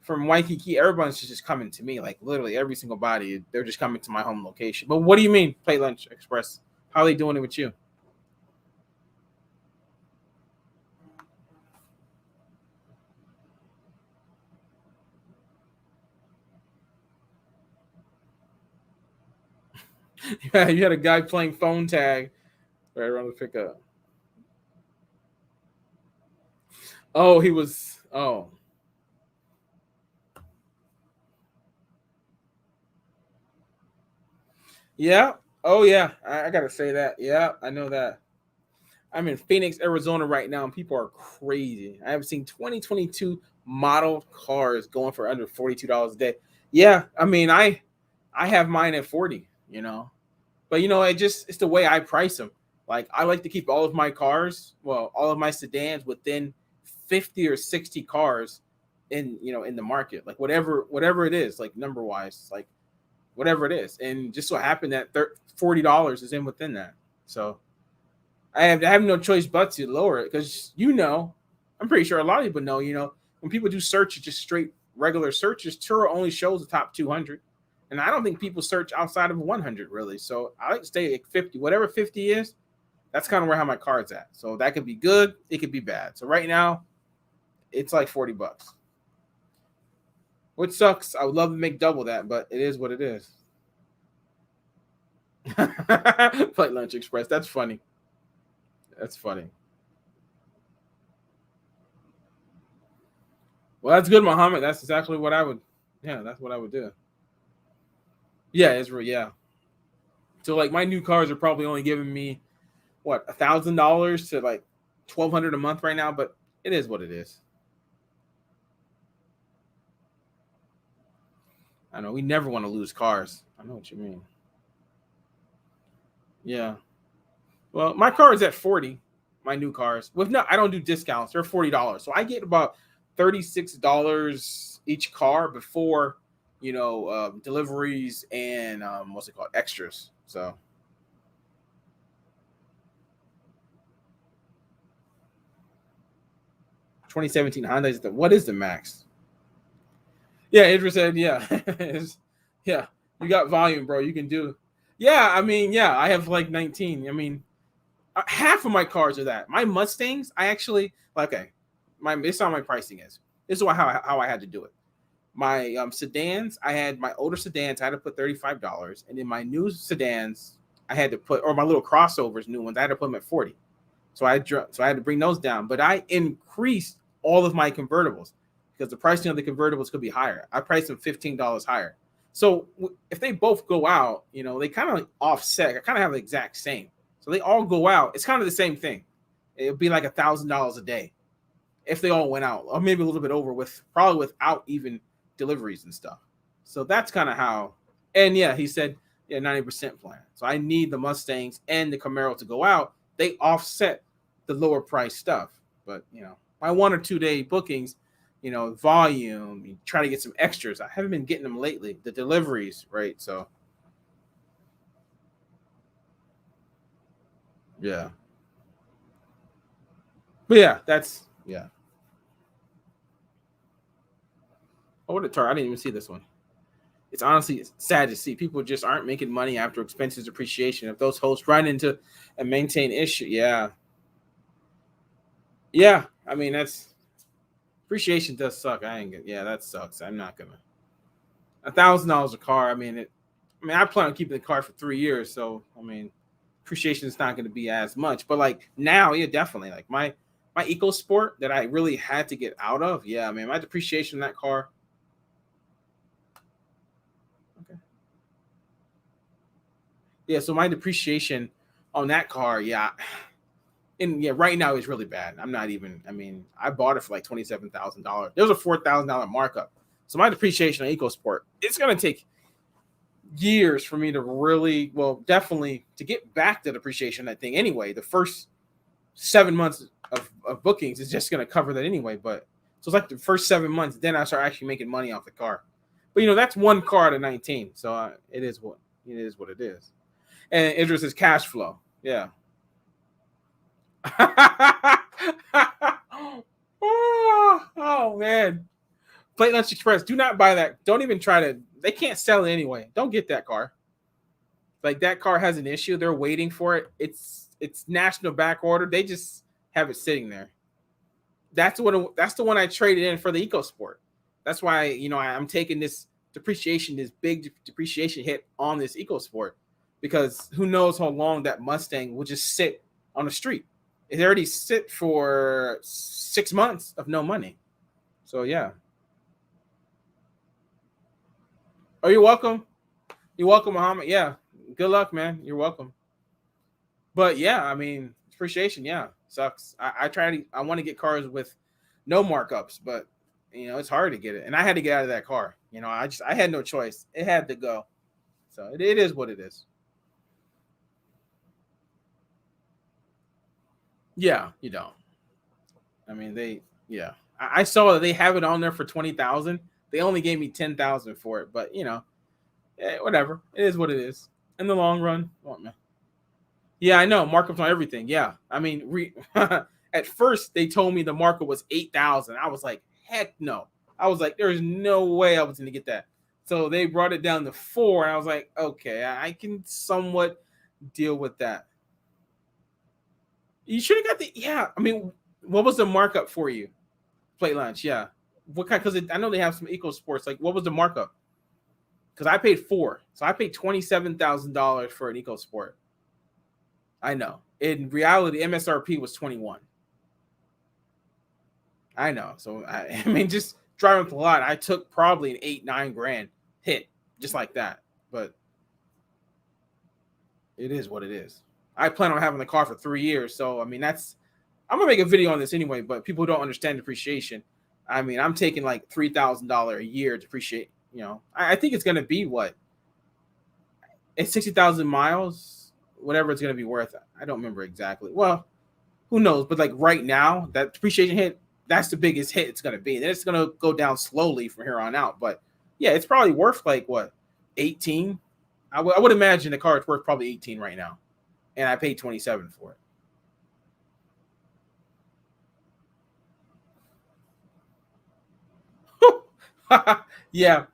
from Waikiki, everyone's just coming to me. Like literally every single body, they're just coming to my home location. But what do you mean, Plate Lunch Express? How are they doing it with you? Yeah, you had a guy playing phone tag right around the pickup. Oh, he was. Oh, yeah. Oh, yeah. I gotta say that. Yeah, I know that. I'm in Phoenix, Arizona right now, and people are crazy. I have seen 2022 model cars going for under $42 a day. Yeah, I mean, I have mine at 40. But it's the way I price them. Like I like to keep all of my cars, well, all of my sedans within 50 or 60 cars in the market, like whatever it is, like number wise, like whatever it is. And just so happened that $40 is in within that. So I have no choice but to lower it because I'm pretty sure a lot of people know, when people do searches, just straight regular searches, Turo only shows the top 200. And I don't think people search outside of 100 really. So I like to stay at 50, whatever 50 is. That's kind of where my card's at. So that could be good. It could be bad. So right now it's like $40, which sucks. I would love to make double that, but it is what it is. Flight Lunch Express. That's funny. That's funny. Well, that's good, Muhammad. That's exactly what I would. Yeah, that's what I would do. Yeah, Israel. Yeah. So like my new cars are probably only giving me what $1,000 to like 1,200 a month right now, but it is what it is. I know we never want to lose cars. I know what you mean. Yeah. Well, my car is at 40. My new cars. I don't do discounts. They're $40. So I get about $36 each car before, deliveries and what's it called, extras. So 2017 Honda is what is the max? Yeah, Idris said, yeah, yeah. You got volume, bro. You can do. Yeah, I mean, yeah. I have like 19. I mean, half of my cars are that. My Mustangs, I actually okay. This is how my pricing is. This is how I had to do it. My sedans, I had my older sedans, I had to put $35, and in my new sedans, I had to put, or my little crossovers, new ones, I had to put them at 40. So I had to bring those down, but I increased all of my convertibles because the pricing of the convertibles could be higher. I priced them $15 higher. So if they both go out, they kind of like offset. I kind of have the exact same. So they all go out. It's kind of the same thing. It'd be like $1,000 a day if they all went out, or maybe a little bit over probably without even deliveries and stuff. So that's kind of how. And yeah, he said, yeah, 90% plan. So I need the Mustangs and the Camaro to go out. They offset the lower price stuff. But my 1 or 2 day bookings, volume, you try to get some extras. I haven't been getting them lately. The deliveries, right? So yeah. But yeah, yeah. Oh, what a tar! I didn't even see this one. It's honestly sad to see people just aren't making money after expenses depreciation. If those hosts run into and maintain issue, yeah, yeah. I mean, that's depreciation does suck. Yeah, that sucks. I'm not gonna $1,000 a car. I plan on keeping the car for 3 years, so I mean, depreciation is not going to be as much. But like now, yeah, definitely. Like my EcoSport that I really had to get out of. Yeah, I mean, my depreciation in that car. Okay. Yeah, so my depreciation on that car, yeah, and yeah, right now is really bad. I'm not even. I mean, I bought it for like $27,000. There was a $4,000 markup. So my depreciation on EcoSport, it's gonna take years for me to really, well, definitely to get back to depreciation. I think anyway, the first 7 months of bookings is just gonna cover that anyway. But so it's like the first 7 months, then I start actually making money off the car. But that's one car out of 19, so it is what it is. And Idris is cash flow. Yeah. oh man. Plate Lunch Express. Do not buy that. Don't even try to. They can't sell it anyway. Don't get that car. Like that car has an issue. They're waiting for it. It's national back order. They just have it sitting there. That's the one I traded in for the EcoSport. That's why I'm taking this big depreciation hit on this EcoSport, because who knows how long that Mustang will just sit on the street. It already sit for 6 months of no money. So yeah. Oh, you're welcome. You're welcome, Muhammad. Yeah. Good luck, man. You're welcome. But yeah, I mean, depreciation, yeah, sucks. I want to get cars with no markups, but it's hard to get it. And I had to get out of that car. I had no choice. It had to go. So it is what it is. Yeah, you don't. I mean, yeah. I saw that they have it on there for 20,000. They only gave me 10,000 for it, but whatever. It is what it is. In the long run, yeah, I know markups on everything. Yeah, I mean, at first they told me the markup was 8,000. I was like, heck no. I was like, there's no way I was going to get that. So they brought it down to 4, and I was like, okay, I can somewhat deal with that. You should have got the I mean, what was the markup for you? Plate lunch, yeah. What kind? Because I know they have some eco sports. Like, what was the markup? Because I paid 4, so I paid $27,000 for an eco sport. I know. In reality, MSRP was 21. I know. So I mean, just driving up the lot, I took probably an 8-9 grand hit just like that. But it is what it is. I plan on having the car for 3 years, so I mean I'm gonna make a video on this anyway. But people don't understand depreciation. I mean, I'm taking like $3,000 a year to depreciate. I think it's gonna be what? It's 60,000 miles, whatever it's gonna be worth. I don't remember exactly. Well, who knows? But like right now, that depreciation hit, that's the biggest hit it's gonna be. Then it's gonna go down slowly from here on out. But yeah, it's probably worth like what, 18? I would imagine the car is worth probably 18 right now, and I paid 27 for it. yeah,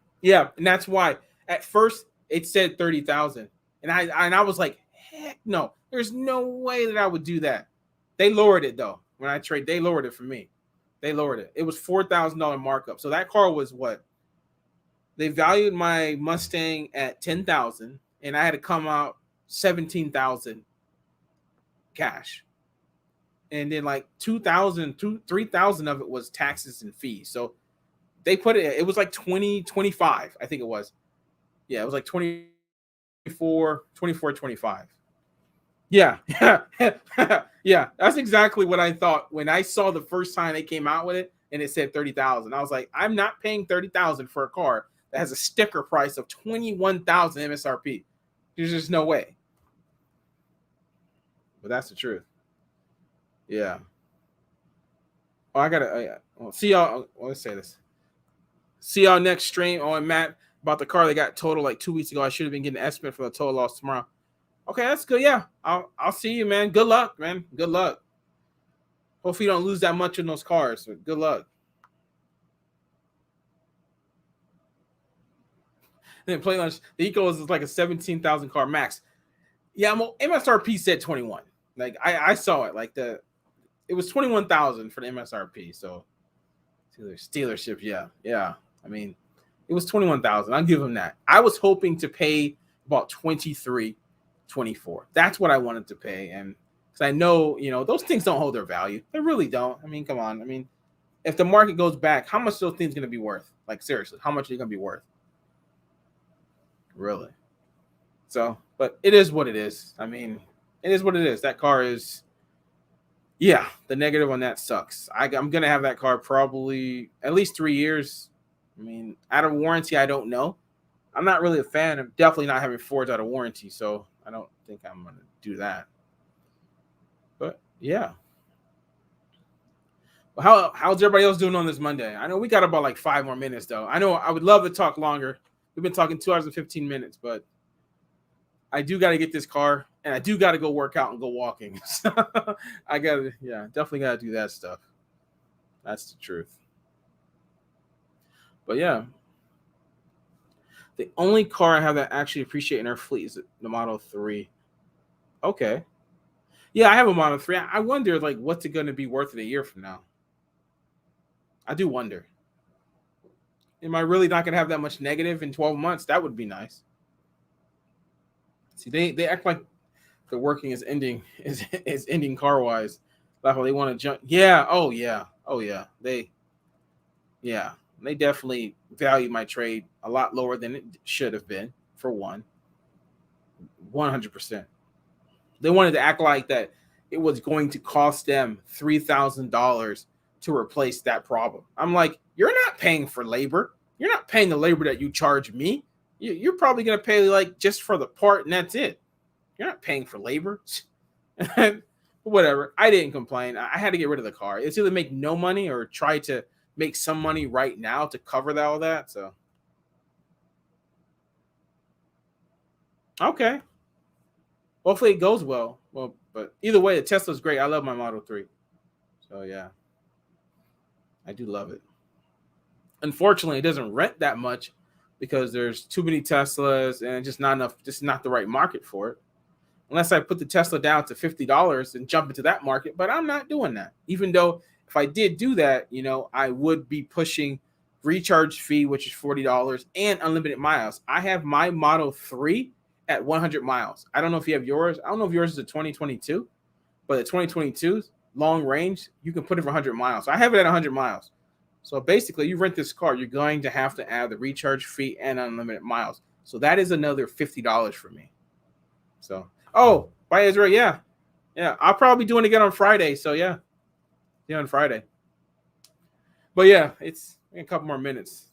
and that's why at first it said 30,000, and I was like, heck no, there's no way that I would do that. They lowered it though when I trade. They lowered it for me. They lowered it. It was $4,000 markup. So that car was what? They valued my Mustang at 10,000, and I had to come out 17,000 cash, and then like 3,000 of it was taxes and fees. So they put it. It was like 2025, I think it was. Yeah, it was like 24, 25. Yeah, yeah. That's exactly what I thought when I saw the first time they came out with it, and it said 30,000. I was like, I'm not paying 30,000 for a car that has a sticker price of 21,000 MSRP. There's just no way. But that's the truth. Yeah. Oh, I gotta. See y'all. Let's say this. See y'all next stream on Matt about the car that got totaled like 2 weeks ago. I should have been getting an estimate for the total loss tomorrow. Okay, that's good. Yeah, I'll see you, man. Good luck, man. Good luck. Hopefully you don't lose that much in those cars. But good luck. Then play lunch. The Eco is like a 17,000 car max. Yeah, MSRP said 21. Like I saw it. Like it was 21,000 for the MSRP. So dealership, yeah. I mean, it was 21,000. I'll give them that. I was hoping to pay about 23, 24. That's what I wanted to pay, and because I know those things don't hold their value. They really don't. I mean, come on. I mean, if the market goes back, how much are those things going to be worth? Like seriously, how much are they going to be worth? Really? So, but it is what it is. I mean, it is what it is. That car is. Yeah, the negative on that sucks. I'm going to have that car probably at least 3 years. I mean, out of warranty, I don't know. I'm not really a fan of definitely not having Fords out of warranty, so I don't think I'm going to do that. But, yeah. Well, how's everybody else doing on this Monday? I know we got about like 5 more minutes, though. I know I would love to talk longer. We've been talking 2 hours and 15 minutes, but I do got to get this car, and I do got to go work out and go walking. So I got to, definitely got to do that stuff. That's the truth. But yeah, the only car I have that actually appreciate in our fleet is the Model 3. Okay. Yeah, I have a Model 3. I wonder, like, what's it going to be worth in a year from now? I do wonder. Am I really not going to have that much negative in 12 months? That would be nice. See, they act like the working is ending car wise. Like they want to jump. Yeah. Oh yeah. They definitely value my trade a lot lower than it should have been. For one, 100%. They wanted to act like that it was going to cost them $3,000 to replace that problem. I'm like, you're not paying for labor. You're not paying the labor that you charge me. You're probably going to pay like just for the part, and that's it. You're not paying for labor. Well, whatever. I didn't complain. I had to get rid of the car. It's either make no money or try to make some money right now to cover all that. So, okay. Hopefully it goes well. Well, but either way, the Tesla's great. I love my Model 3. So, yeah, I do love it. Unfortunately, it doesn't rent that much because there's too many Teslas and just not enough, just not the right market for it. Unless I put the Tesla down to $50 and jump into that market, but I'm not doing that. Even though if I did do that, I would be pushing recharge fee, which is $40, and unlimited miles. I have my Model 3 at 100 miles. I don't know if you have yours. I don't know if yours is a 2022, but the 2022 long range, you can put it for 100 miles. So I have it at 100 miles. So basically, you rent this car, you're going to have to add the recharge fee and unlimited miles. So that is another $50 for me. So, oh, by Israel, yeah. I'll probably be doing it again on Friday. So yeah, on Friday. But yeah, it's a couple more minutes.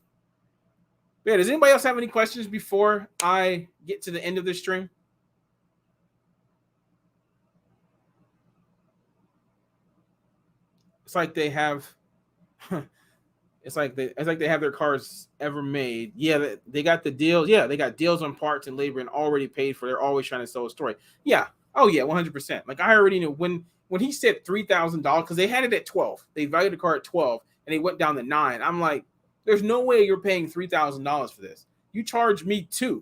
But yeah, does anybody else have any questions before I get to the end of the stream? It's like they have. It's like they have their cars ever made. Yeah, they got the deals. Yeah, they got deals on parts and labor and already paid for. They're always trying to sell a story. Yeah. Oh yeah, 100%. Like I already knew when he said $3,000 because they had it at 12. They valued the car at 12 and they went down to 9. I'm like, there's no way you're paying $3,000 for this. You charge me $2,000.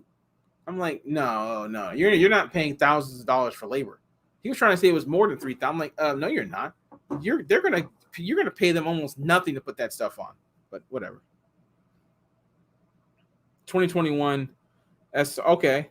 I'm like, no, you're not paying thousands of dollars for labor. He was trying to say it was more than $3,000. I'm like, no, you're not. You're gonna pay them almost nothing to put that stuff on. But whatever. 2021 S. Okay.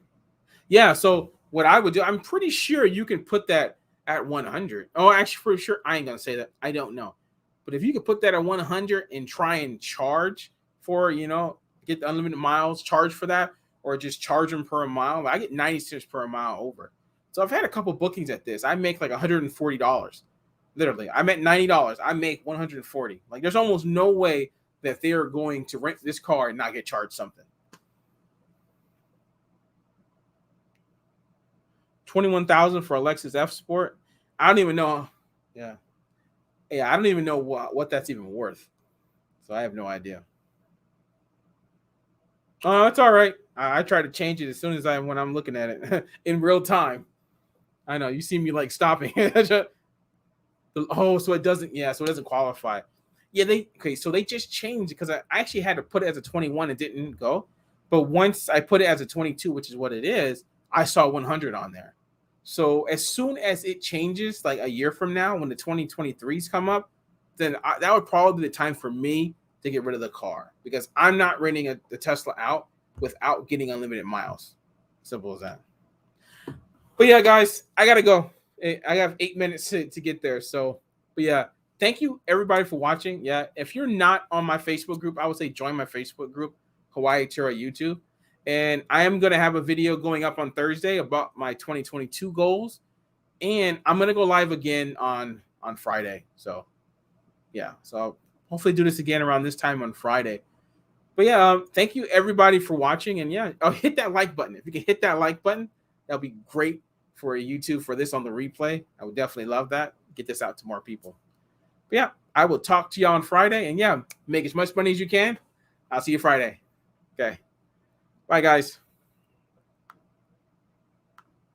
Yeah. So what I would do, I'm pretty sure you can put that at 100. Oh, actually, pretty sure. I ain't gonna say that. I don't know. But if you could put that at 100 and try and charge for, get the unlimited miles, charge for that, or just charge them per mile. I get 90 cents per mile over. So I've had a couple bookings at this. I make like $140. Literally, I'm at $90. I make 140. Like there's almost no way that they are going to rent this car and not get charged something. 21,000 for a Lexus F Sport. I don't even know. Yeah, I don't even know what that's even worth. So I have no idea. Oh, it's all right. I try to change it as soon as when I'm looking at it in real time. I know you see me like stopping. Oh, so it doesn't. Yeah, so it doesn't qualify. Yeah, so they just changed because I actually had to put it as a 21. It didn't go, but once I put it as a 22, which is what it is, I saw 100 on there. So as soon as it changes, like a year from now, when the 2023s come up, then that would probably be the time for me to get rid of the car because I'm not renting the Tesla out without getting unlimited miles. Simple as that. But yeah, guys, I gotta go. I have 8 minutes to get there. So, but yeah, thank you everybody for watching. Yeah, if you're not on my Facebook group, I would say join my Facebook group, Hawaii Turo YouTube. And I am gonna have a video going up on Thursday about my 2022 goals, and I'm gonna go live again on Friday. So, yeah, so I'll hopefully do this again around this time on Friday. But yeah, thank you everybody for watching, and yeah, hit that like button. If you can hit that like button, that'll be great for YouTube for this on the replay. I would definitely love that. Get this out to more people. But yeah, I will talk to you on Friday. And yeah, make as much money as you can. I'll see you Friday. Okay. Bye, guys.